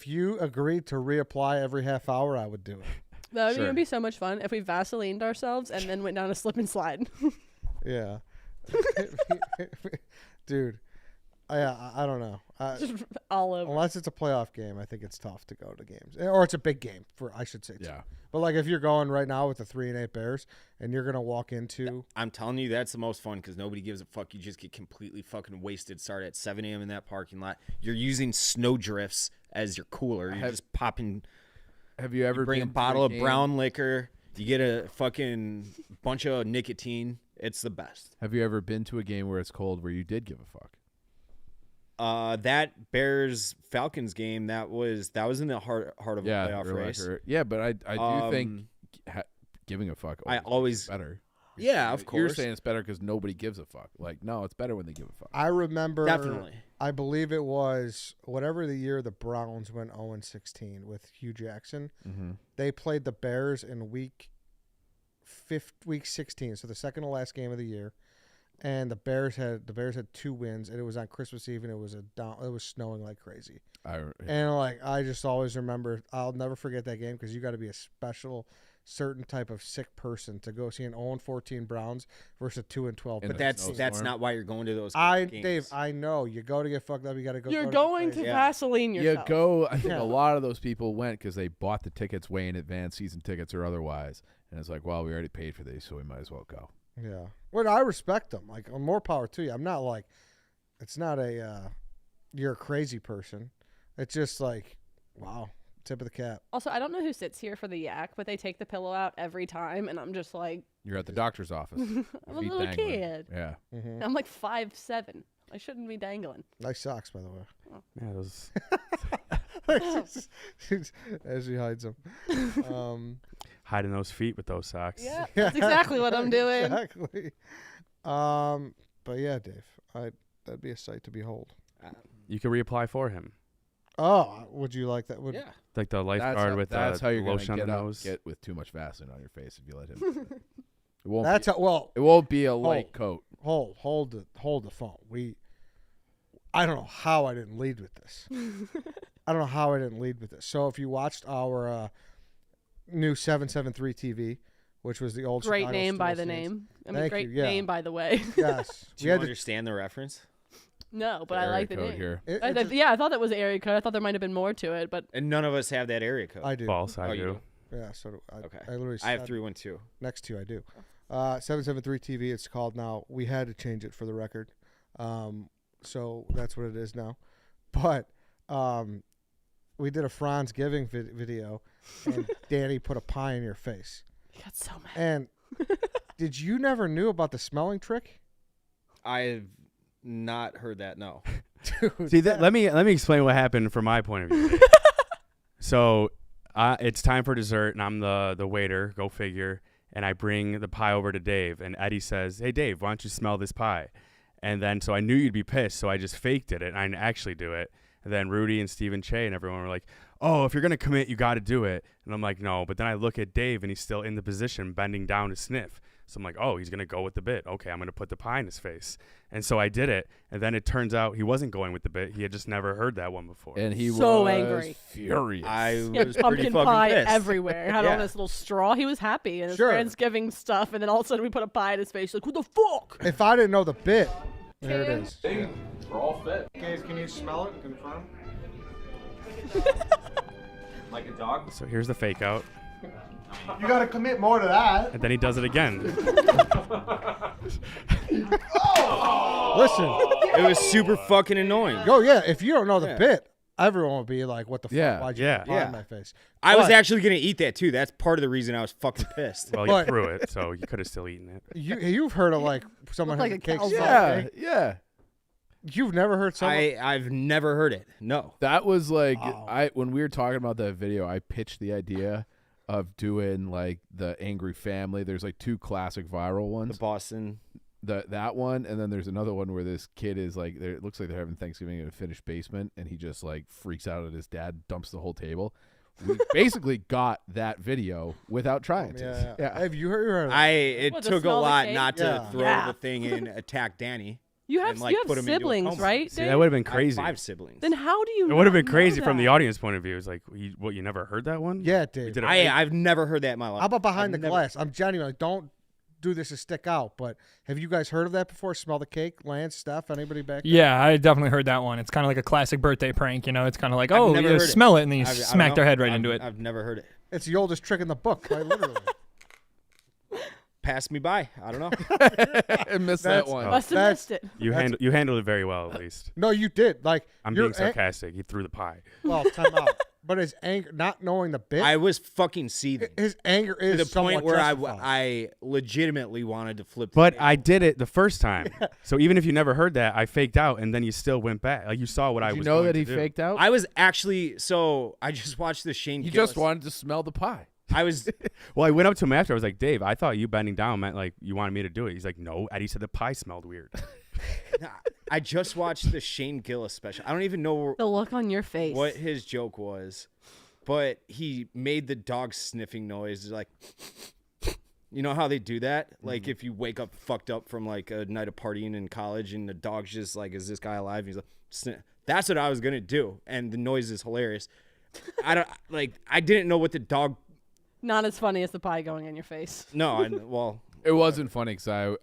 [SPEAKER 1] you agreed to reapply every half hour, I would do it.
[SPEAKER 4] That would
[SPEAKER 3] Sure.
[SPEAKER 4] be so much fun if we Vaselined ourselves and then went down a slip and slide.
[SPEAKER 1] Yeah. Dude. I don't know.
[SPEAKER 4] All over.
[SPEAKER 1] Unless it's a playoff game, I think it's tough to go to games. Or it's a big game, I should say. Too.
[SPEAKER 2] Yeah.
[SPEAKER 1] But like if you're going right now with the 3-8 Bears and you're going to walk into.
[SPEAKER 3] I'm telling you, that's the most fun because nobody gives a fuck. You just get completely fucking wasted. Start at 7 a.m. in that parking lot. You're using snow drifts as your cooler. You're just popping.
[SPEAKER 2] Have you ever
[SPEAKER 3] Bring a
[SPEAKER 2] been to
[SPEAKER 3] bottle of
[SPEAKER 2] game-
[SPEAKER 3] brown liquor. You get a fucking bunch of nicotine. It's the best.
[SPEAKER 2] Have you ever been to a game where it's cold where you did give a fuck?
[SPEAKER 3] That Bears Falcons game that was in the heart of a playoff
[SPEAKER 2] you're
[SPEAKER 3] race.
[SPEAKER 2] yeah, but I do think giving a fuck.
[SPEAKER 3] I always
[SPEAKER 2] better.
[SPEAKER 3] Yeah, of
[SPEAKER 2] You're
[SPEAKER 3] course.
[SPEAKER 2] saying it's better because nobody gives a fuck. Like, no, it's better when they give a fuck.
[SPEAKER 1] I remember.
[SPEAKER 3] Definitely.
[SPEAKER 1] I believe it was whatever the year the Browns went 0-16 with Hugh Jackson.
[SPEAKER 2] Mm-hmm.
[SPEAKER 1] They played the Bears in week 16, so the second to last game of the year. And the Bears had 2 wins, and it was on Christmas Eve, and it was snowing like crazy. And like I just always remember, I'll never forget that game because you got to be a special, certain type of sick person to go see an 0-14 Browns versus a 2-12.
[SPEAKER 3] But that's not why you're going to those games.
[SPEAKER 1] Dave, I know you go to get fucked up. You got to go.
[SPEAKER 4] You're
[SPEAKER 1] go
[SPEAKER 4] going to
[SPEAKER 3] Yeah.
[SPEAKER 4] Vaseline yourself.
[SPEAKER 2] You go. I think
[SPEAKER 1] Yeah.
[SPEAKER 2] a lot of those people went because they bought the tickets way in advance, season tickets or otherwise, and it's like, well, we already paid for these, so we might as well go.
[SPEAKER 1] Yeah. Well, I respect them. Like, more power to you. I'm not like, it's not a, you're a crazy person. It's just like, wow, tip of the cap.
[SPEAKER 4] Also, I don't know who sits here for the yak, but they take the pillow out every time, and I'm just like,
[SPEAKER 2] You're at the doctor's office.
[SPEAKER 4] I'm a
[SPEAKER 2] Feet
[SPEAKER 4] little
[SPEAKER 2] dangling.
[SPEAKER 4] kid.
[SPEAKER 2] Yeah.
[SPEAKER 1] Mm-hmm.
[SPEAKER 4] I'm like 5'7". I shouldn't be dangling.
[SPEAKER 1] Nice socks, by the way.
[SPEAKER 5] Yeah, those
[SPEAKER 1] As she hides them.
[SPEAKER 5] hiding those feet with those socks.
[SPEAKER 4] Yeah, that's exactly what I'm doing.
[SPEAKER 1] Exactly. But yeah, Dave, that'd be a sight to behold.
[SPEAKER 5] You could reapply for him,
[SPEAKER 1] Oh, would you like that?
[SPEAKER 3] Yeah.
[SPEAKER 5] like the lifeguard with
[SPEAKER 2] that's how you're gonna
[SPEAKER 5] lotion on the
[SPEAKER 2] get
[SPEAKER 5] nose.
[SPEAKER 2] get with too much Vaseline on your face if you let him. It won't.
[SPEAKER 1] That's
[SPEAKER 2] be,
[SPEAKER 1] how, well.
[SPEAKER 2] it won't be a light coat.
[SPEAKER 1] Hold the phone. I don't know how I didn't lead with this. So if you watched our new 773 TV, which was the old
[SPEAKER 4] Great
[SPEAKER 1] Chicago
[SPEAKER 4] name by
[SPEAKER 1] Steel
[SPEAKER 4] the
[SPEAKER 1] scenes.
[SPEAKER 4] name. I mean,
[SPEAKER 1] Thank
[SPEAKER 4] great
[SPEAKER 1] you, yeah.
[SPEAKER 4] name by the way.
[SPEAKER 1] Yes,
[SPEAKER 3] Do you understand the reference?
[SPEAKER 4] No, but
[SPEAKER 2] The
[SPEAKER 4] I
[SPEAKER 2] area
[SPEAKER 4] like the
[SPEAKER 2] code
[SPEAKER 4] name.
[SPEAKER 2] here.
[SPEAKER 4] I thought that was the area code. I thought there might have been more to it, but
[SPEAKER 3] And none of us have that area code.
[SPEAKER 1] I do.
[SPEAKER 5] False, I
[SPEAKER 3] Oh, you
[SPEAKER 5] do.
[SPEAKER 3] do?
[SPEAKER 1] Yeah, so do I.
[SPEAKER 3] Okay.
[SPEAKER 1] I literally.
[SPEAKER 3] I have
[SPEAKER 1] said
[SPEAKER 3] 312.
[SPEAKER 1] next to you. I do. 773 TV. It's called now. We had to change it for the record, so that's what it is now. But we did a Franz Giving video, and Danny put a pie in your face.
[SPEAKER 4] I got so mad.
[SPEAKER 1] And did you never knew about the smelling trick?
[SPEAKER 3] I've not heard that. No.
[SPEAKER 1] Dude,
[SPEAKER 5] See, let me explain what happened from my point of view. So it's time for dessert, and I'm the waiter. Go figure. And I bring the pie over to Dave, and Eddie says, "Hey, Dave, why don't you smell this pie?" And then so I knew you'd be pissed, so I just faked it, and I didn't actually do it. And then Rudy and Stephen Che and everyone were like, "Oh, if you're gonna commit, you got to do it." And I'm like, "No." But then I look at Dave, and he's still in the position, bending down to sniff. So I'm like, oh, he's going to go with the bit. Okay, I'm going to put the pie in his face. And so I did it. And then it turns out he wasn't going with the bit. He had just never heard that one before.
[SPEAKER 2] And he
[SPEAKER 4] So
[SPEAKER 2] was
[SPEAKER 4] angry.
[SPEAKER 2] furious.
[SPEAKER 3] I
[SPEAKER 4] He
[SPEAKER 3] was
[SPEAKER 4] had
[SPEAKER 3] pretty
[SPEAKER 4] pumpkin
[SPEAKER 3] fucking
[SPEAKER 4] pie
[SPEAKER 3] pissed.
[SPEAKER 4] everywhere. Had all
[SPEAKER 3] Yeah.
[SPEAKER 4] this little straw. He was happy and his
[SPEAKER 1] Sure.
[SPEAKER 4] Friendsgiving stuff, and then all of a sudden we put a pie in his face. Like, what the fuck?
[SPEAKER 1] If I didn't know the bit, there it
[SPEAKER 4] Can-
[SPEAKER 1] is.
[SPEAKER 2] We're all fit.
[SPEAKER 1] Guys, can you smell it? Confirm.
[SPEAKER 3] Like a dog.
[SPEAKER 5] So here's the fake out.
[SPEAKER 1] You got to commit more to that.
[SPEAKER 5] And then he does it again.
[SPEAKER 1] Listen.
[SPEAKER 3] It was super fucking annoying.
[SPEAKER 1] Oh yeah, if you don't know the
[SPEAKER 3] Yeah.
[SPEAKER 1] bit, everyone will be like, "What the fuck?
[SPEAKER 2] Yeah.
[SPEAKER 1] Why'd you
[SPEAKER 5] Yeah.
[SPEAKER 1] put pie
[SPEAKER 3] Yeah.
[SPEAKER 1] in my face?"
[SPEAKER 3] I was
[SPEAKER 1] But
[SPEAKER 3] actually gonna eat that too. That's part of the reason I was fucking pissed.
[SPEAKER 5] Well,
[SPEAKER 1] But-
[SPEAKER 5] you threw it, so you could have still eaten it.
[SPEAKER 1] you've heard of like someone
[SPEAKER 4] Looked
[SPEAKER 1] has
[SPEAKER 4] like
[SPEAKER 1] a
[SPEAKER 4] a
[SPEAKER 1] cake.
[SPEAKER 4] calzone.
[SPEAKER 1] smell cake?
[SPEAKER 2] Yeah.
[SPEAKER 1] You've never heard someone.
[SPEAKER 3] I've never heard it. No.
[SPEAKER 2] That was like
[SPEAKER 1] Wow.
[SPEAKER 2] when we were talking about that video, I pitched the idea of doing like the angry family. There's like 2 classic viral
[SPEAKER 3] The
[SPEAKER 2] ones.
[SPEAKER 3] Boston.
[SPEAKER 2] That one, and then there's another one where this kid is like, it looks like they're having Thanksgiving in a finished basement, and he just like freaks out at his dad, dumps the whole table. We basically got that video without trying to.
[SPEAKER 1] yeah. Have you heard of
[SPEAKER 3] It
[SPEAKER 4] What, to
[SPEAKER 3] took a
[SPEAKER 4] smell the
[SPEAKER 3] lot
[SPEAKER 4] cake?
[SPEAKER 3] not to
[SPEAKER 1] Yeah.
[SPEAKER 3] throw
[SPEAKER 4] Yeah.
[SPEAKER 3] the thing in, attack Danny.
[SPEAKER 4] You have
[SPEAKER 3] And, like, put him into a
[SPEAKER 4] siblings,
[SPEAKER 3] coma.
[SPEAKER 4] right?
[SPEAKER 5] See,
[SPEAKER 4] Dave?
[SPEAKER 5] that would have been
[SPEAKER 3] I have
[SPEAKER 5] crazy.
[SPEAKER 3] 5 siblings.
[SPEAKER 4] Then how do you?
[SPEAKER 5] It would have
[SPEAKER 4] not
[SPEAKER 5] been
[SPEAKER 4] know
[SPEAKER 5] crazy from the
[SPEAKER 4] that?
[SPEAKER 5] audience point of view. It's like, you never heard that one?
[SPEAKER 1] Yeah,
[SPEAKER 5] We
[SPEAKER 1] Dave.
[SPEAKER 5] did a
[SPEAKER 3] I've never heard that in my life.
[SPEAKER 1] How about behind
[SPEAKER 3] I've
[SPEAKER 1] the
[SPEAKER 3] never-
[SPEAKER 1] glass? I'm genuine. Don't do this to stick out, but have you guys heard of that before? Smell the cake, Lance, Steph, anybody back there?
[SPEAKER 6] Yeah, I definitely heard that one. It's kind of like a classic birthday prank, you know. It's kind of like,
[SPEAKER 3] I've
[SPEAKER 6] oh,
[SPEAKER 3] never
[SPEAKER 6] you
[SPEAKER 3] heard it.
[SPEAKER 6] smell it, and then you
[SPEAKER 3] I don't
[SPEAKER 6] smack their
[SPEAKER 3] know.
[SPEAKER 6] head right
[SPEAKER 3] I've-
[SPEAKER 6] into it.
[SPEAKER 3] I've never heard it.
[SPEAKER 1] It's the oldest trick in the book, quite literally.
[SPEAKER 3] Pass me by. I don't know.
[SPEAKER 2] I missed that
[SPEAKER 1] That's-
[SPEAKER 2] one.
[SPEAKER 4] Must have
[SPEAKER 1] That's-
[SPEAKER 4] missed it.
[SPEAKER 5] You handled it very well, at least.
[SPEAKER 1] No, you did. Like
[SPEAKER 5] I'm
[SPEAKER 1] you're
[SPEAKER 5] being sarcastic. He threw the pie.
[SPEAKER 1] well, time out. But his anger, not knowing the bit,
[SPEAKER 3] I was fucking seething
[SPEAKER 1] his anger
[SPEAKER 3] to
[SPEAKER 1] is
[SPEAKER 3] the
[SPEAKER 1] somewhat
[SPEAKER 3] point where
[SPEAKER 1] justified.
[SPEAKER 3] I legitimately wanted to flip. the
[SPEAKER 5] But
[SPEAKER 3] table.
[SPEAKER 5] I did it the first time. So even if you never heard that, I faked out, and then you still went back. Like, you saw what I
[SPEAKER 2] Did you
[SPEAKER 5] was
[SPEAKER 2] know
[SPEAKER 5] going
[SPEAKER 2] that
[SPEAKER 5] to
[SPEAKER 2] he
[SPEAKER 5] do.
[SPEAKER 2] faked out?
[SPEAKER 3] I was actually I just watched the Shane.
[SPEAKER 2] He
[SPEAKER 3] Gillis.
[SPEAKER 2] just wanted to smell the pie.
[SPEAKER 3] I was
[SPEAKER 5] Well, I went up to him after. I was like, Dave, I thought you bending down meant like you wanted me to do it. He's like, no. Eddie said the pie smelled weird.
[SPEAKER 3] I just watched the Shane Gillis special. I don't even know
[SPEAKER 4] The look on your face.
[SPEAKER 3] what his joke was, but he made the dog sniffing noise like. You know how they do that? Like if you wake up fucked up from like a night of partying in college and the dog's just like, is this guy alive? And he's like, that's what I was gonna do, and the noise is hilarious. I didn't know what the dog.
[SPEAKER 4] Not as funny as the pie going in your face.
[SPEAKER 3] No,
[SPEAKER 2] It wasn't funny because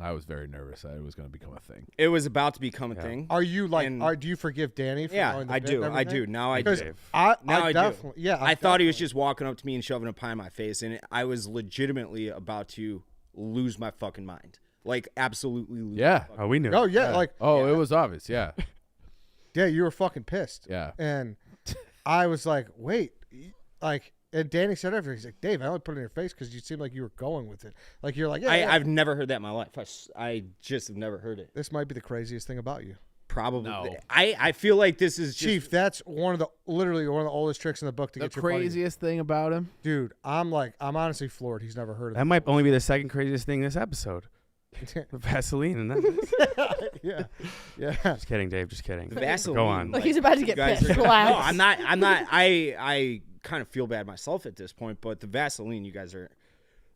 [SPEAKER 2] I was very nervous that it was going to become a thing.
[SPEAKER 3] it was about to become a thing.
[SPEAKER 1] Are you like?
[SPEAKER 3] And-
[SPEAKER 1] Do you forgive Danny? For
[SPEAKER 3] Yeah,
[SPEAKER 1] knowing the
[SPEAKER 3] I
[SPEAKER 1] bit and
[SPEAKER 3] do. I
[SPEAKER 1] everything?
[SPEAKER 3] do. Now I
[SPEAKER 1] Because
[SPEAKER 3] do.
[SPEAKER 1] I
[SPEAKER 3] Now I do.
[SPEAKER 1] definitely, yeah.
[SPEAKER 3] I thought he was just walking up to me and shoving a pie in my face, and I was legitimately about to lose my fucking mind. Like, absolutely lose
[SPEAKER 2] Yeah.
[SPEAKER 3] my fucking
[SPEAKER 5] Oh, we knew.
[SPEAKER 1] Oh yeah, like
[SPEAKER 2] Oh, it was obvious. Yeah.
[SPEAKER 1] yeah, you were fucking pissed.
[SPEAKER 2] Yeah.
[SPEAKER 1] And I was like, wait, like, and Danny said everything. He's like, Dave, I only put it in your face because you seemed like you were going with it. Like you're like, yeah, yeah,
[SPEAKER 3] I've never heard that in my life. I just have never heard it.
[SPEAKER 1] this might be the craziest thing about you,
[SPEAKER 3] Probably.
[SPEAKER 2] No.
[SPEAKER 3] I feel like this is just,
[SPEAKER 1] Chief. That's literally one of the oldest tricks in the book to
[SPEAKER 2] The
[SPEAKER 1] get your buddy.
[SPEAKER 2] craziest thing about him.
[SPEAKER 1] Dude, I'm honestly floored. He's never heard of
[SPEAKER 5] That might only be the second craziest thing this episode.
[SPEAKER 1] it.
[SPEAKER 5] The Vaseline and that.
[SPEAKER 1] yeah, yeah.
[SPEAKER 5] Just kidding, Dave. Just kidding.
[SPEAKER 3] Vaseline.
[SPEAKER 5] Go on.
[SPEAKER 4] Like he's about to
[SPEAKER 3] you
[SPEAKER 4] get
[SPEAKER 3] guys
[SPEAKER 4] pissed.
[SPEAKER 3] are-
[SPEAKER 4] Relax.
[SPEAKER 3] No, I'm not. I kind of feel bad myself at this point, but the Vaseline, you guys are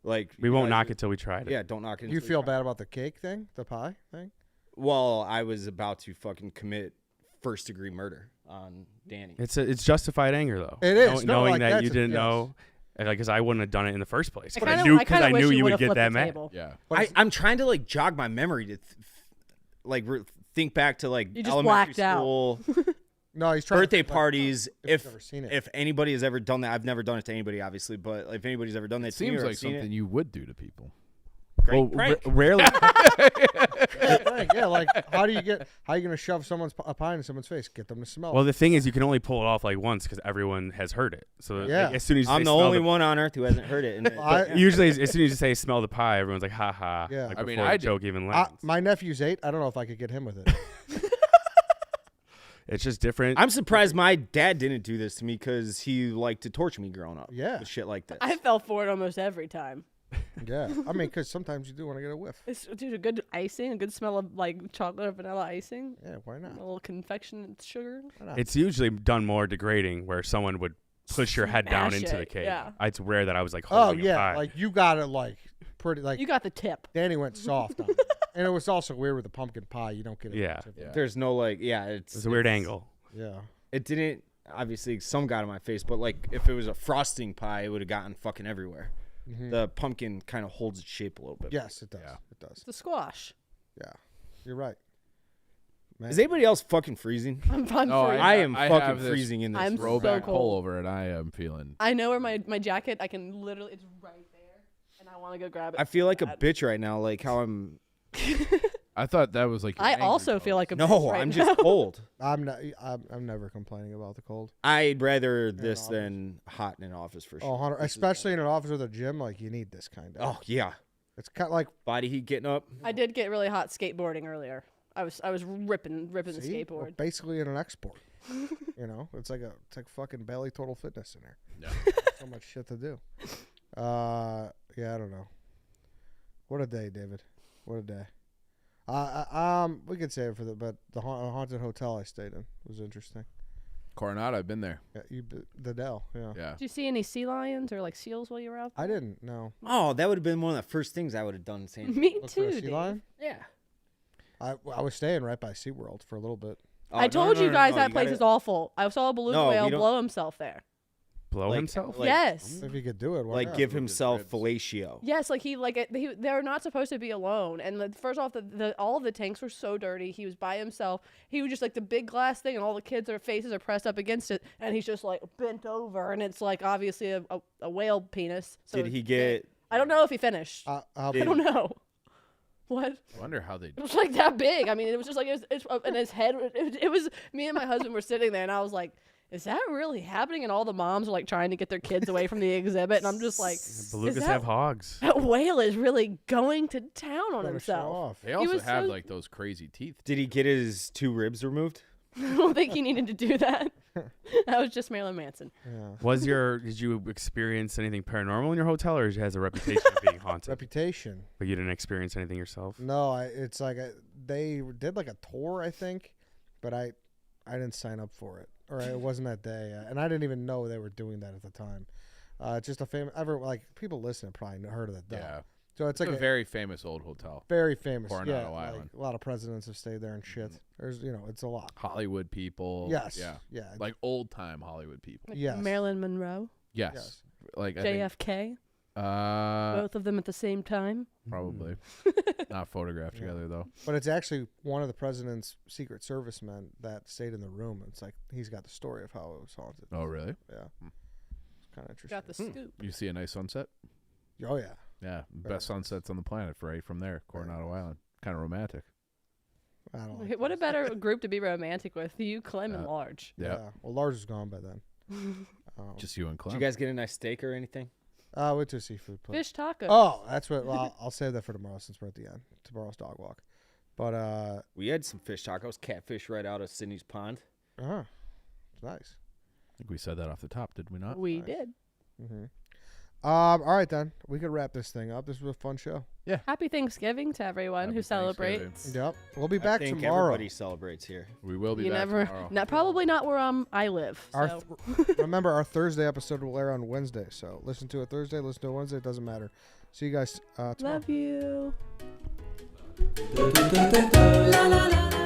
[SPEAKER 3] like.
[SPEAKER 5] We won't knock it till we tried it.
[SPEAKER 3] Yeah, don't knock it.
[SPEAKER 1] You
[SPEAKER 3] until
[SPEAKER 1] feel
[SPEAKER 3] try it.
[SPEAKER 1] bad about the cake thing, the pie thing?
[SPEAKER 3] Well, I was about to fucking commit first-degree murder on Danny.
[SPEAKER 5] It's justified anger though.
[SPEAKER 1] It is. No,
[SPEAKER 5] knowing
[SPEAKER 1] like,
[SPEAKER 5] that
[SPEAKER 1] that's
[SPEAKER 5] you
[SPEAKER 1] a-
[SPEAKER 5] didn't
[SPEAKER 1] yes.
[SPEAKER 5] know, because I wouldn't have done it in the first place.
[SPEAKER 4] I
[SPEAKER 5] But
[SPEAKER 4] kinda-
[SPEAKER 5] I knew
[SPEAKER 4] I
[SPEAKER 5] because
[SPEAKER 4] kinda
[SPEAKER 5] I
[SPEAKER 4] wish
[SPEAKER 5] knew you
[SPEAKER 4] would've
[SPEAKER 5] would get
[SPEAKER 4] flipped
[SPEAKER 5] that
[SPEAKER 4] the
[SPEAKER 5] mad.
[SPEAKER 4] table.
[SPEAKER 2] Yeah.
[SPEAKER 1] But
[SPEAKER 3] I'm trying to like jog my memory to think back to like
[SPEAKER 4] You just
[SPEAKER 3] elementary
[SPEAKER 4] blacked out.
[SPEAKER 3] school
[SPEAKER 1] No, he's trying
[SPEAKER 3] birthday
[SPEAKER 1] to, like,
[SPEAKER 3] parties.
[SPEAKER 1] if you've never seen it.
[SPEAKER 3] If anybody has ever done that, I've never done it to anybody, obviously, but if anybody's ever done that,
[SPEAKER 2] It
[SPEAKER 3] to me
[SPEAKER 2] seems
[SPEAKER 3] or
[SPEAKER 2] like
[SPEAKER 3] seen
[SPEAKER 2] something
[SPEAKER 3] it,
[SPEAKER 2] you would do to people.
[SPEAKER 3] great
[SPEAKER 5] Well,
[SPEAKER 3] prank.
[SPEAKER 5] rarely.
[SPEAKER 1] yeah, like how are you gonna shove a pie in someone's face? Get them to smell.
[SPEAKER 5] Well,
[SPEAKER 1] it.
[SPEAKER 5] the thing is, you can only pull it off like once because everyone has heard it. So
[SPEAKER 1] Yeah.
[SPEAKER 5] like, as soon as
[SPEAKER 3] I'm
[SPEAKER 5] they
[SPEAKER 3] the
[SPEAKER 5] smell
[SPEAKER 3] only one on earth who hasn't heard it. And
[SPEAKER 1] I-
[SPEAKER 5] As soon as you say "smell the pie," everyone's like, "Ha ha!"
[SPEAKER 1] Yeah.
[SPEAKER 5] Like
[SPEAKER 2] I mean,
[SPEAKER 5] before
[SPEAKER 2] I
[SPEAKER 5] the
[SPEAKER 2] did.
[SPEAKER 5] joke even lands.
[SPEAKER 1] my nephew's 8. I don't know if I could get him with it.
[SPEAKER 5] It's just different.
[SPEAKER 3] I'm surprised my dad didn't do this to me because he liked to torture me growing up.
[SPEAKER 1] Yeah.
[SPEAKER 3] With shit like this.
[SPEAKER 4] I fell for it almost every time.
[SPEAKER 1] Yeah, I mean, because sometimes you do want to get a whiff.
[SPEAKER 4] It's, dude, a good icing, a good smell of like chocolate or vanilla icing,
[SPEAKER 1] Yeah, why not?
[SPEAKER 4] a little confection sugar.
[SPEAKER 1] Why not?
[SPEAKER 5] It's usually done more degrading, where someone would push your head down
[SPEAKER 4] smash
[SPEAKER 5] into the
[SPEAKER 4] it,
[SPEAKER 5] cake.
[SPEAKER 4] yeah.
[SPEAKER 5] It's rare that I was like
[SPEAKER 1] Oh
[SPEAKER 5] holding a
[SPEAKER 1] yeah,
[SPEAKER 5] pie.
[SPEAKER 1] like you got it like pretty like
[SPEAKER 4] You got the tip.
[SPEAKER 1] Danny went soft on it. And it was also weird with the pumpkin pie. You don't get it.
[SPEAKER 5] Yeah.
[SPEAKER 1] much of it.
[SPEAKER 3] There's no like,
[SPEAKER 5] it's a weird angle.
[SPEAKER 1] Yeah.
[SPEAKER 3] It didn't. Obviously, some got on my face, but like if it was a frosting pie, it would have gotten fucking everywhere. The pumpkin kind of holds its shape a little bit.
[SPEAKER 1] Yes, it does.
[SPEAKER 2] Yeah.
[SPEAKER 1] It does.
[SPEAKER 4] It's a squash.
[SPEAKER 1] Yeah. You're right. Man.
[SPEAKER 3] Is anybody else fucking freezing?
[SPEAKER 4] I'm
[SPEAKER 2] No,
[SPEAKER 4] free.
[SPEAKER 3] I am
[SPEAKER 2] I
[SPEAKER 3] fucking
[SPEAKER 2] have this
[SPEAKER 3] freezing in this.
[SPEAKER 4] I'm
[SPEAKER 3] room.
[SPEAKER 4] so
[SPEAKER 2] Throwback
[SPEAKER 4] cold.
[SPEAKER 2] pullover, and I am feeling.
[SPEAKER 4] I know where my jacket. I can literally. It's right there, and I want to go grab it.
[SPEAKER 3] I feel like a
[SPEAKER 4] bad.
[SPEAKER 3] bitch right now. Like how I'm.
[SPEAKER 2] I thought that was like. your
[SPEAKER 4] I
[SPEAKER 2] angry
[SPEAKER 4] also feel
[SPEAKER 2] pose.
[SPEAKER 4] like a
[SPEAKER 3] No,
[SPEAKER 4] bitch right
[SPEAKER 3] I'm
[SPEAKER 4] now.
[SPEAKER 3] just cold.
[SPEAKER 1] I'm not. I'm never complaining about the cold.
[SPEAKER 3] I'd rather this
[SPEAKER 1] office.
[SPEAKER 3] than hot in an office for sure.
[SPEAKER 1] Oh, Hunter,
[SPEAKER 3] This is-
[SPEAKER 1] especially in an office or the gym, like you need this kind of.
[SPEAKER 3] Oh yeah,
[SPEAKER 1] It's kind of like
[SPEAKER 3] body heat getting up.
[SPEAKER 4] I did get really hot skateboarding earlier. I was ripping the
[SPEAKER 1] see? We're
[SPEAKER 4] skateboard.
[SPEAKER 1] basically in an export. It's like fucking Bailey Total Fitness in there.
[SPEAKER 2] Yeah.
[SPEAKER 1] So much shit to do. Yeah, I don't know. What a day, David. What a day. We could say it for but the haunted hotel I stayed in was interesting.
[SPEAKER 2] Coronado, I've been there.
[SPEAKER 1] Yeah, the Dell. Yeah.
[SPEAKER 2] Yeah.
[SPEAKER 4] Did you see any sea lions or like seals while you were out?
[SPEAKER 1] I didn't know.
[SPEAKER 3] Oh, that would have been one of the first things I would have done. Saying,
[SPEAKER 4] Me
[SPEAKER 1] Look for a
[SPEAKER 4] too,
[SPEAKER 1] sea
[SPEAKER 4] Dave.
[SPEAKER 1] lion.
[SPEAKER 3] yeah.
[SPEAKER 1] I was staying right by SeaWorld for a little bit.
[SPEAKER 3] Oh,
[SPEAKER 4] I
[SPEAKER 3] no,
[SPEAKER 4] told
[SPEAKER 3] no,
[SPEAKER 4] you
[SPEAKER 3] no,
[SPEAKER 4] guys
[SPEAKER 3] no,
[SPEAKER 4] that
[SPEAKER 3] you
[SPEAKER 4] place
[SPEAKER 3] gotta-
[SPEAKER 4] is awful. I saw a beluga
[SPEAKER 3] No, we
[SPEAKER 4] whale
[SPEAKER 3] don't-
[SPEAKER 4] blow himself there.
[SPEAKER 5] Blow
[SPEAKER 3] Like-
[SPEAKER 5] himself?
[SPEAKER 3] like-
[SPEAKER 4] Yes.
[SPEAKER 1] If you could do it, why
[SPEAKER 3] Like
[SPEAKER 1] not?
[SPEAKER 3] give
[SPEAKER 2] With his
[SPEAKER 3] himself
[SPEAKER 2] ribs.
[SPEAKER 3] fellatio.
[SPEAKER 4] Yes, like they're not supposed to be alone. And first off, all of the tanks were so dirty. He was by himself. He was just like the big glass thing, and all the kids' their faces are pressed up against it, and he's just like bent over, and it's like obviously a whale penis. So
[SPEAKER 3] Did
[SPEAKER 4] it's
[SPEAKER 3] he
[SPEAKER 4] big.
[SPEAKER 3] get?
[SPEAKER 4] I don't know if he finished.
[SPEAKER 1] I'll
[SPEAKER 4] I
[SPEAKER 1] be,
[SPEAKER 4] don't know. What?
[SPEAKER 2] I wonder how they.
[SPEAKER 4] It was like that big. I mean, it was just like and his head. It was me and my husband were sitting there, and I was like, "Is that really happening?" And all the moms are like trying to get their kids away from the exhibit, and I'm just like,
[SPEAKER 5] Belugas
[SPEAKER 4] that-
[SPEAKER 5] have hogs.
[SPEAKER 4] "That whale is really going to town on
[SPEAKER 1] Better show
[SPEAKER 4] himself."
[SPEAKER 1] off.
[SPEAKER 2] They also
[SPEAKER 4] was
[SPEAKER 2] have
[SPEAKER 4] so-
[SPEAKER 2] like those crazy teeth.
[SPEAKER 3] Did he get his 2 ribs removed?
[SPEAKER 4] I don't think he needed to do that. That was just Marilyn Manson.
[SPEAKER 1] Yeah.
[SPEAKER 5] Did you experience anything paranormal in your hotel, or has a reputation of being haunted?
[SPEAKER 1] Reputation.
[SPEAKER 5] But you didn't experience anything yourself?
[SPEAKER 1] No, it's like they did like a tour, I think, but I didn't sign up for it, or it wasn't that day, and I didn't even know they were doing that at the time. Just a famous, people listening probably heard of that.
[SPEAKER 2] Yeah.
[SPEAKER 1] So it's
[SPEAKER 2] It's
[SPEAKER 1] like
[SPEAKER 2] a very famous old hotel.
[SPEAKER 1] very famous.
[SPEAKER 2] Coronado
[SPEAKER 1] yeah,
[SPEAKER 2] Island.
[SPEAKER 1] like a lot of presidents have stayed there and shit. There's, it's a lot.
[SPEAKER 2] Hollywood people.
[SPEAKER 1] Yes.
[SPEAKER 2] Yeah.
[SPEAKER 1] Yeah.
[SPEAKER 2] Like old time Hollywood people.
[SPEAKER 4] Like
[SPEAKER 1] Yes.
[SPEAKER 4] Marilyn Monroe,
[SPEAKER 2] Yes.
[SPEAKER 1] Yes.
[SPEAKER 2] Like I think,
[SPEAKER 4] JFK,
[SPEAKER 2] uh,
[SPEAKER 4] both of them at the same time.
[SPEAKER 2] probably not photographed together though.
[SPEAKER 1] But it's actually one of the president's Secret Service men that stayed in the room. It's like he's got the story of how it was haunted.
[SPEAKER 2] Oh really?
[SPEAKER 1] Yeah. It's kind of interesting.
[SPEAKER 4] Got the scoop.
[SPEAKER 2] You see a nice sunset?
[SPEAKER 1] Oh yeah.
[SPEAKER 2] Yeah,
[SPEAKER 1] Very
[SPEAKER 2] best sunsets on the planet right from there, Coronado
[SPEAKER 1] nice.
[SPEAKER 2] Island. Kind of romantic.
[SPEAKER 1] I don't
[SPEAKER 4] Okay,
[SPEAKER 1] like
[SPEAKER 4] what a
[SPEAKER 1] those.
[SPEAKER 4] better group to be romantic with. You, Clem, and Large.
[SPEAKER 2] Yeah,
[SPEAKER 1] Well, Lars is gone by then.
[SPEAKER 2] just you and
[SPEAKER 3] Did
[SPEAKER 2] Clem.
[SPEAKER 3] you guys get a nice steak or anything?
[SPEAKER 1] I went to a seafood place.
[SPEAKER 4] Fish tacos.
[SPEAKER 1] Oh, that's what. Well, I'll save that for tomorrow since we're at the end. Tomorrow's dog walk. But
[SPEAKER 3] We had some fish tacos, catfish right out of Sydney's pond.
[SPEAKER 1] it's nice.
[SPEAKER 2] I think we said that off the top, did we not?
[SPEAKER 4] We
[SPEAKER 1] Nice.
[SPEAKER 4] did.
[SPEAKER 1] Mm-hmm. All right then, we could wrap this thing up. This was a fun show.
[SPEAKER 4] Happy Thanksgiving to everyone
[SPEAKER 2] Happy
[SPEAKER 4] who celebrates.
[SPEAKER 2] Thanksgiving.
[SPEAKER 1] Yep, we'll be
[SPEAKER 3] I
[SPEAKER 1] back
[SPEAKER 3] think
[SPEAKER 1] tomorrow.
[SPEAKER 3] everybody celebrates here.
[SPEAKER 2] We will be
[SPEAKER 4] You
[SPEAKER 2] back
[SPEAKER 4] never,
[SPEAKER 2] tomorrow.
[SPEAKER 4] probably not where I live.
[SPEAKER 1] Our
[SPEAKER 4] So.
[SPEAKER 1] remember, our Thursday episode will air on Wednesday. So listen to it Thursday, listen to it Wednesday. It doesn't matter. See you guys tomorrow.
[SPEAKER 4] Love you.
[SPEAKER 7] La la la la.